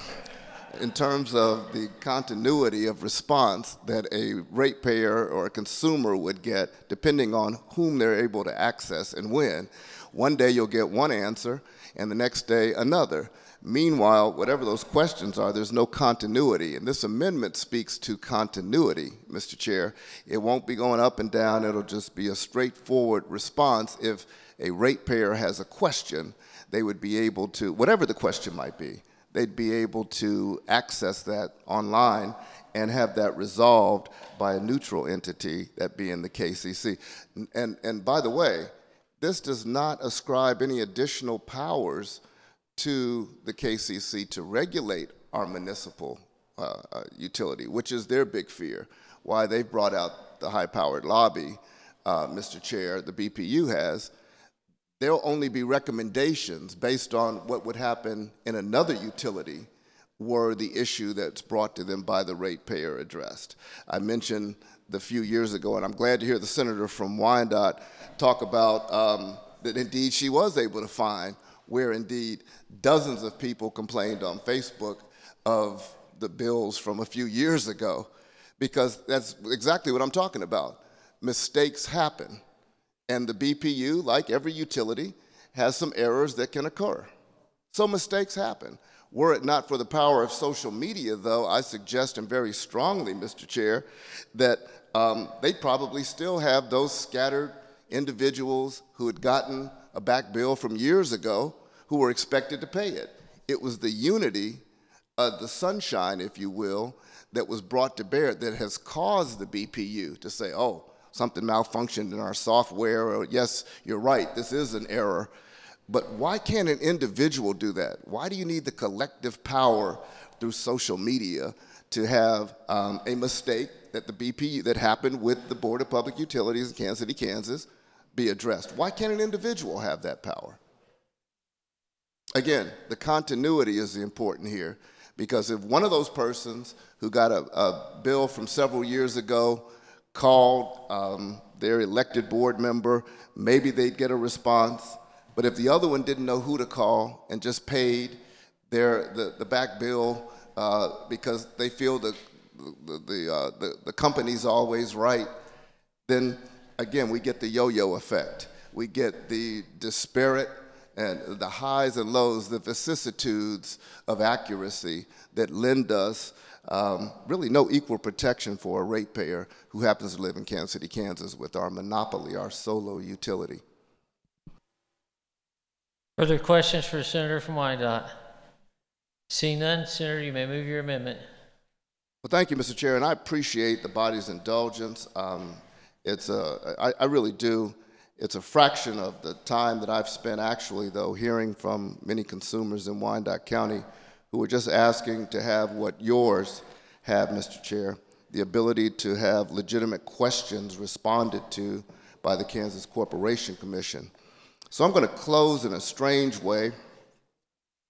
in terms of the continuity of response that a ratepayer or a consumer would get, depending on whom they're able to access and when. One day you'll get one answer, and the next day another. Meanwhile, whatever those questions are, there's no continuity. And this amendment speaks to continuity, Mr. Chair. It won't be going up and down. It'll just be a straightforward response. If a ratepayer has a question, they would be able to, whatever the question might be, they'd be able to access that online and have that resolved by a neutral entity, that being the KCC. And by the way, this does not ascribe any additional powers to the KCC to regulate our municipal utility, which is their big fear, why they've brought out the high-powered lobby, Mr. Chair, the BPU has. There'll only be recommendations based on what would happen in another utility were the issue that's brought to them by the ratepayer addressed. I mentioned the few years ago, and I'm glad to hear the senator from Wyandotte talk about that indeed she was able to find where indeed dozens of people complained on Facebook of the bills from a few years ago, because that's exactly what I'm talking about. Mistakes happen, and the BPU, like every utility, has some errors that can occur. So mistakes happen. Were it not for the power of social media, though, I suggest, and very strongly, Mr. Chair, that they'd probably still have those scattered individuals who had gotten a back bill from years ago who were expected to pay it. It was the unity, the sunshine, if you will, that was brought to bear that has caused the BPU to say, oh, something malfunctioned in our software, or yes, you're right, this is an error. But why can't an individual do that? Why do you need the collective power through social media to have a mistake that the BPU, that happened with the Board of Public Utilities in Kansas City, Kansas, be addressed? Why can't an individual have that power? Again, the continuity is important here, because if one of those persons who got a bill from several years ago called their elected board member, maybe they'd get a response. But if the other one didn't know who to call and just paid the back bill because they feel the company's always right, then again we get the yo-yo effect. We get the disparate and the highs and lows, the vicissitudes of accuracy that lend us really no equal protection for a ratepayer who happens to live in Kansas City, Kansas, with our monopoly, our solo utility. Further questions for the Senator from Wyandotte? Seeing none, Senator, you may move your amendment. Well, thank you, Mr. Chair, and I appreciate the body's indulgence. I really do. It's a fraction of the time that I've spent actually, though, hearing from many consumers in Wyandotte County who are just asking to have what yours have, Mr. Chair, the ability to have legitimate questions responded to by the Kansas Corporation Commission. So I'm going to close in a strange way.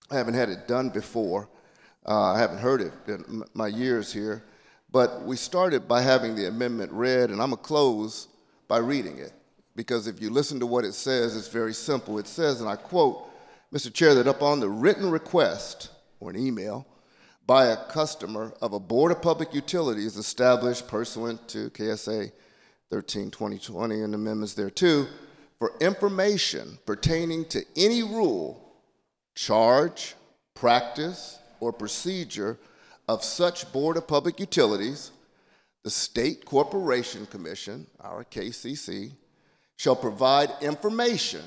I haven't had it done before. I haven't heard it in my years here. But we started by having the amendment read, and I'm going to close by reading it. Because if you listen to what it says, it's very simple. It says, and I quote, Mr. Chair, that upon the written request or an email by a customer of a Board of Public Utilities established pursuant to KSA 13-2020 and amendments thereto, for information pertaining to any rule, charge, practice, or procedure of such Board of Public Utilities, the State Corporation Commission, our KCC, shall provide information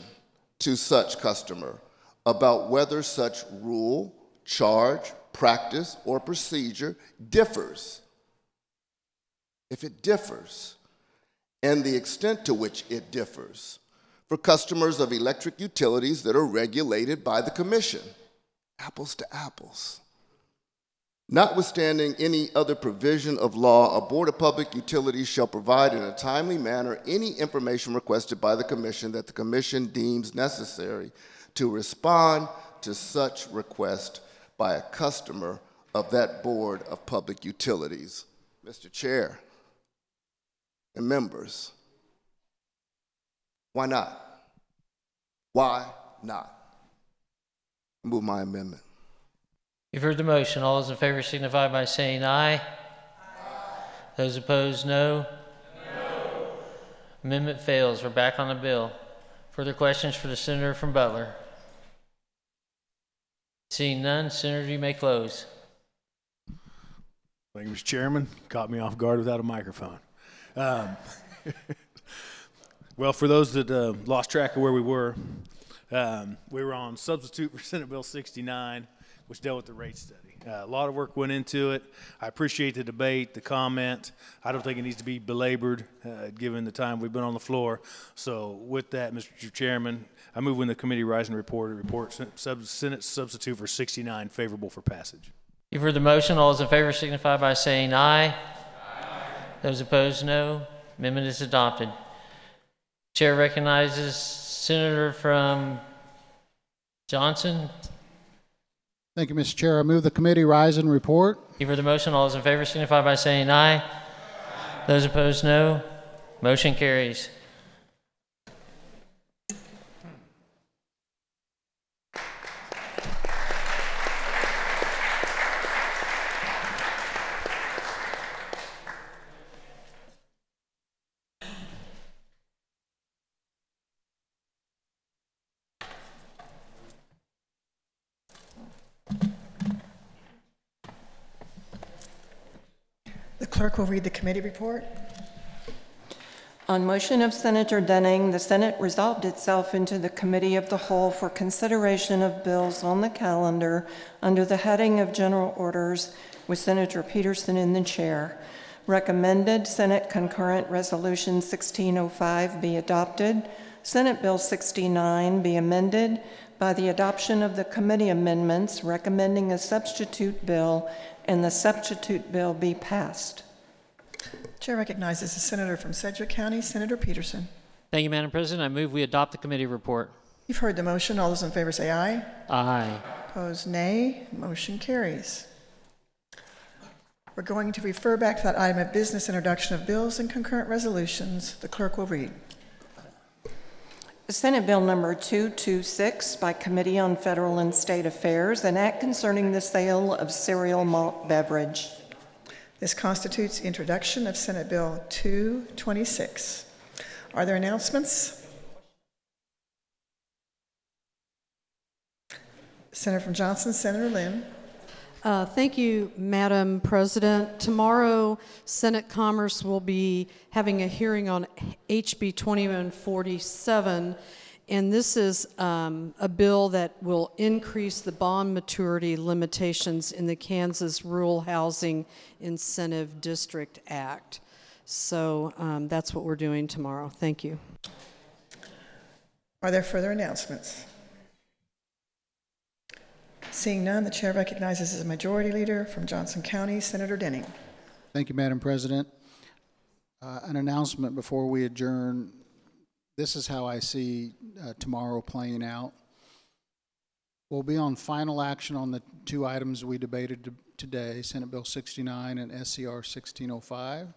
to such customer about whether such rule, charge, practice, or procedure differs. If it differs, and the extent to which it differs, for customers of electric utilities that are regulated by the Commission. Apples to apples. Notwithstanding any other provision of law, a Board of Public Utilities shall provide in a timely manner any information requested by the Commission that the Commission deems necessary to respond to such request by a customer of that Board of Public Utilities. Mr. Chair and members, why not? Why not? Move my amendment. You've heard the motion. All those in favor signify by saying aye. Aye. Those opposed, no. No. Amendment fails. We're back on the bill. Further questions for the senator from Butler? Seeing none, Senator, you may close. Thank you, Mr. Chairman. Caught me off guard without a microphone. Well, for those that lost track of where we were on substitute for Senate Bill 69, which dealt with the rate study. A lot of work went into it. I appreciate the debate, the comment. I don't think it needs to be belabored given the time we've been on the floor. So with that, Mr. Chairman, I move when the committee rise and report Senate substitute for 69 favorable for passage. You've heard the motion. All those in favor signify by saying aye. Aye. Those opposed, no. Amendment is adopted. Chair recognizes Senator from Johnson. Thank you, Mr. Chair. I move the committee rise and report. You've heard the motion. All those in favor signify by saying aye. Aye. Those opposed, no. Motion carries. The clerk will read the committee report. On motion of Senator Denning, the Senate resolved itself into the Committee of the Whole for consideration of bills on the calendar under the heading of General Orders with Senator Peterson in the chair. Recommended Senate Concurrent Resolution 1605 be adopted. Senate Bill 69 be amended by the adoption of the committee amendments recommending a substitute bill, and the substitute bill be passed. Chair recognizes the senator from Sedgwick County, Senator Peterson. Thank you, Madam President. I move we adopt the committee report. You've heard the motion. All those in favor say aye. Aye. Opposed, nay. Motion carries. We're going to refer back to that item of business, introduction of bills and concurrent resolutions. The clerk will read. Senate Bill number 226 by Committee on Federal and State Affairs, an act concerning the sale of cereal malt beverage. This constitutes the introduction of Senate Bill 226. Are there announcements? Senator from Johnson, Senator Lynn. Thank you, Madam President. Tomorrow, Senate Commerce will be having a hearing on HB 2147, and this is a bill that will increase the bond maturity limitations in the Kansas Rural Housing Incentive District Act. So that's what we're doing tomorrow. Thank you. Are there further announcements? Seeing none, the chair recognizes the majority leader from Johnson County, Senator Denning. Thank you, Madam President. An announcement before we adjourn. This is how I see tomorrow playing out. We'll be on final action on the two items we debated today, Senate Bill 69 and SCR 1605.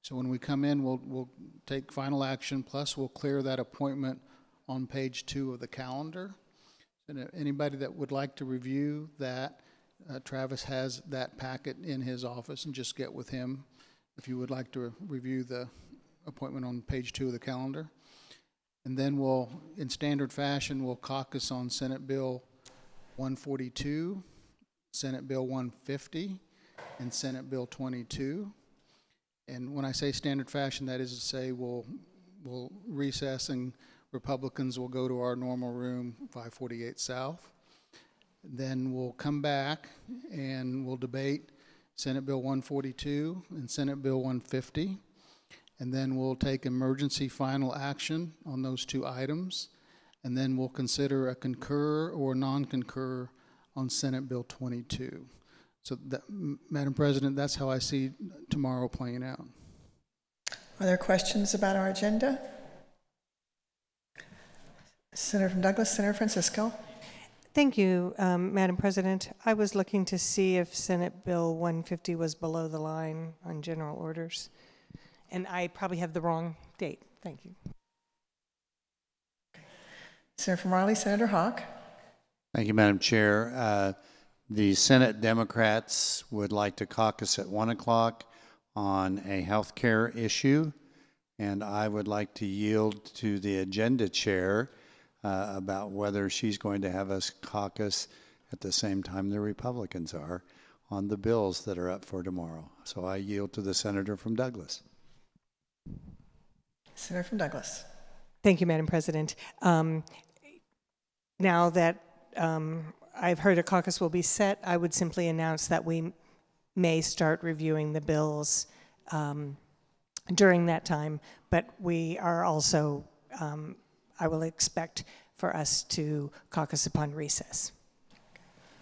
So when we come in, we'll take final action, plus we'll clear that appointment on page 2 of the calendar. And anybody that would like to review that, Travis has that packet in his office, and just get with him if you would like to review the appointment on page 2 of the calendar. And then we'll, in standard fashion, we'll caucus on Senate Bill 142, Senate Bill 150, and Senate Bill 22. And when I say standard fashion, that is to say we'll recess and Republicans will go to our normal room, 548 South. Then we'll come back and we'll debate Senate Bill 142 and Senate Bill 150. And then we'll take emergency final action on those two items. And then we'll consider a concur or non-concur on Senate Bill 22. So, Madam President, that's how I see tomorrow playing out. Are there questions about our agenda? Senator from Douglas, Senator Francisco. Thank you, Madam President. I was looking to see if Senate Bill 150 was below the line on general orders, and I probably have the wrong date. Thank you. Senator from Raleigh, Senator Hawk. Thank you, Madam Chair. The Senate Democrats would like to caucus at 1 o'clock on a health care issue, and I would like to yield to the agenda chair about whether she's going to have us caucus at the same time the Republicans are on the bills that are up for tomorrow. So I yield to the senator from Douglas. Senator from Douglas. Thank you, Madam President. Now that I've heard a caucus will be set, I would simply announce that we may start reviewing the bills during that time, but we are also, I will expect for us to caucus upon recess.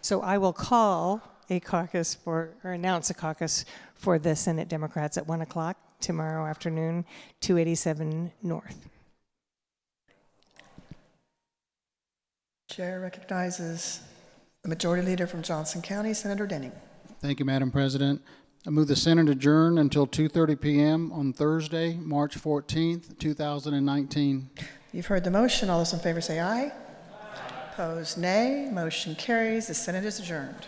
So I will call a caucus or announce a caucus for the Senate Democrats at 1 o'clock tomorrow afternoon, 287 North. Chair recognizes the Majority Leader from Johnson County, Senator Denning. Thank you, Madam President. I move the Senate adjourn until 2:30 p.m. on Thursday, March 14th, 2019. You've heard the motion. All those in favor say aye. Opposed, nay. Motion carries. The Senate is adjourned.